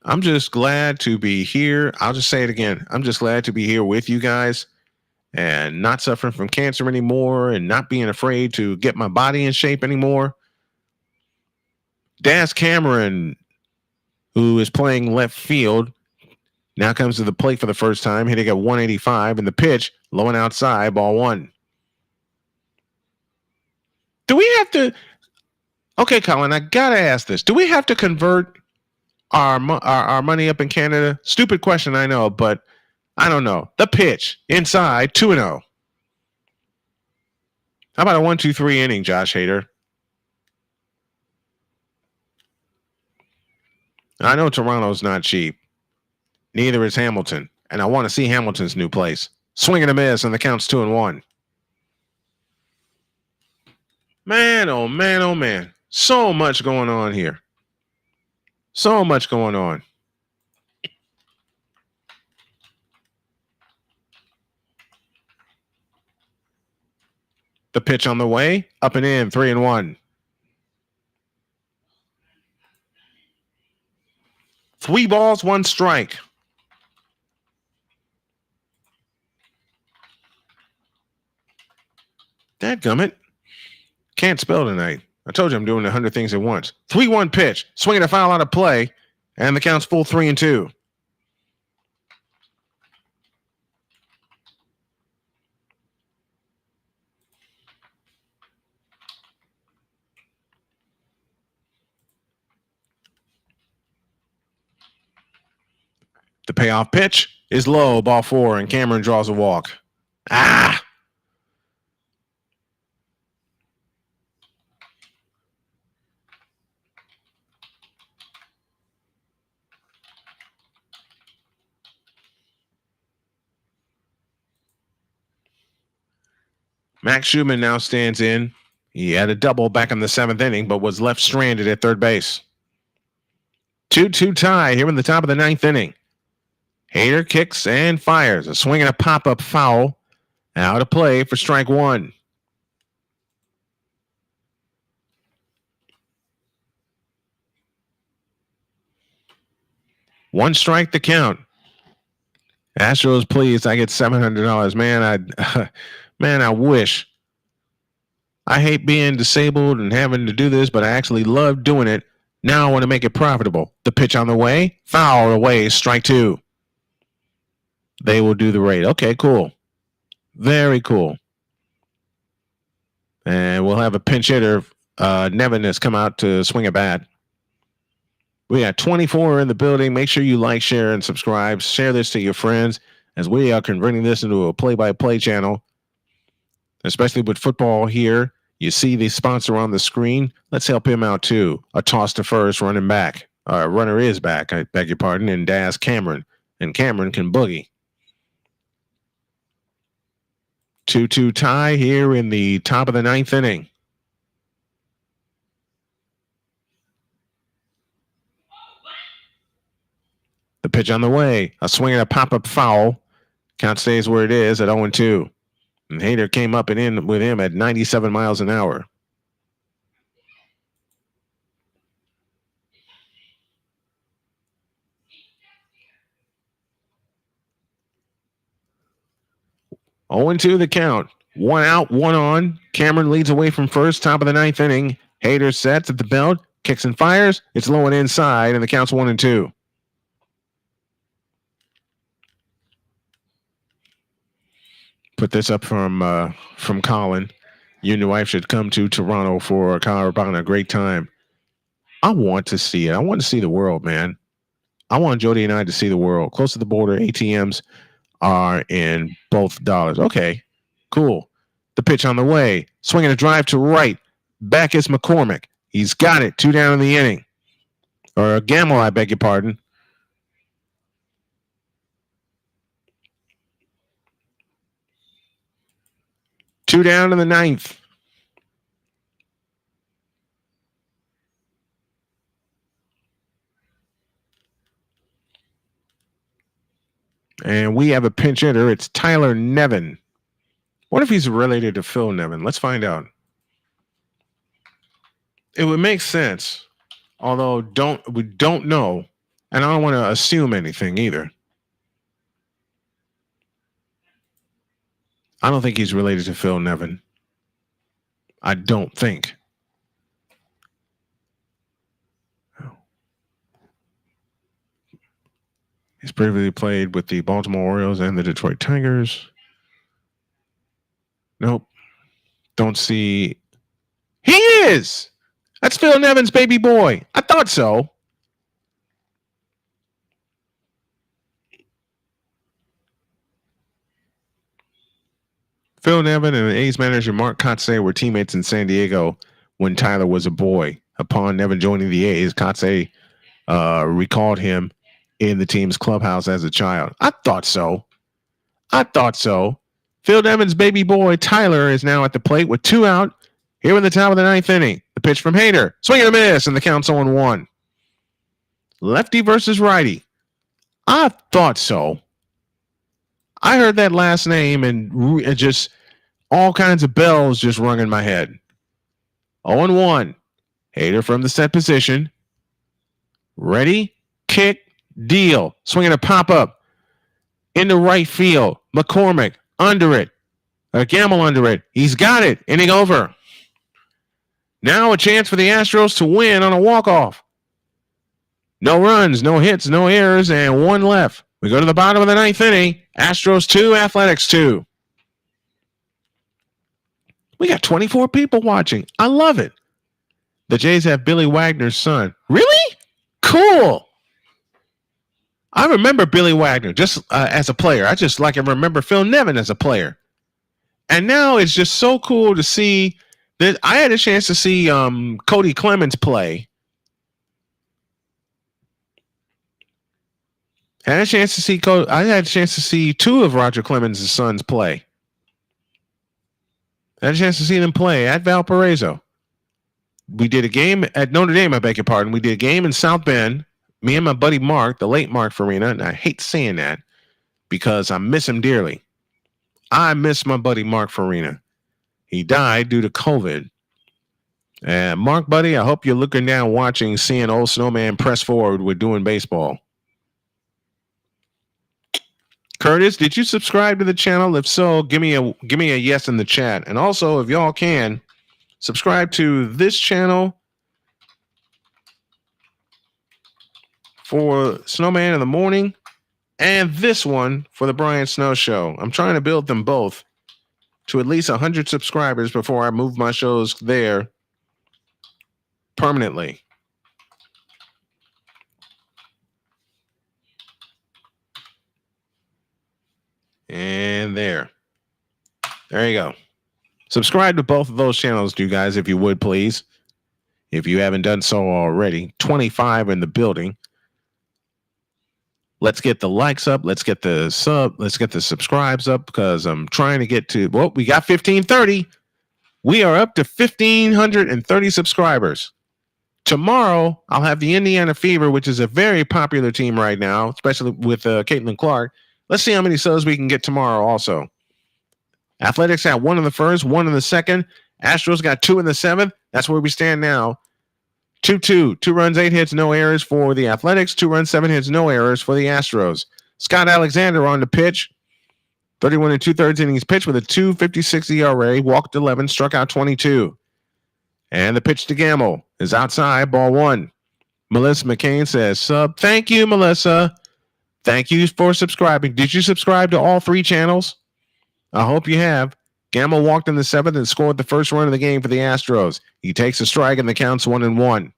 I'm just glad to be here. I'll just say it again. I'm just glad to be here with you guys and not suffering from cancer anymore and not being afraid to get my body in shape anymore. Daz Cameron, who is playing left field, now comes to the plate for the first time, hitting at 185, and the pitch, low and outside, ball 1. Do we have to... Okay, Colin, I got to ask this. Do we have to convert our money up in Canada? Stupid question, I know, but I don't know. The pitch, inside, 2-0. How about a 1-2-3 inning, Josh Hader? I know Toronto's not cheap. Neither is Hamilton. And I want to see Hamilton's new place. Swing and a miss, and the count's 2-1. Man, oh man, oh man. So much going on here. So much going on. The pitch on the way, up and in, 3-1. 3 balls, 1 strike. Dadgummit. Can't spell tonight. I told you I'm doing 100 things at once. 3-1 pitch. Swinging a foul out of play. And the count's full 3-2. The payoff pitch is low, ball 4, and Cameron draws a walk. Ah! Max Schumann now stands in. He had a double back in the 7th inning, but was left stranded at third base. 2-2 tie here in the top of the 9th inning. Hader kicks and fires. A swing and a pop-up foul. Out of play for strike 1. One strike to count. Astros, please. I get $700. Man, I wish. I hate being disabled and having to do this, but I actually love doing it. Now I want to make it profitable. The pitch on the way. Foul away. Strike 2. They will do the rate. Okay, cool. Very cool. And we'll have a pinch hitter, Nevin, has come out to swing a bat. We got 24 in the building. Make sure you like, share, and subscribe. Share this to your friends as we are converting this into a play-by-play channel, especially with football here. You see the sponsor on the screen. Let's help him out, too. A toss to first, running back. Runner is back, I beg your pardon, and Daz Cameron. And Cameron can boogie. 2-2 tie here in the top of the 9th inning. The pitch on the way. A swing and a pop-up foul. Count stays where it is at 0-2. And Hader came up and in with him at 97 miles an hour. Oh, 0-2 the count. 1 out, 1 on. Cameron leads away from first, top of the 9th inning. Hader sets at the belt, kicks and fires. It's low and inside, and the count's 1-2. Put this up from Colin. You and your wife should come to Toronto for a great time. I want to see it. I want to see the world, man. I want Jody and I to see the world. Close to the border, ATMs are in both dollars. Okay, cool. The pitch on the way. Swinging a drive to right. Back is McCormick. He's got it. 2 down in the inning. Or Gamble, I beg your pardon. Two down in the ninth. And we have a pinch hitter. It's Tyler Nevin. What if he's related to Phil Nevin? Let's find out. It would make sense, although we don't know, and I don't want to assume anything either. I don't think he's related to Phil Nevin. I don't think. He's previously played with the Baltimore Orioles and the Detroit Tigers. Nope. Don't see. He is! That's Phil Nevin's baby boy. I thought so. Phil Nevin and A's manager Mark Kotsay were teammates in San Diego when Tyler was a boy. Upon Nevin joining the A's, Kotsay recalled him in the team's clubhouse as a child. I thought so. Phil Nevin's baby boy, Tyler, is now at the plate with 2 out. Here in the top of the 9th inning. The pitch from Hader. Swing and a miss, and the count's 0-1. Lefty versus righty. I thought so. I heard that last name and just all kinds of bells just rung in my head. 0-1. Hader from the set position. Ready, kick, deal. Swinging a pop-up. Into right field. McCormick under it. Gamble under it. He's got it. Inning over. Now a chance for the Astros to win on a walk-off. No runs, no hits, no errors, and 1 left. We go to the bottom of the 9th inning. Astros 2, Athletics 2. We got 24 people watching. I love it. The Jays have Billy Wagner's son. Really? Cool. I remember Billy Wagner just as a player. I remember Phil Nevin as a player. And now it's just so cool to see that I had a chance to see Cody Clemens play. I had a chance to see 2 of Roger Clemens' sons play. I had a chance to see them play at Valparaiso. We did a game at Notre Dame, I beg your pardon. We did a game in South Bend. Me and my buddy Mark, the late Mark Farina, and I hate saying that because I miss him dearly. I miss my buddy Mark Farina. He died due to COVID. And Mark, buddy, I hope you're looking down watching, seeing old Snowman press forward with doing baseball. Curtis, did you subscribe to the channel? If so, give me a yes in the chat. And also, if y'all can, subscribe to this channel for Snowman in the Morning and this one for the Brian Snow Show. I'm trying to build them both to at least 100 subscribers before I move my shows there permanently. And there you go. Subscribe to both of those channels, you guys, if you would, please. If you haven't done so already. 25 in the building. Let's get the likes up. Let's get the subscribes up because I'm trying to get to, well, we got 1530. We are up to 1,530 subscribers. Tomorrow, I'll have the Indiana Fever, which is a very popular team right now, especially with Caitlin Clark. Let's see how many subs we can get tomorrow also. Athletics had 1 in the first, 1 in the second. Astros got 2 in the 7th. That's where we stand now. 2-2. 2 runs, 8 hits, no errors for the Athletics. 2 runs, 7 hits, no errors for the Astros. Scott Alexander on the pitch. 31 2/3 innings pitched with a 2.56 ERA. Walked 11, struck out 22. And the pitch to Gamble is outside, ball 1. Melissa McCain says, sub. Thank you, Melissa. Thank you for subscribing. Did you subscribe to all 3 channels? I hope you have. Gamble walked in the 7th and scored the first run of the game for the Astros. He takes a strike and the count's 1-1.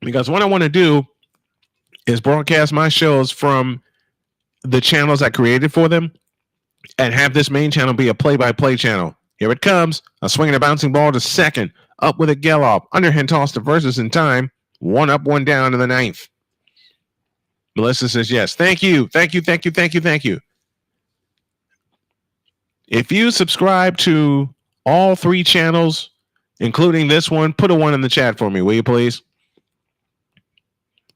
because what I want to do is broadcast my shows from the channels I created for them and have this main channel be a play-by-play channel. Here it comes. A swinging a bouncing ball to second. Up with a Geloff. Underhand toss to versus in time. One up, one down in the ninth. Melissa says yes. Thank you. Thank you. Thank you. Thank you. Thank you. If you subscribe to all three channels, including this one, put a 1 in the chat for me, will you please?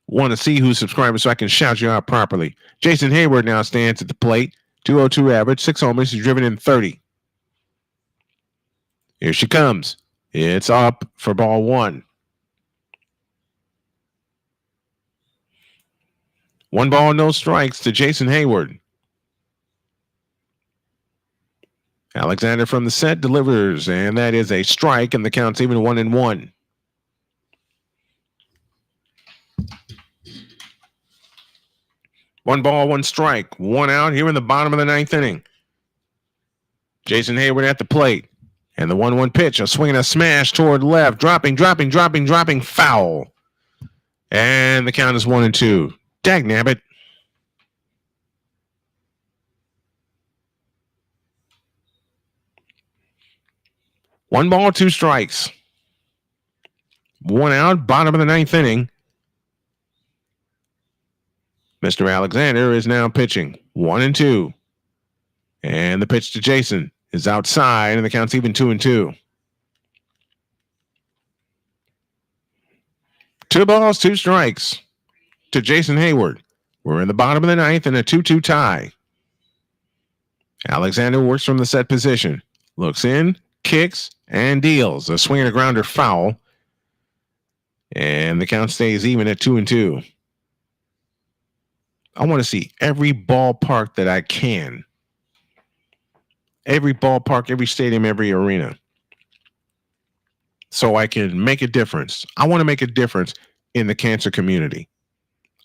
Want to see who's subscribing so I can shout you out properly. Jason Hayward now stands at the plate. 202 average, 6 homers. He's driven in 30. Here she comes. It's up for ball 1. 1 ball, no strikes to Jason Hayward. Alexander from the set delivers, and that is a strike, and the count's even 1-1. One ball, one strike, 1 out here in the bottom of the ninth inning. Jason Hayward at the plate, and the 1-1 pitch, a swing and a smash toward left, dropping, foul. And the count is 1-2. Dagnabbit. One ball, 2 strikes. 1 out, bottom of the ninth inning. Mr. Alexander is now pitching. 1-2. And the pitch to Jason is outside, and the count's even 2-2. 2 balls, 2 strikes to Jason Hayward. We're in the bottom of the ninth in a 2-2 tie. Alexander works from the set position. Looks in, kicks, and deals. A swing and a grounder foul. And the count stays even at 2-2. I want to see every ballpark that I can. Every ballpark, every stadium, every arena. So I can make a difference. I want to make a difference in the cancer community.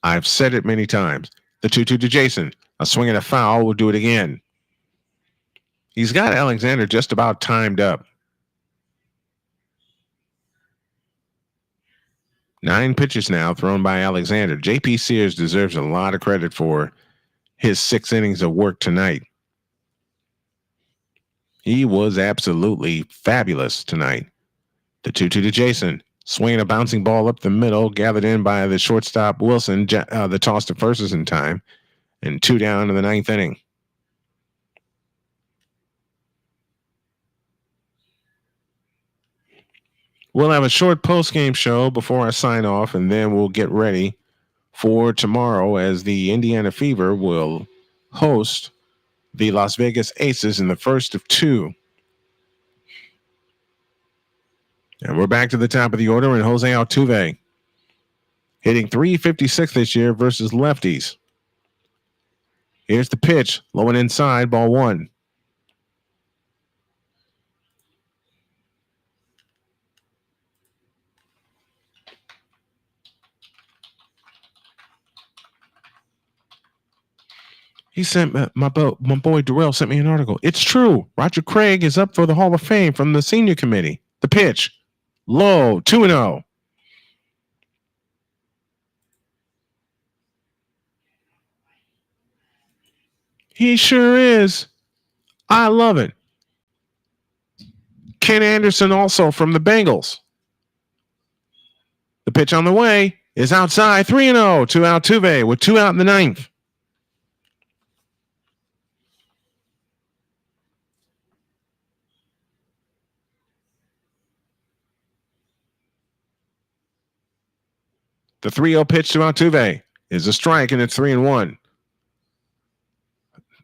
I've said it many times. The 2-2 to Jason. A swing and a foul will do it again. He's got Alexander just about timed up. 9 pitches now thrown by Alexander. J.P. Sears deserves a lot of credit for his 6 innings of work tonight. He was absolutely fabulous tonight. The 2-2 to Jason. Swinging a bouncing ball up the middle, gathered in by the shortstop Wilson. The toss to first is in time. And 2 down in the ninth inning. We'll have a short post-game show before I sign off, and then we'll get ready for tomorrow as the Indiana Fever will host the Las Vegas Aces in the first of 2. And we're back to the top of the order, and Jose Altuve hitting .356 this year versus lefties. Here's the pitch, low and inside, ball 1. He sent my boy Darrell sent me an article. It's true. Roger Craig is up for the Hall of Fame from the senior committee. The pitch, low, 2-0. He sure is. I love it. Ken Anderson also from the Bengals. The pitch on the way is outside, 3-0 to Altuve with 2 out in the ninth. The 3-0 pitch to Altuve is a strike, and it's 3-1.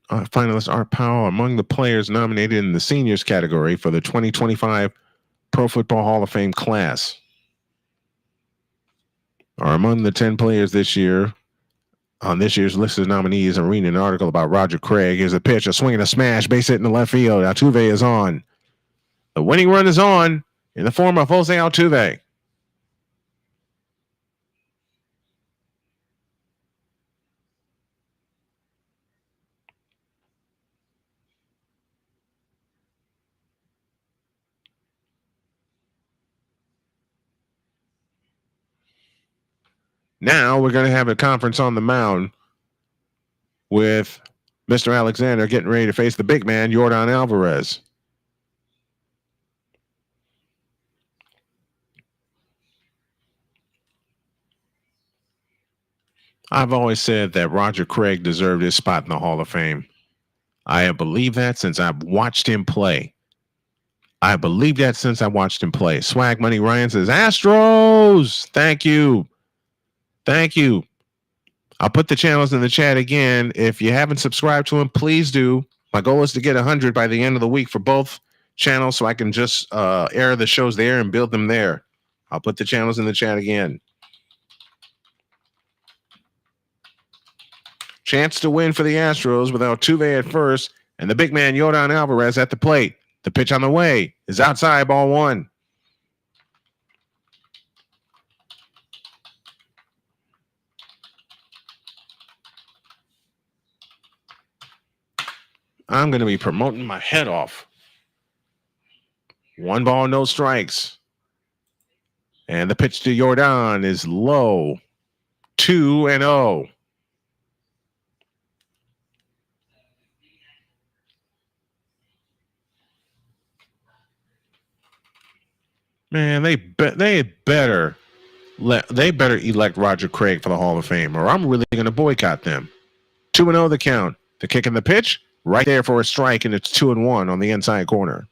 Finalist Art Powell among the players nominated in the seniors category for the 2025 Pro Football Hall of Fame class are among the 10 players this year on this year's list of nominees. I'm reading an article about Roger Craig. Here's a pitch, a swing and a smash, base hit in the left field. Altuve is on. The winning run is on in the form of Jose Altuve. Now we're going to have a conference on the mound with Mr. Alexander getting ready to face the big man, Yordan Alvarez. I've always said that Roger Craig deserved his spot in the Hall of Fame. I have believed that since I've watched him play. Swag Money Ryan says, Astros! Thank you. I'll put the channels in the chat again. If you haven't subscribed to them, please do. My goal is to get 100 by the end of the week for both channels so I can just air the shows there and build them there. I'll put the channels in the chat again. Chance to win for the Astros with Altuve at first and the big man Yordan Alvarez at the plate. The pitch on the way is outside, ball one. I'm going to be promoting my head off. 1 ball, no strikes. And the pitch to Yordan is low. 2-0. Man, they better elect Roger Craig for the Hall of Fame, or I'm really going to boycott them. 2-0 the count. The kick and the pitch, right there for a strike, and it's 2-1 on the inside corner.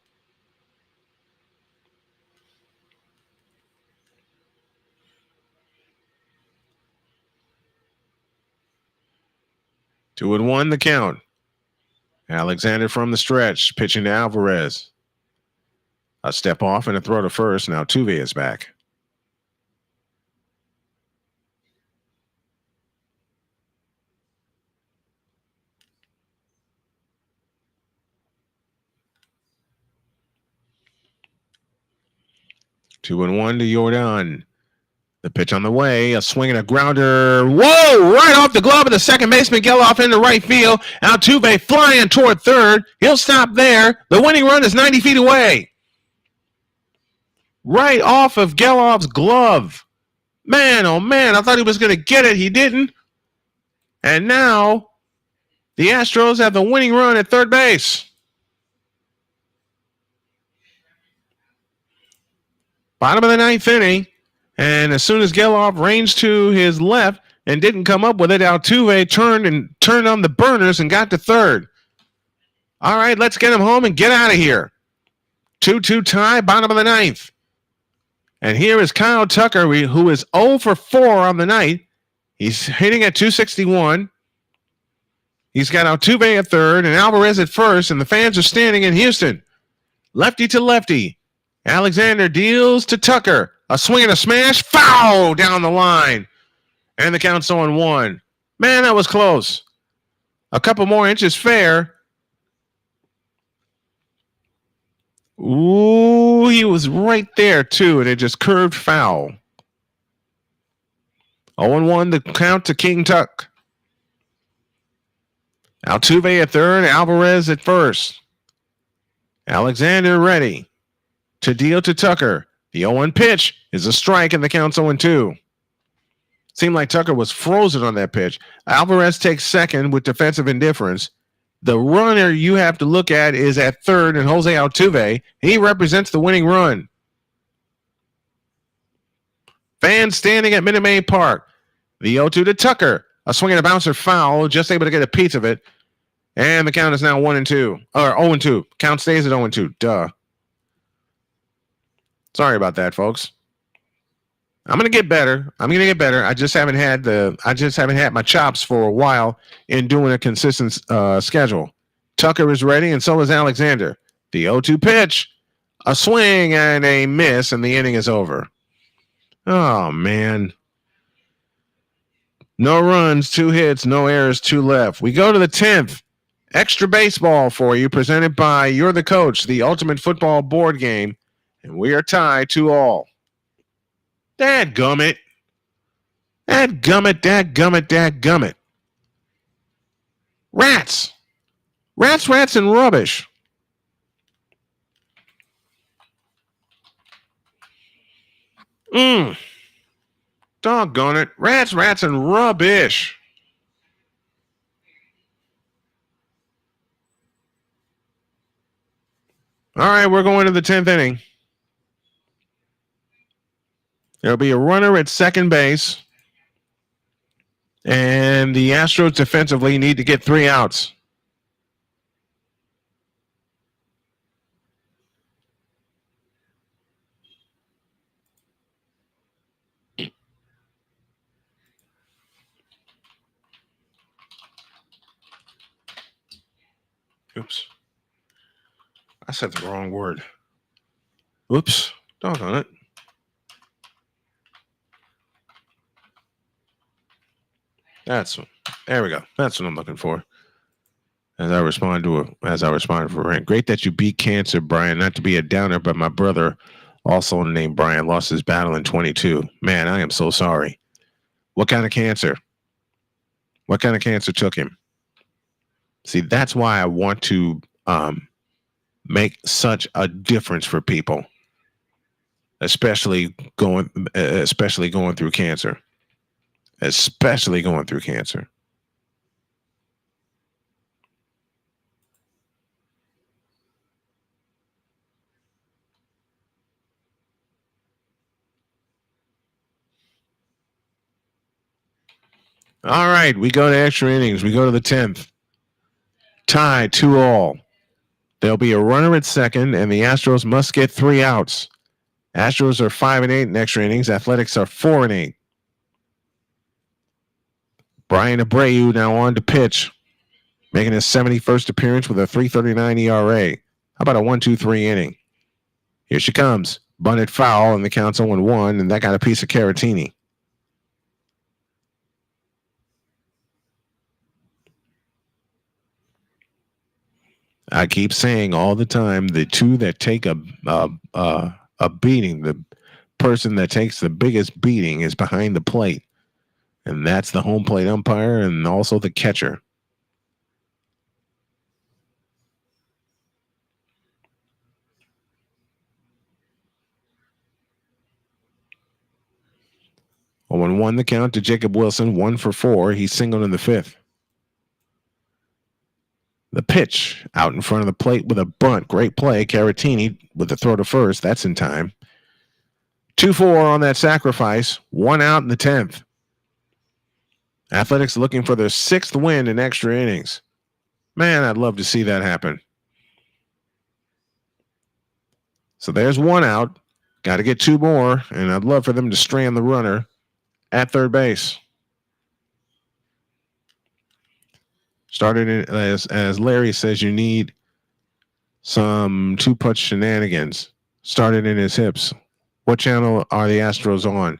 Two and one the count. Alexander from the stretch, pitching to Alvarez. A step off and a throw to first. Now Altuve is back. Two and one to Yordan. The pitch on the way, a swing and a grounder. Whoa! Right off the glove of the second baseman, Geloff into right field. Altuve flying toward third. He'll stop there. The winning run is 90 feet away. Right off of Geloff's glove. Man, oh man, I thought he was going to get it. He didn't. And now the Astros have the winning run at third base. Bottom of the ninth inning. And as soon as Geloff ranged to his left and didn't come up with it, Altuve turned on the burners and got to third. All right, let's get him home and get out of here. 2-2 tie, bottom of the ninth. And here is Kyle Tucker, who is 0 for 4 on the night. He's hitting at 261. He's got Altuve at third and Alvarez at first, and the fans are standing in Houston. Lefty to lefty. Alexander deals to Tucker. A swing and a smash. Foul down the line. And the count's 0-1. Man, that was close. A couple more inches fair. Ooh, he was right there, too, and it just curved foul. 0-1 the count to King Tuck. Altuve at third, Alvarez at first. Alexander ready to deal to Tucker. The 0-1 pitch is a strike, and the count's 0-2. Seemed like Tucker was frozen on that pitch. Alvarez takes second with defensive indifference. The runner you have to look at is at third, and Jose Altuve. He represents the winning run. Fans standing at Minute Maid Park. The 0-2 to Tucker. A swing and a bouncer foul, just able to get a piece of it. And the count is now 1-2. Or 0-2. Count stays at 0-2. Duh. Sorry about that, folks. I'm gonna get better. I just haven't had my chops for a while in doing a consistent schedule. Tucker is ready, and so is Alexander. The 0-2 pitch, a swing and a miss, and the inning is over. Oh man. No runs, 2 hits, no errors, 2 left. We go to the 10th. Extra baseball for you, presented by You're the Coach, the ultimate football board game. And we are tied 2-2. Dadgummit. Rats. Rats, and rubbish. Doggone it. Rats, and rubbish. All right, we're going to the 10th inning. There'll be a runner at second base. And the Astros defensively need to get 3 outs. Oops. I said the wrong word. Oops. Doggone it. There we go. That's what I'm looking for. As I respond for Rand. Great that you beat cancer, Brian. Not to be a downer, but my brother, also named Brian, lost his battle in 22. Man, I am so sorry. What kind of cancer? What kind of cancer took him? See, that's why I want to make such a difference for people, especially going through cancer. Especially going through cancer. All right, we go to extra innings. We go to the 10th. Tied 2-2. There'll be a runner at second, and the Astros must get 3 outs. Astros are 5-8 in extra innings. Athletics are 4-8. Brian Abreu now on to pitch, making his 71st appearance with a 3.39 ERA. How about a 1-2-3 inning? Here she comes. Bunted foul, and the count's 0-1, and that got a piece of Caratini. I keep saying all the time, the two that take a beating, the person that takes the biggest beating is behind the plate. And that's the home plate umpire and also the catcher. On 1 the count to Jacob Wilson, 1 for 4. He singled in the 5th. The pitch out in front of the plate with a bunt. Great play. Caratini with the throw to first. That's in time. 2-4 on that sacrifice. 1 out in the 10th. Athletics looking for their 6th win in extra innings. Man, I'd love to see that happen. So there's 1 out. Got to get 2 more, and I'd love for them to strand the runner at third base. Started in, as Larry says, you need some 2-punch shenanigans. Started in his hips. What channel are the Astros on?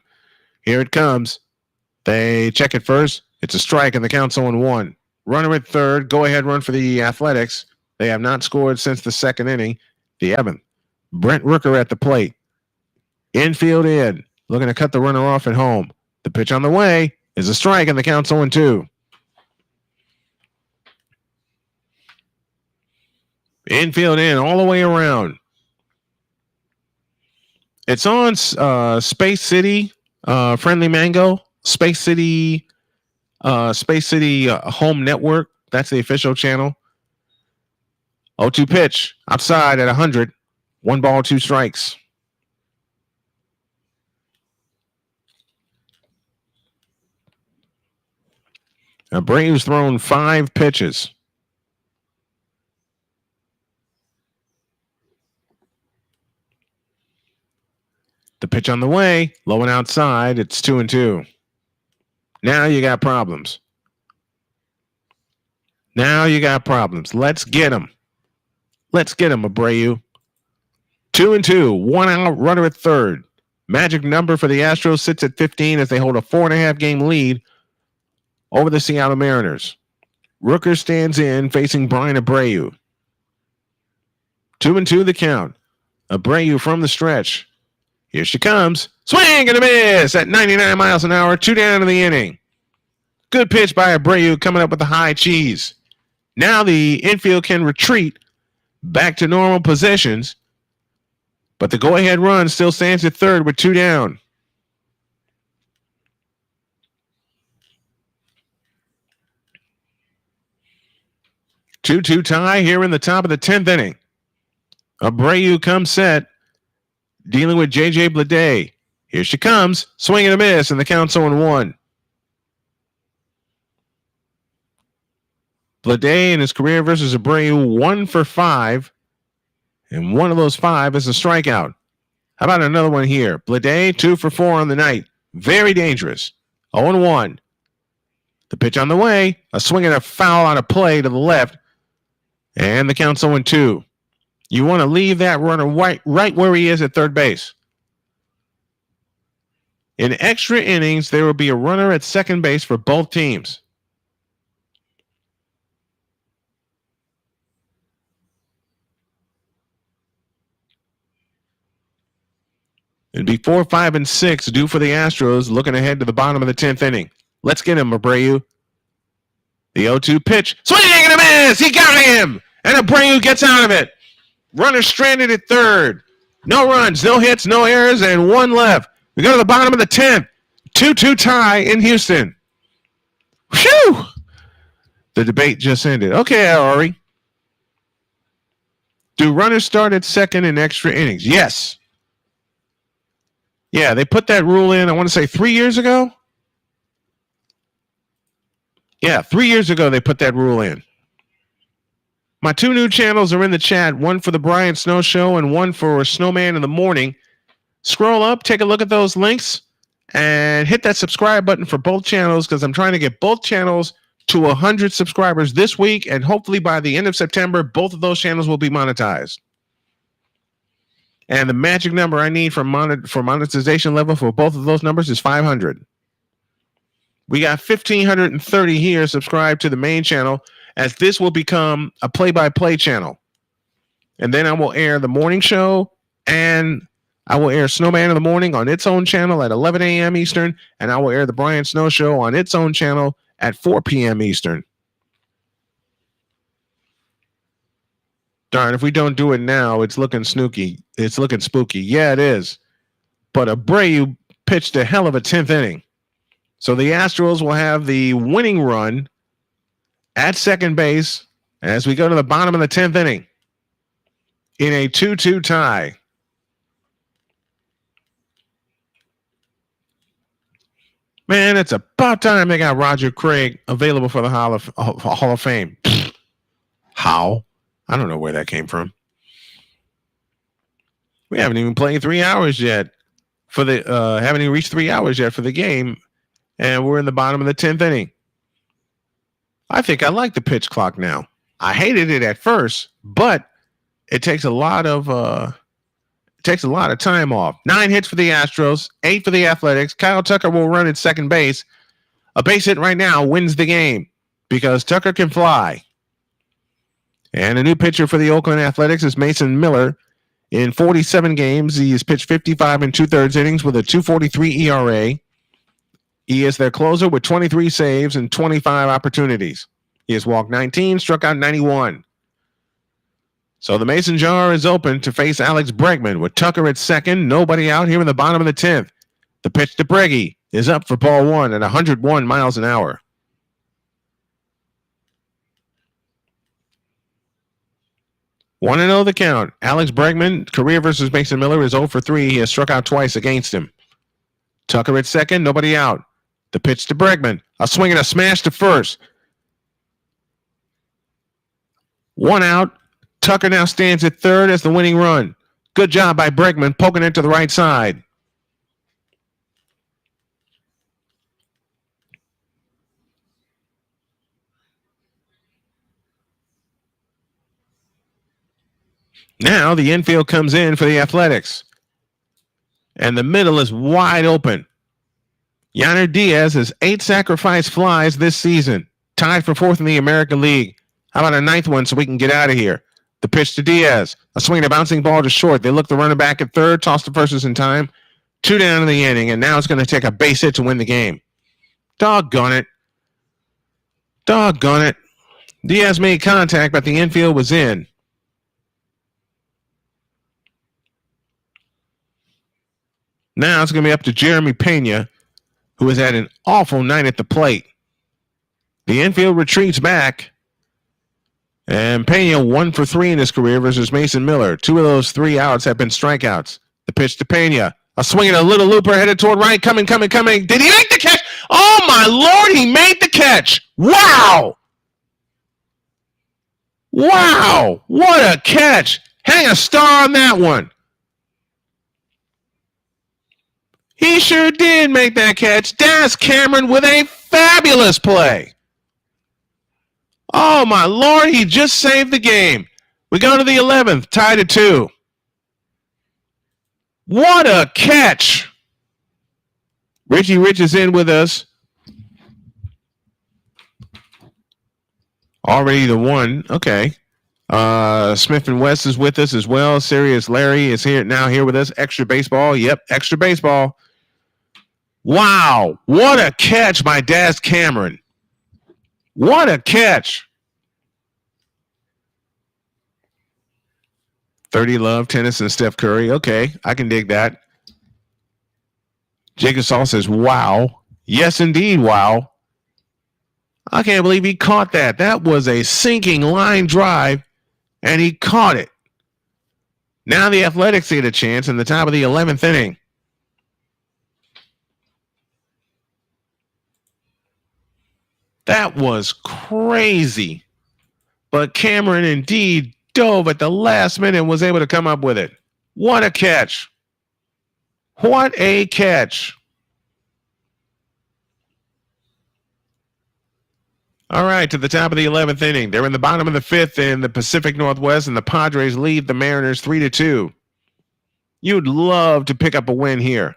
Here it comes. They check it first. It's a strike, and the count's 0-1. Runner at third. Go-ahead run for the Athletics. They have not scored since the 2nd inning. The 11th. Brent Rooker at the plate. Infield in. Looking to cut the runner off at home. The pitch on the way is a strike, and the count's 0-2. Infield in all the way around. It's on Space City, Friendly Mango, Space City Home Network. That's the official channel. 0-2 pitch outside at 100. 1 ball, 2 strikes. Abreu's thrown 5 pitches. The pitch on the way, low and outside. It's 2-2. Now you got problems. Let's get him. Abreu. 2-2. 1 out, runner at third. Magic number for the Astros sits at 15 as they hold a 4.5 game lead over the Seattle Mariners. Rooker stands in facing Brian Abreu. 2-2 the count. Abreu from the stretch. Here she comes. Swing and a miss at 99 miles an hour. 2 down in the inning. Good pitch by Abreu coming up with the high cheese. Now the infield can retreat back to normal positions, but the go-ahead run still stands at third with 2 down. 2-2 tie here in the top of the 10th inning. Abreu comes set, dealing with J.J. Bleday. Here she comes, swing and a miss, and the count's 0-1. Bleday in his career versus Abreu 1 for 5, and one of those 5 is a strikeout. How about another one here? Bleday 2 for 4 on the night. Very dangerous. 0-1. The pitch on the way, a swing and a foul on a play to the left, and the count's 0-2. You want to leave that runner right where he is at third base. In extra innings, there will be a runner at second base for both teams. It'd be 4, 5, and 6 due for the Astros, looking ahead to the bottom of the 10th inning. Let's get him, Abreu. The 0-2 pitch. Swing and a miss! He got him! And Abreu gets out of it. Runner stranded at third. No runs, no hits, no errors, and one left. We go to the bottom of the 10th. 2-2 tie in Houston. Whew! The debate just ended. Okay, Ari. Do runners start at second in extra innings? Yes. Yeah, they put that rule in, I want to say 3 years ago. Yeah, 3 years ago they put that rule in. My 2 new channels are in the chat, one for the Brian Snow Show and one for Snowman in the Morning. Scroll up, take a look at those links, and hit that subscribe button for both channels because I'm trying to get both channels to 100 subscribers this week, and hopefully by the end of September, both of those channels will be monetized. And the magic number I need for monetization level for both of those numbers is 500. We got 1,530 here subscribed to the main channel, as this will become a play-by-play channel. And then I will air the morning show, and I will air Snowman in the Morning on its own channel at 11 a.m. Eastern, and I will air the Brian Snow Show on its own channel at 4 p.m. Eastern. Darn, if we don't do it now, it's looking snooky. It's looking spooky. Yeah, it is. But Abreu pitched a hell of a 10th inning. So the Astros will have the winning run at second base as we go to the bottom of the 10th inning in a 2-2 tie. Man, it's about time they got Roger Craig available for the Hall of Fame. How? I don't know where that came from. We haven't even played 3 hours yet for the haven't even reached 3 hours yet for the game, and we're in the bottom of the 10th inning. I think I like the pitch clock now. I hated it at first, but it takes a lot of time off. 9 hits for the Astros, 8 for the Athletics. Kyle Tucker will run at second base. A base hit right now wins the game because Tucker can fly. And a new pitcher for the Oakland Athletics is Mason Miller. In 47 games, he has pitched 55 and 2/3 innings with a 2.43 ERA. He is their closer with 23 saves and 25 opportunities. He has walked 19, struck out 91. So the Mason jar is open to face Alex Bregman with Tucker at second. Nobody out here in the bottom of the 10th. The pitch to Breggy is up for ball one at 101 miles an hour. Want to know the count? Alex Bregman, career versus Mason Miller, is 0 for 3. He has struck out twice against him. Tucker at second, nobody out. The pitch to Bregman. A swing and a smash to first. One out. Tucker now stands at third as the winning run. Good job by Bregman, poking it to the right side. Now the infield comes in for the Athletics. And the middle is wide open. Yainer Diaz has 8 sacrifice flies this season, tied for 4th in the American League. How about a 9th one so we can get out of here? The pitch to Diaz. A swing and a bouncing ball to short. They look the runner back at third, toss the first in time. 2 down in the inning, and now it's going to take a base hit to win the game. Doggone it. Doggone it. Diaz made contact, but the infield was in. Now it's going to be up to Jeremy Pena, who has had an awful night at the plate. The infield retreats back, And Pena 1 for 3 in his career versus Mason Miller. 2 of those 3 outs have been strikeouts. The pitch to Pena. A swing and a little looper headed toward right. Coming. Did he make the catch? Oh, my Lord, he made the catch. Wow. Wow. What a catch. Hang a star on that one. He sure did make that catch. Daz Cameron with a fabulous play. Oh, my Lord, he just saved the game. We go to the 11th, tied at 2. What a catch. Richie Rich is in with us. Already the 1. Okay. Smith and West is with us as well. Sirius Larry is here with us. Extra baseball. Yep, extra baseball. Wow. What a catch by Daz Cameron. What a catch. 30 Love, Tennis, and Steph Curry. Okay, I can dig that. Jacob Saul says, wow. Yes, indeed, wow. I can't believe he caught that. That was a sinking line drive, and he caught it. Now the Athletics get a chance in the top of the 11th inning. That was crazy. But Cameron indeed dove at the last minute and was able to come up with it. What a catch. What a catch. All right, to the top of the 11th inning. They're in the bottom of the 5th in the Pacific Northwest, and the Padres lead the Mariners 3-2. You'd love to pick up a win here.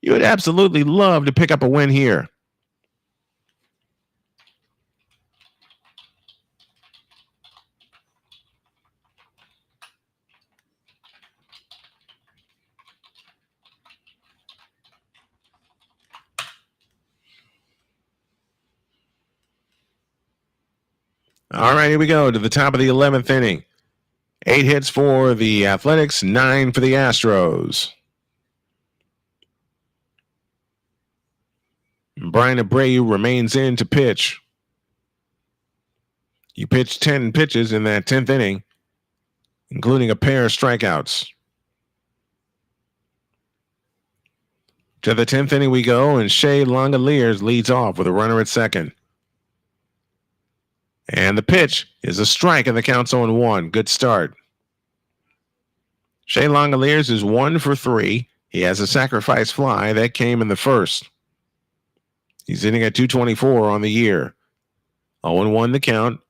You would absolutely love to pick up a win here. All right, here we go to the top of the 11th inning. 8 hits for the Athletics, 9 for the Astros. Brian Abreu remains in to pitch. He pitched 10 pitches in that 10th inning, including a pair of strikeouts. To the 10th inning we go, and Shea Langoliers leads off with a runner at second. And the pitch is a strike, and the count's 0-1. Good start. Shea Langoliers is 1 for 3. He has a sacrifice fly that came in the first. He's hitting at .224 on the year. 0-1 the count.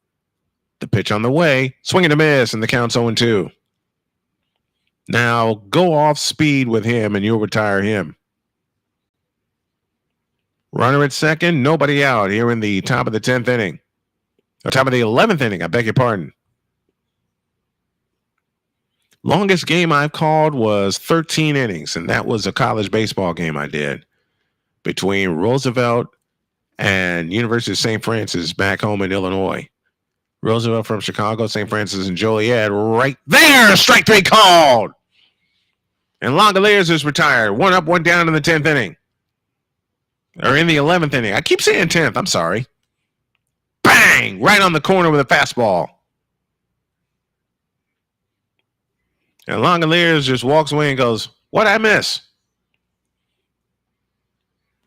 The pitch on the way. Swing and a miss, and the count's 0-2. Now go off speed with him, and you'll retire him. Runner at second. Nobody out here in the top of the 10th inning. Or top of the 11th inning, I beg your pardon. Longest game I've called was 13 innings, and that was a college baseball game I did between Roosevelt and University of St. Francis back home in Illinois. Roosevelt from Chicago, St. Francis and Joliet right there. Strike 3 called. And Langoliers is retired. 1 up, 1 down in the 10th inning. Or in the 11th inning. I keep saying 10th. I'm sorry. Bang! Right on the corner with a fastball. And Langoliers just walks away and goes, what'd I miss?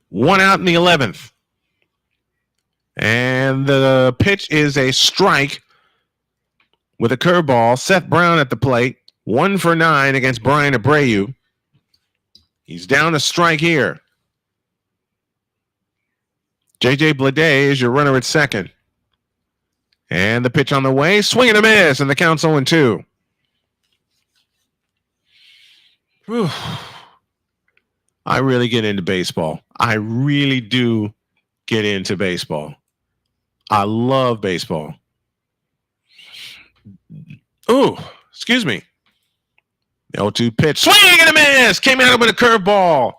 1 out in the 11th. And the pitch is a strike with a curveball. Seth Brown at the plate. 1 for 9 against Brian Abreu. He's down a strike here. J.J. Blade is your runner at second. And the pitch on the way. Swing and a miss, and the count's 0-2. Whew. I really get into baseball. I really do get into baseball. I love baseball. Ooh, excuse me. The 0-2 pitch. Swing and a miss. Came out with a curveball.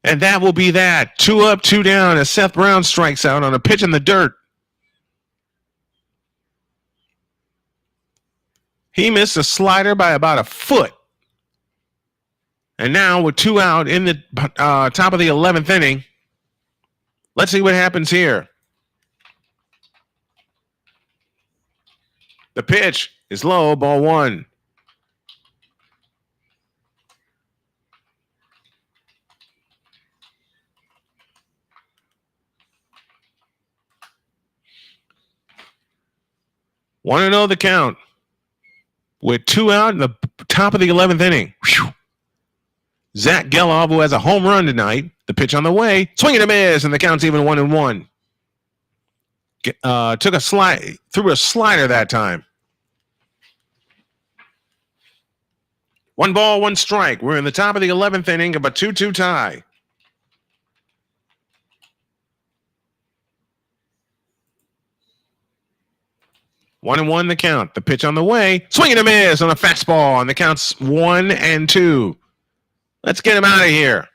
And that will be that. 2 up, 2 down as Seth Brown strikes out on a pitch in the dirt. He missed a slider by about a foot. And now with 2 out in the top of the 11th inning, let's see what happens here. The pitch is low, ball one. Want to know the count? With 2 out in the top of the 11th inning. Whew. Zach Geloff, who has a home run tonight. The pitch on the way. Swing and a miss, and the count's even 1-1. Took a slide, threw a slider that time. 1 ball, 1 strike. We're in the top of the 11th inning of a 2-2 tie. One and 1 the count. The pitch on the way. Swing and a miss on a fastball, and the count's 1-2. Let's get him out of here.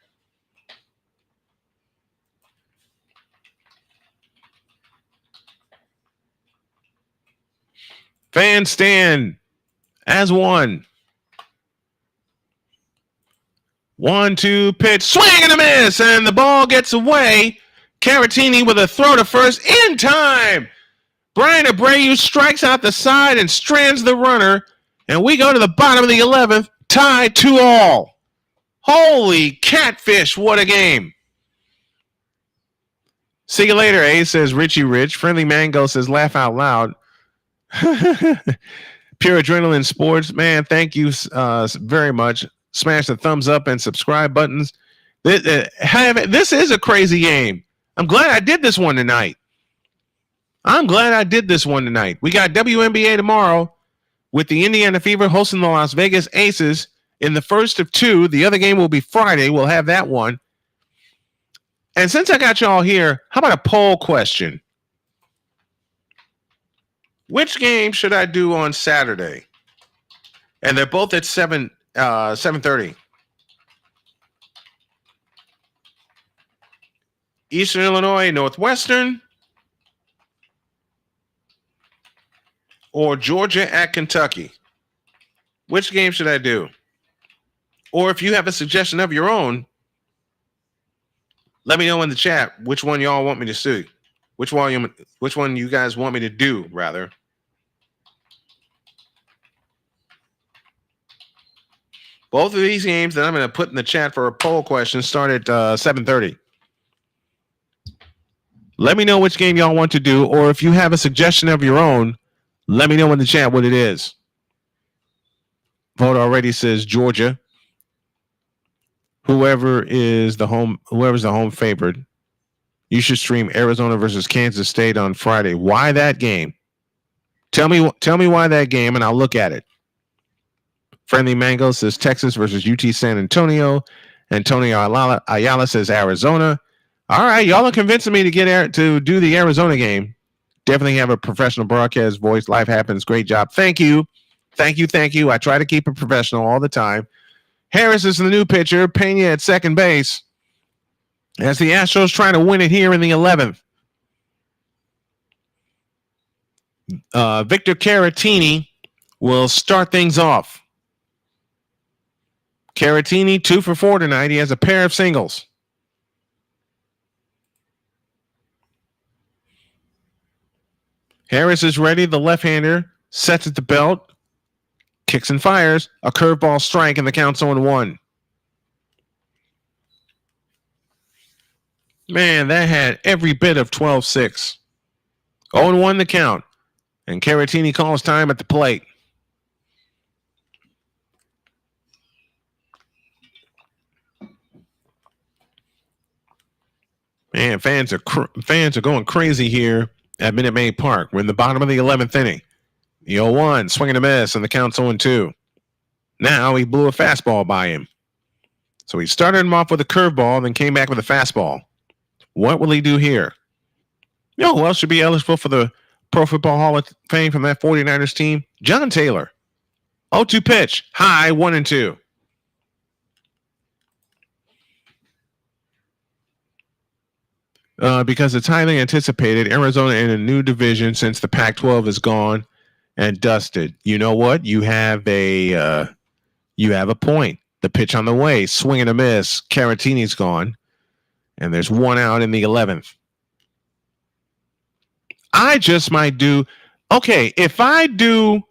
Fans stand as one. 1-2 pitch. Swing and a miss, and the ball gets away. Caratini with a throw to first in time. Brian Abreu strikes out the side and strands the runner, and we go to the bottom of the 11th, tied 2-2. Holy catfish, what a game. See you later, A, says Richie Rich. Friendly Mango says laugh out loud. Pure Adrenaline Sports, man, thank you very much. Smash the thumbs up and subscribe buttons. This is a crazy game. I'm glad I did this one tonight. We got WNBA tomorrow with the Indiana Fever hosting the Las Vegas Aces in the first of 2. The other game will be Friday. We'll have that one. And since I got y'all here, how about a poll question? Which game should I do on Saturday? And they're both at 7:30. Eastern Illinois, Northwestern, or Georgia at Kentucky? Which game should I do? Or if you have a suggestion of your own, let me know in the chat which one y'all want me to see. Which one you guys want me to do, rather. Both of these games that I'm going to put in the chat for a poll question start at 7:30. Let me know which game y'all want to do, or if you have a suggestion of your own, let me know in the chat what it is. Vote already says Georgia. Whoever's the home favorite, you should stream Arizona versus Kansas State on Friday. Why that game? Tell me why that game, and I'll look at it. Friendly Mango says Texas versus UT San Antonio. Antonio Ayala says Arizona. All right, y'all are convincing me to do the Arizona game. Definitely have a professional broadcast voice. Life happens. Great job. Thank you. I try to keep it professional all the time. Harris is the new pitcher. Pena at second base. As the Astros trying to win it here in the 11th. Victor Caratini will start things off. Caratini 2 for 4 tonight. He has a pair of singles. Harris is ready. The left-hander sets at the belt. Kicks and fires. A curveball strike, and the count's 0-1. Man, that had every bit of 12-6. 0-1 the count. And Caratini calls time at the plate. Man, fans are going crazy here at Minute Maid Park. We're in the bottom of the 11th inning. The 0-1, swing and a miss, and the count's 0-2. Now he blew a fastball by him. So he started him off with a curveball, then came back with a fastball. What will he do here? You know who else should be eligible for the Pro Football Hall of Fame from that 49ers team? John Taylor. 0-2 pitch, high, 1-2. Because it's highly anticipated, Arizona in a new division since the Pac-12 is gone and dusted. You know what? You have a point. The pitch on the way, swing and a miss. Caratini's gone, and there's 1 out in the 11th. I just might do Okay, if I do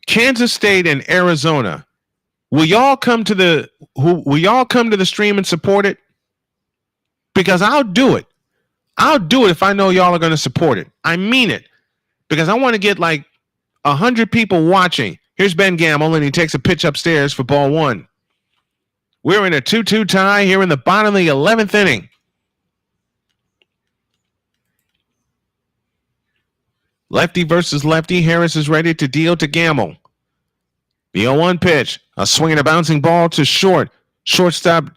Kansas State and Arizona, will y'all come to the stream and support it? Because I'll do it. I'll do it if I know y'all are going to support it. I mean it. Because I want to get like 100 people watching. Here's Ben Gamble, and he takes a pitch upstairs for ball one. We're in a 2-2 tie here in the bottom of the 11th inning. Lefty versus lefty. Harris is ready to deal to Gamble. The 0-1 pitch. A swing and a bouncing ball to short. Shortstop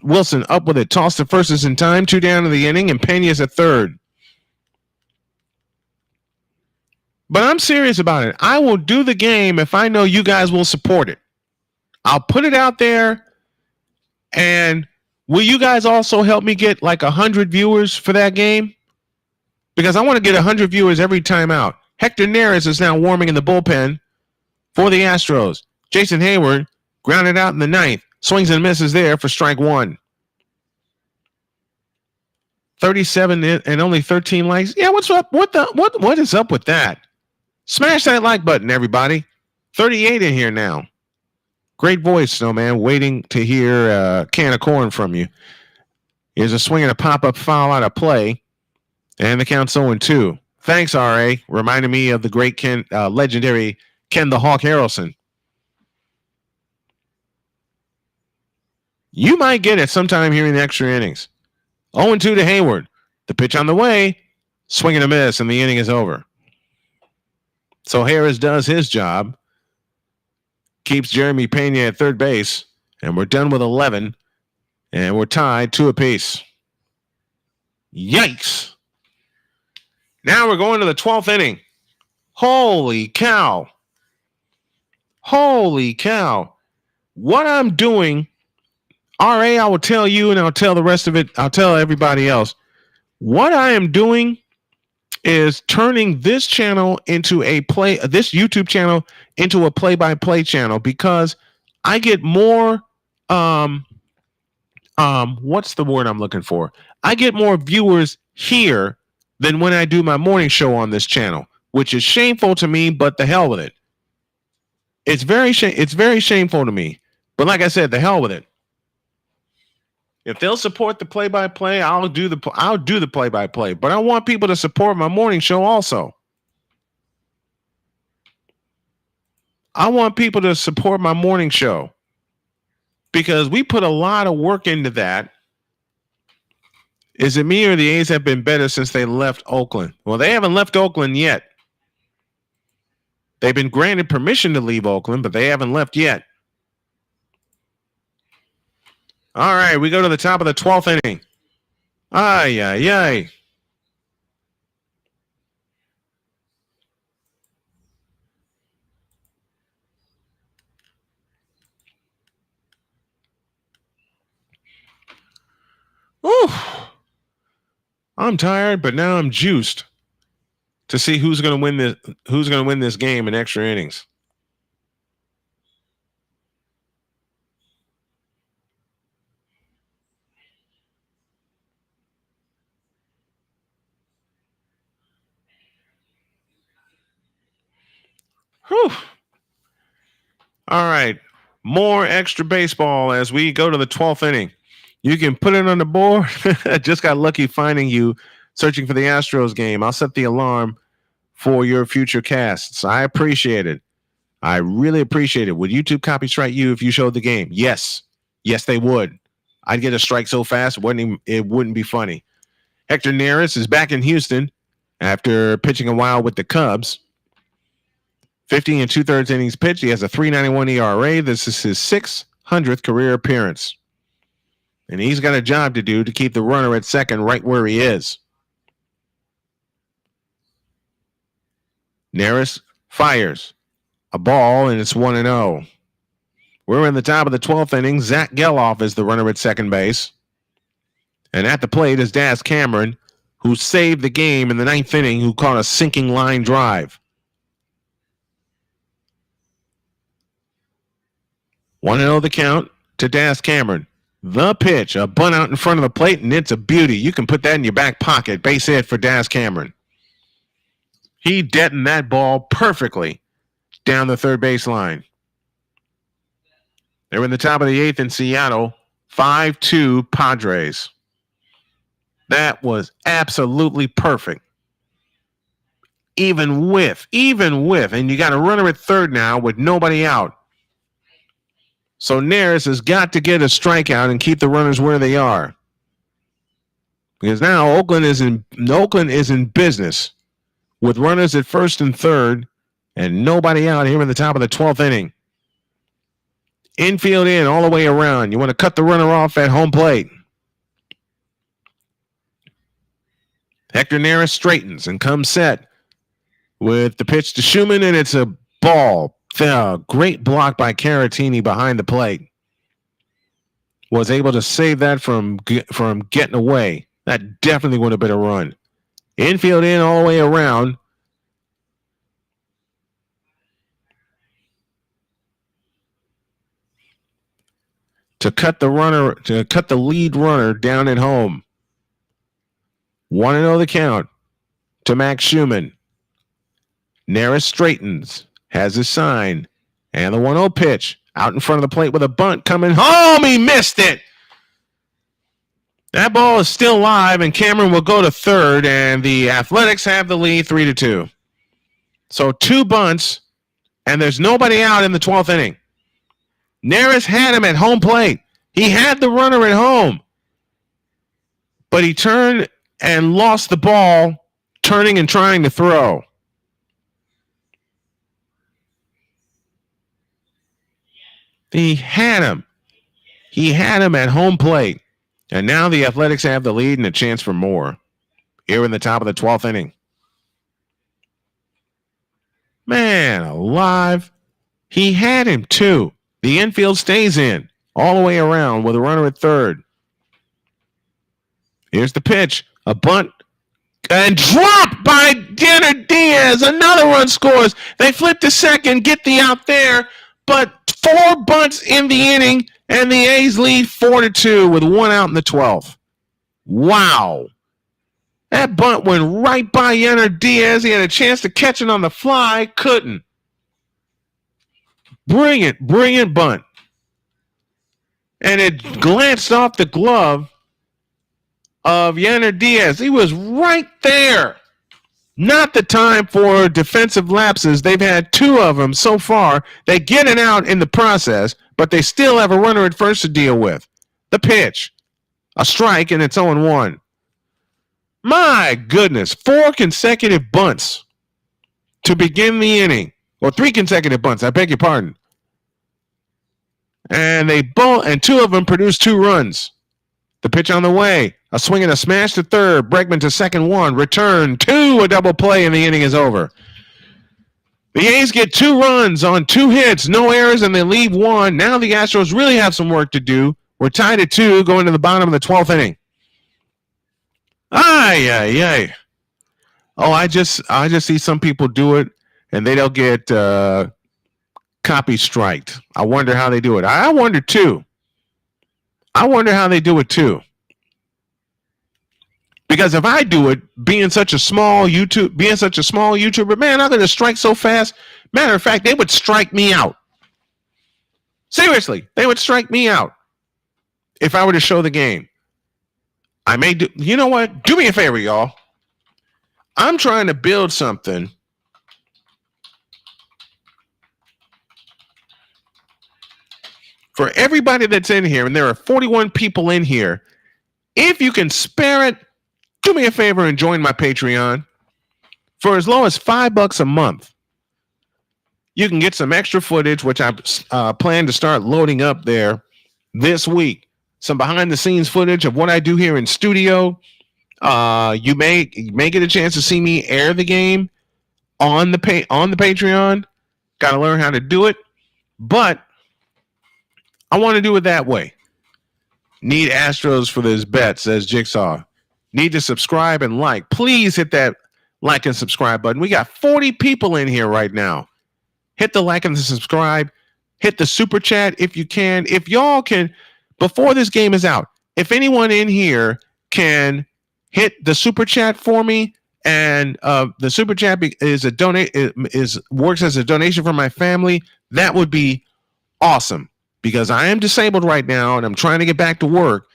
Wilson up with it. Toss to first is in time. 2 down in the inning, and Pena's at third. But I'm serious about it. I will do the game if I know you guys will support it. I'll put it out there. And will you guys also help me get like 100 viewers for that game? Because I want to get 100 viewers every time out. Hector Neris is now warming in the bullpen for the Astros. Jason Hayward grounded out in the ninth. Swings and misses there for strike one. 37 and only 13 likes. Yeah, what's up? What is up with that? Smash that like button, everybody. 38 in here now. Great voice, Snowman. Waiting to hear a can of corn from you. Here's a swing and a pop-up foul out of play. And the count's 0-2. Thanks, R.A. Reminding me of the great legendary Ken the Hawk Harrelson. You might get it sometime here in the extra innings. 0-2 to Hayward. The pitch on the way. Swing and a miss, and the inning is over. So Harris does his job. Keeps Jeremy Pena at third base. And we're done with 11. And we're tied 2 apiece. Yikes. Now we're going to the 12th inning. Holy cow. Holy cow. What I'm doing, RA, I will tell you, and I'll tell the rest of it. I'll tell everybody else. What I am doing is turning this channel into this YouTube channel into a play-by-play channel, because I get more, what's the word I'm looking for? I get more viewers here than when I do my morning show on this channel, which is shameful to me, but the hell with it. It's very shameful to me. But like I said, the hell with it. If they'll support the play-by-play, I'll do the play-by-play. But I want people to support my morning show also. I want people to support my morning show, because we put a lot of work into that. Is it me, or the A's have been better since they left Oakland? Well, they haven't left Oakland yet. They've been granted permission to leave Oakland, but they haven't left yet. All right, we go to the top of the 12th inning. Ay, ay, ay. Ooh. I'm tired, but now I'm juiced to see who's going to win this game in extra innings. Whew. All right. More extra baseball as we go to the 12th inning. You can put it on the board. I just got lucky finding you searching for the Astros game. I'll set the alarm for your future casts. I appreciate it. I really appreciate it. Would YouTube copy strike you if you showed the game? Yes. Yes, they would. I'd get a strike so fast it wouldn't be funny. Hector Neris is back in Houston after pitching a while with the Cubs. 50 and 2/3 innings pitched. He has a 3.91 ERA. This is his 600th career appearance. And he's got a job to do to keep the runner at second right where he is. Neris fires a ball, and it's 1-0. We're in the top of the 12th inning. Zach Geloff is the runner at second base. And at the plate is Daz Cameron, who saved the game in the 9th inning, who caught a sinking line drive. 1-0 the count to Daz Cameron. The pitch, a bunt out in front of the plate, and it's a beauty. You can put that in your back pocket. Base hit for Daz Cameron. He deadened that ball perfectly down the third baseline. They're in the top of the eighth in Seattle. 5-2 Padres. That was absolutely perfect. Even with, and you got a runner at third now with nobody out. So Neris has got to get a strikeout and keep the runners where they are. Because now Oakland is in business with runners at first and third and nobody out here in the top of the 12th inning. Infield in all the way around. You want to cut the runner off at home plate. Hector Neris straightens and comes set with the pitch to Schumann, and it's a ball. Great block by Caratini behind the plate. Was able to save that from getting away. That definitely would have been a run. Infield in all the way around. To cut the lead runner down at home. 1-0 the count to Max Schumann. Neris straightens, has his sign, and the 1-0 pitch out in front of the plate with a bunt coming home. He missed it. That ball is still live, and Cameron will go to third, and the Athletics have the lead 3-2. So 2 bunts, and there's nobody out in the 12th inning. Neris had him at home plate. He had the runner at home, but he turned and lost the ball, turning and trying to throw. He had him. He had him at home plate. And now the Athletics have the lead and a chance for more here in the top of the 12th inning. Man alive. He had him too. The infield stays in all the way around with a runner at third. Here's the pitch. A bunt. And dropped by Jenner Diaz. Another run scores. They flip to second, get the out there. But 4 bunts in the inning, and the A's lead 4-2 with 1 out in the 12th. Wow. That bunt went right by Jenner Diaz. He had a chance to catch it on the fly. Couldn't. Brilliant bunt. And it glanced off the glove of Jenner Diaz. He was right there. Not the time for defensive lapses. They've had 2 of them so far. They get it out in the process, but they still have a runner at first to deal with. The pitch. A strike, and it's 0-1. My goodness. 4 consecutive bunts to begin the inning. Or 3 consecutive bunts. I beg your pardon. And 2 of them produced 2 runs. The pitch on the way. A swing and a smash to third. Bregman to second 1. Return 2. A double play, and the inning is over. The A's get 2 runs on 2 hits. No errors, and they leave 1. Now the Astros really have some work to do. We're tied at 2 going to the bottom of the 12th inning. Ay. Oh, I just see some people do it, and they'll get copy striked. I wonder how they do it. I wonder too. I wonder how they do it too. Because if I do it, being such a small YouTuber, man, I'm going to strike so fast. Matter of fact, they would strike me out. Seriously, they would strike me out if I were to show the game. I may do. You know what? Do me a favor, y'all. I'm trying to build something for everybody that's in here, and there are 41 people in here. If you can spare it, do me a favor and join my Patreon. For as low as $5 a month, you can get some extra footage, which I plan to start loading up there this week. Some behind-the-scenes footage of what I do here in studio. You may get a chance to see me air the game on the Patreon. Got to learn how to do it, but I want to do it that way. Need Astros for this bet, says Jigsaw. Need to subscribe and like. Please hit that like and subscribe button. We got 40 people in here right now. Hit the like and the subscribe. Hit the super chat if you can. If y'all can, before this game is out, if anyone in here can hit the super chat for me and the super chat is works as a donation for my family, that would be awesome, because I am disabled right now and I'm trying to get back to work,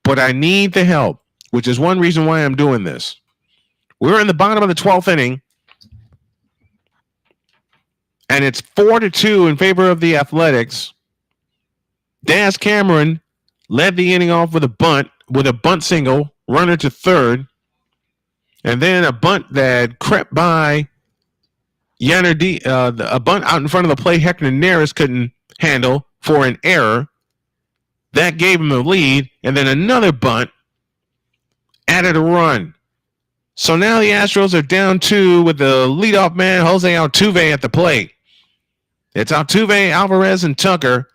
but I need the help, which is one reason why I'm doing this. We're in the bottom of the 12th inning, and it's 4-2 in favor of the Athletics. Daz Cameron led the inning off with a bunt single, runner to third, and then a bunt that crept by Yanner D. A bunt out in front of the plate Hector Neris couldn't handle for an error. That gave him the lead, and then another bunt added a run. So now the Astros are down 2 with the leadoff man, Jose Altuve, at the plate. It's Altuve, Alvarez, and Tucker.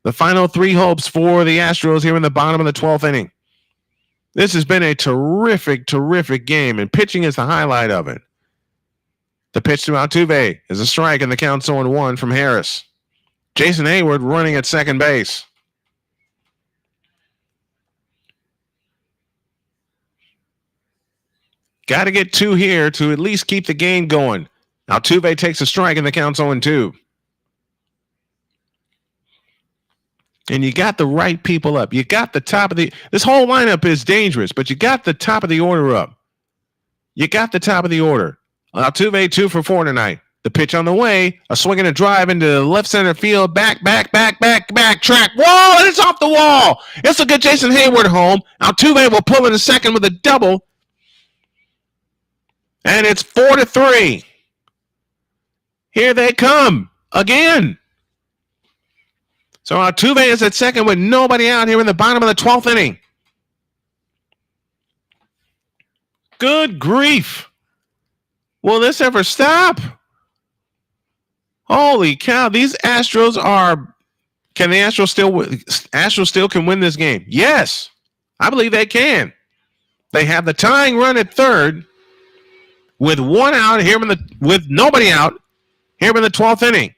The final 3 hopes for the Astros here in the bottom of the 12th inning. This has been a terrific, terrific game, and pitching is the highlight of it. The pitch to Altuve is a strike, and the count's 0-1 from Harris. Jason Hayward running at second base. Got to get 2 here to at least keep the game going. Altuve takes a strike, and the count's 0-2. And you got the right people up. You got the top of the... This whole lineup is dangerous, but you got the top of the order up. You got the top of the order. Altuve 2 for 4 tonight. The pitch on the way. A swing and a drive into left center field. Back track. Whoa, and it's off the wall. It's a good Jason Hayward home. Altuve will pull in a second with a double. And it's 4-3. Here they come again. So Altuve is at second with nobody out here in the bottom of the 12th inning. Good grief. Will this ever stop? Holy cow. These Astros are... Can the Astros still can win this game? Yes. I believe they can. They have the tying run at third with one out here with nobody out here in the 12th inning.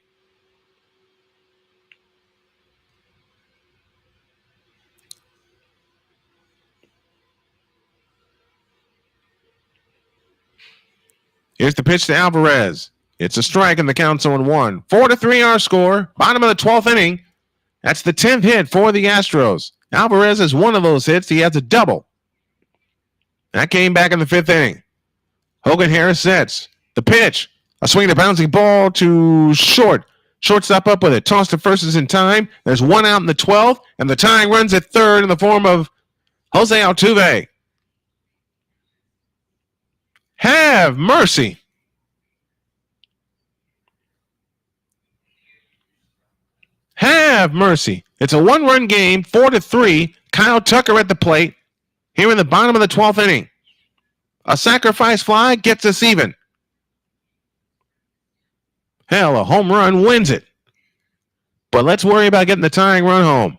Here's the pitch to Alvarez. It's a strike, and the count's 0-1. 4-3 our score. Bottom of the 12th inning. That's the 10th hit for the Astros. Alvarez is one of those hits. He has a double. That came back in the 5th inning. Hogan Harris sets. The pitch. A swing and a bouncing ball to short. Shortstop up with it. Toss to first is in time. There's one out in the 12th, and the tying runs at third in the form of Jose Altuve. Have mercy. Have mercy. It's a 1-run game, 4-3. Kyle Tucker at the plate here in the bottom of the 12th inning. A sacrifice fly gets us even. Hell, a home run wins it. But let's worry about getting the tying run home.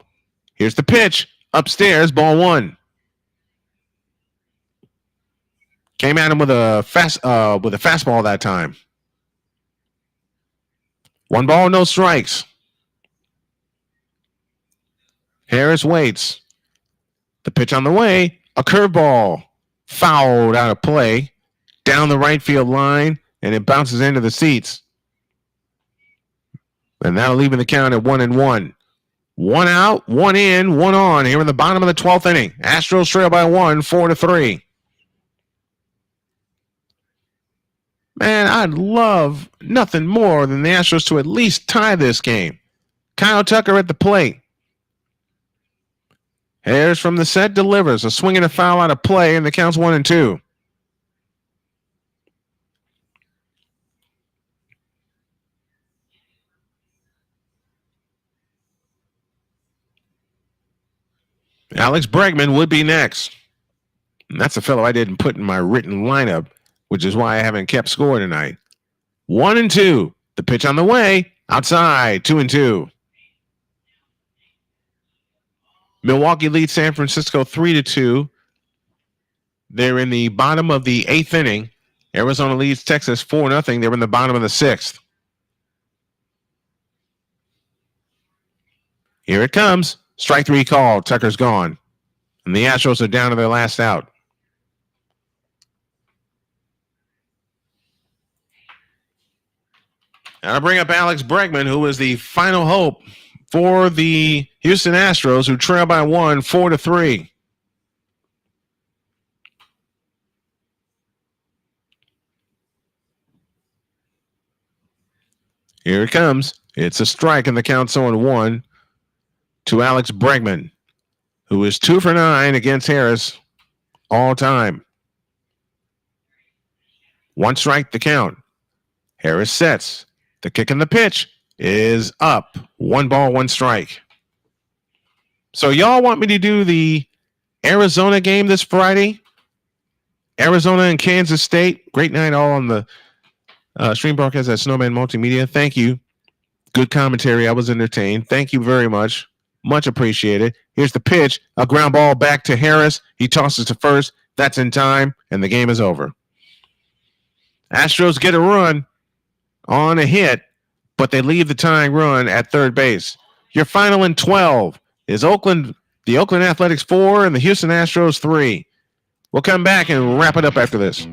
Here's the pitch. Upstairs, ball 1. Came at him with a fastball that time. 1 ball, no strikes. Harris waits. The pitch on the way. A curveball. Fouled out of play. Down the right field line. And it bounces into the seats. And that'll leave the count at 1-1. 1 out, 1 in, 1 on here in the bottom of the 12th inning. Astros trail by 1, 4-3. Man, I'd love nothing more than the Astros to at least tie this game. Kyle Tucker at the plate. Harris from the set delivers. A swing and a foul out of play, and the count's 1-2. Alex Bregman would be next. And that's a fellow I didn't put in my written lineup, which is why I haven't kept score tonight. 1-2. The pitch on the way. Outside. 2-2. Milwaukee leads San Francisco 3-2. They're in the bottom of the 8th inning. Arizona leads Texas 4-0. They're in the bottom of the 6th. Here it comes. Strike 3 called. Tucker's gone. And the Astros are down to their last out. And I bring up Alex Bregman, who is the final hope for the Houston Astros, who trail by 4-3. Here it comes. It's a strike, and the count's on 1 to Alex Bregman, who is 2 for 9 against Harris all time. 1 strike, the count. Harris sets. The kick and the pitch is up. 1 ball, 1 strike. So y'all want me to do the Arizona game this Friday? Arizona and Kansas State. Great night all on the stream broadcast at Snowman Multimedia. Thank you. Good commentary. I was entertained. Thank you very much. Much appreciated. Here's the pitch. A ground ball back to Harris. He tosses to first. That's in time, and the game is over. Astros get a run on a hit, but they leave the tying run at third base. Your final in 12 is the Oakland Athletics 4 and the Houston Astros 3. We'll come back and wrap it up after this.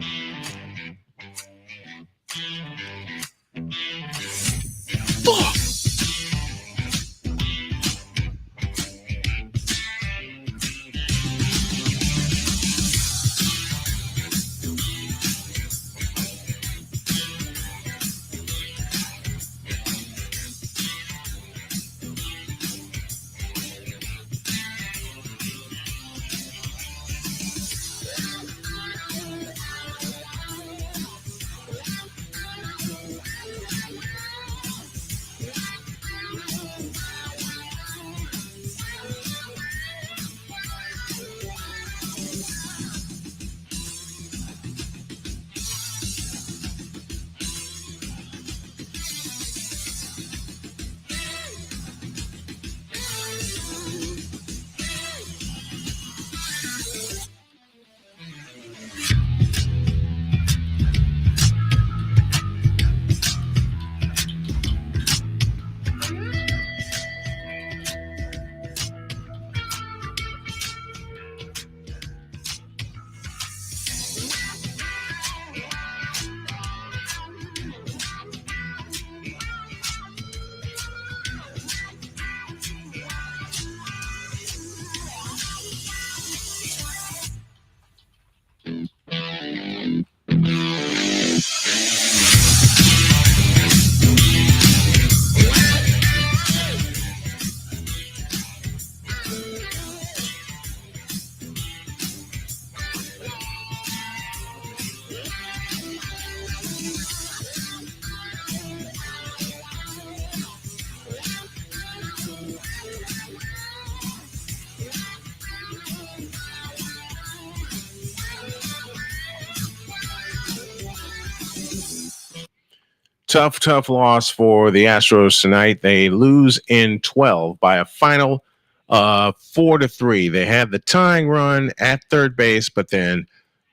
Tough loss for the Astros tonight. They lose in 12 by a final 4-3. They had the tying run at third base, but then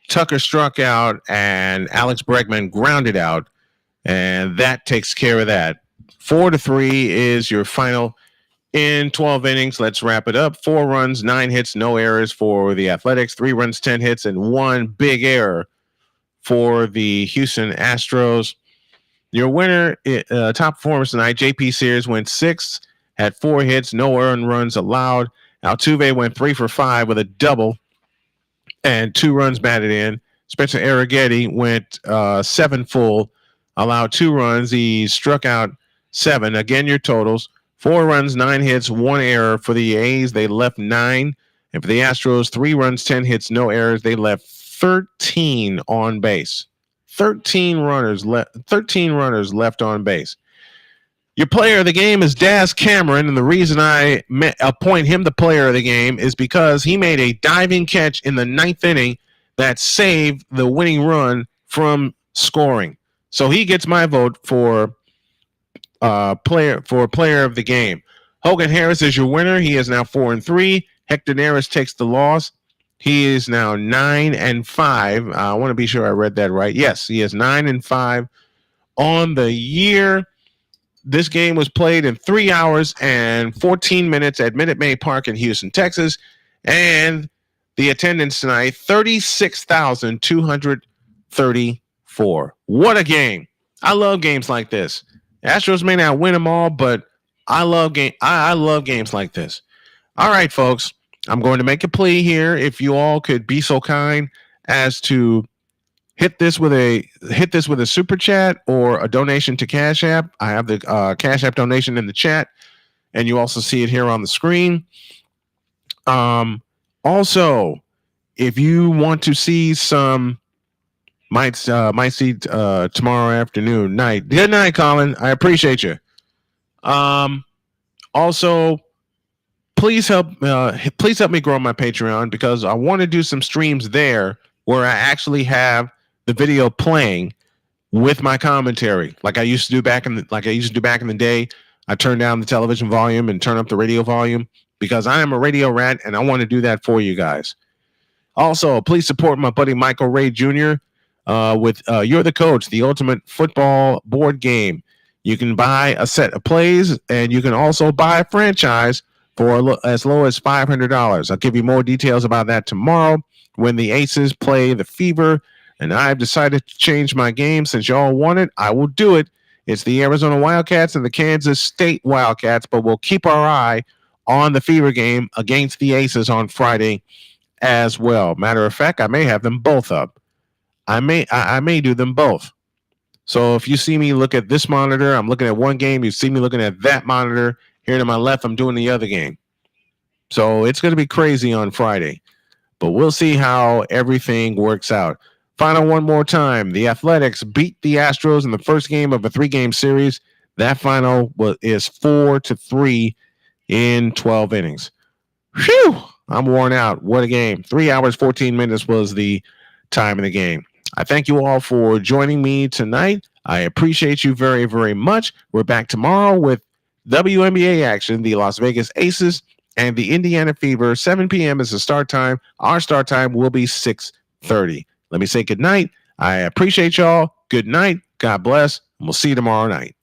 Tucker struck out and Alex Bregman grounded out, and that takes care of that. 4-3 is your final in 12 innings. Let's wrap it up. 4 runs, 9 hits, no errors for the Athletics. 3 runs, 10 hits, and 1 big error for the Houston Astros. Your winner, top performance tonight, J.P. Sears went 6, had 4 hits, no earned runs allowed. Altuve went 3 for 5 with a double and 2 runs batted in. Spencer Arrighetti went 7 full, allowed 2 runs. He struck out 7. Again, your totals, 4 runs, 9 hits, 1 error. For the A's, they left 9. And for the Astros, 3 runs, 10 hits, no errors. They left 13 on base. 13 runners left on base. Your player of the game is Daz Cameron, and the reason I appoint him the player of the game is because he made a diving catch in the 9th inning that saved the winning run from scoring. So he gets my vote for player of the game. Hogan Harris is your winner. He is now 4-3. Hector Neris takes the loss. He is now 9-5. I want to be sure I read that right. Yes, he is 9-5 on the year. This game was played in 3 hours and 14 minutes at Minute Maid Park in Houston, Texas. And the attendance tonight, 36,234. What a game. I love games like this. Astros may not win them all, but I love I love games like this. All right, folks. I'm going to make a plea here. If you all could be so kind as to hit this with a super chat or a donation to Cash App. I have the Cash App donation in the chat, and you also see it here on the screen. Also, if you want to see some, might see tomorrow afternoon, night. Good night, Colin. I appreciate you. Also, please help me grow my Patreon, because I want to do some streams there where I actually have the video playing with my commentary, like I used to do back in the day. I turn down the television volume and turn up the radio volume, because I am a radio rat and I want to do that for you guys. Also, please support my buddy Michael Ray Jr. With You're the Coach, the ultimate football board game. You can buy a set of plays, and you can also buy a franchise for as low as $500. I'll give you more details about that tomorrow when the Aces play the Fever. And I've decided to change my game. Since y'all want it, I will do it. It's the Arizona Wildcats and the Kansas State Wildcats, but we'll keep our eye on the Fever game against the Aces on Friday as well. Matter of fact, I may have them both up. I may do them both. So if you see me look at this monitor, I'm looking at one game. You see me looking at that monitor. Here to my left, I'm doing the other game. So it's going to be crazy on Friday. But we'll see how everything works out. Final one more time. The Athletics beat the Astros in the first game of a 3-game series. That final is 4-3 in 12 innings. Whew! I'm worn out. What a game. 3 hours, 14 minutes was the time of the game. I thank you all for joining me tonight. I appreciate you very, very much. We're back tomorrow with WNBA action. The Las Vegas Aces and the Indiana Fever. 7 p.m. is the start time. Our start time will be 6:30. Let me say good night. I appreciate y'all. Good night. God bless. And we'll see you tomorrow night.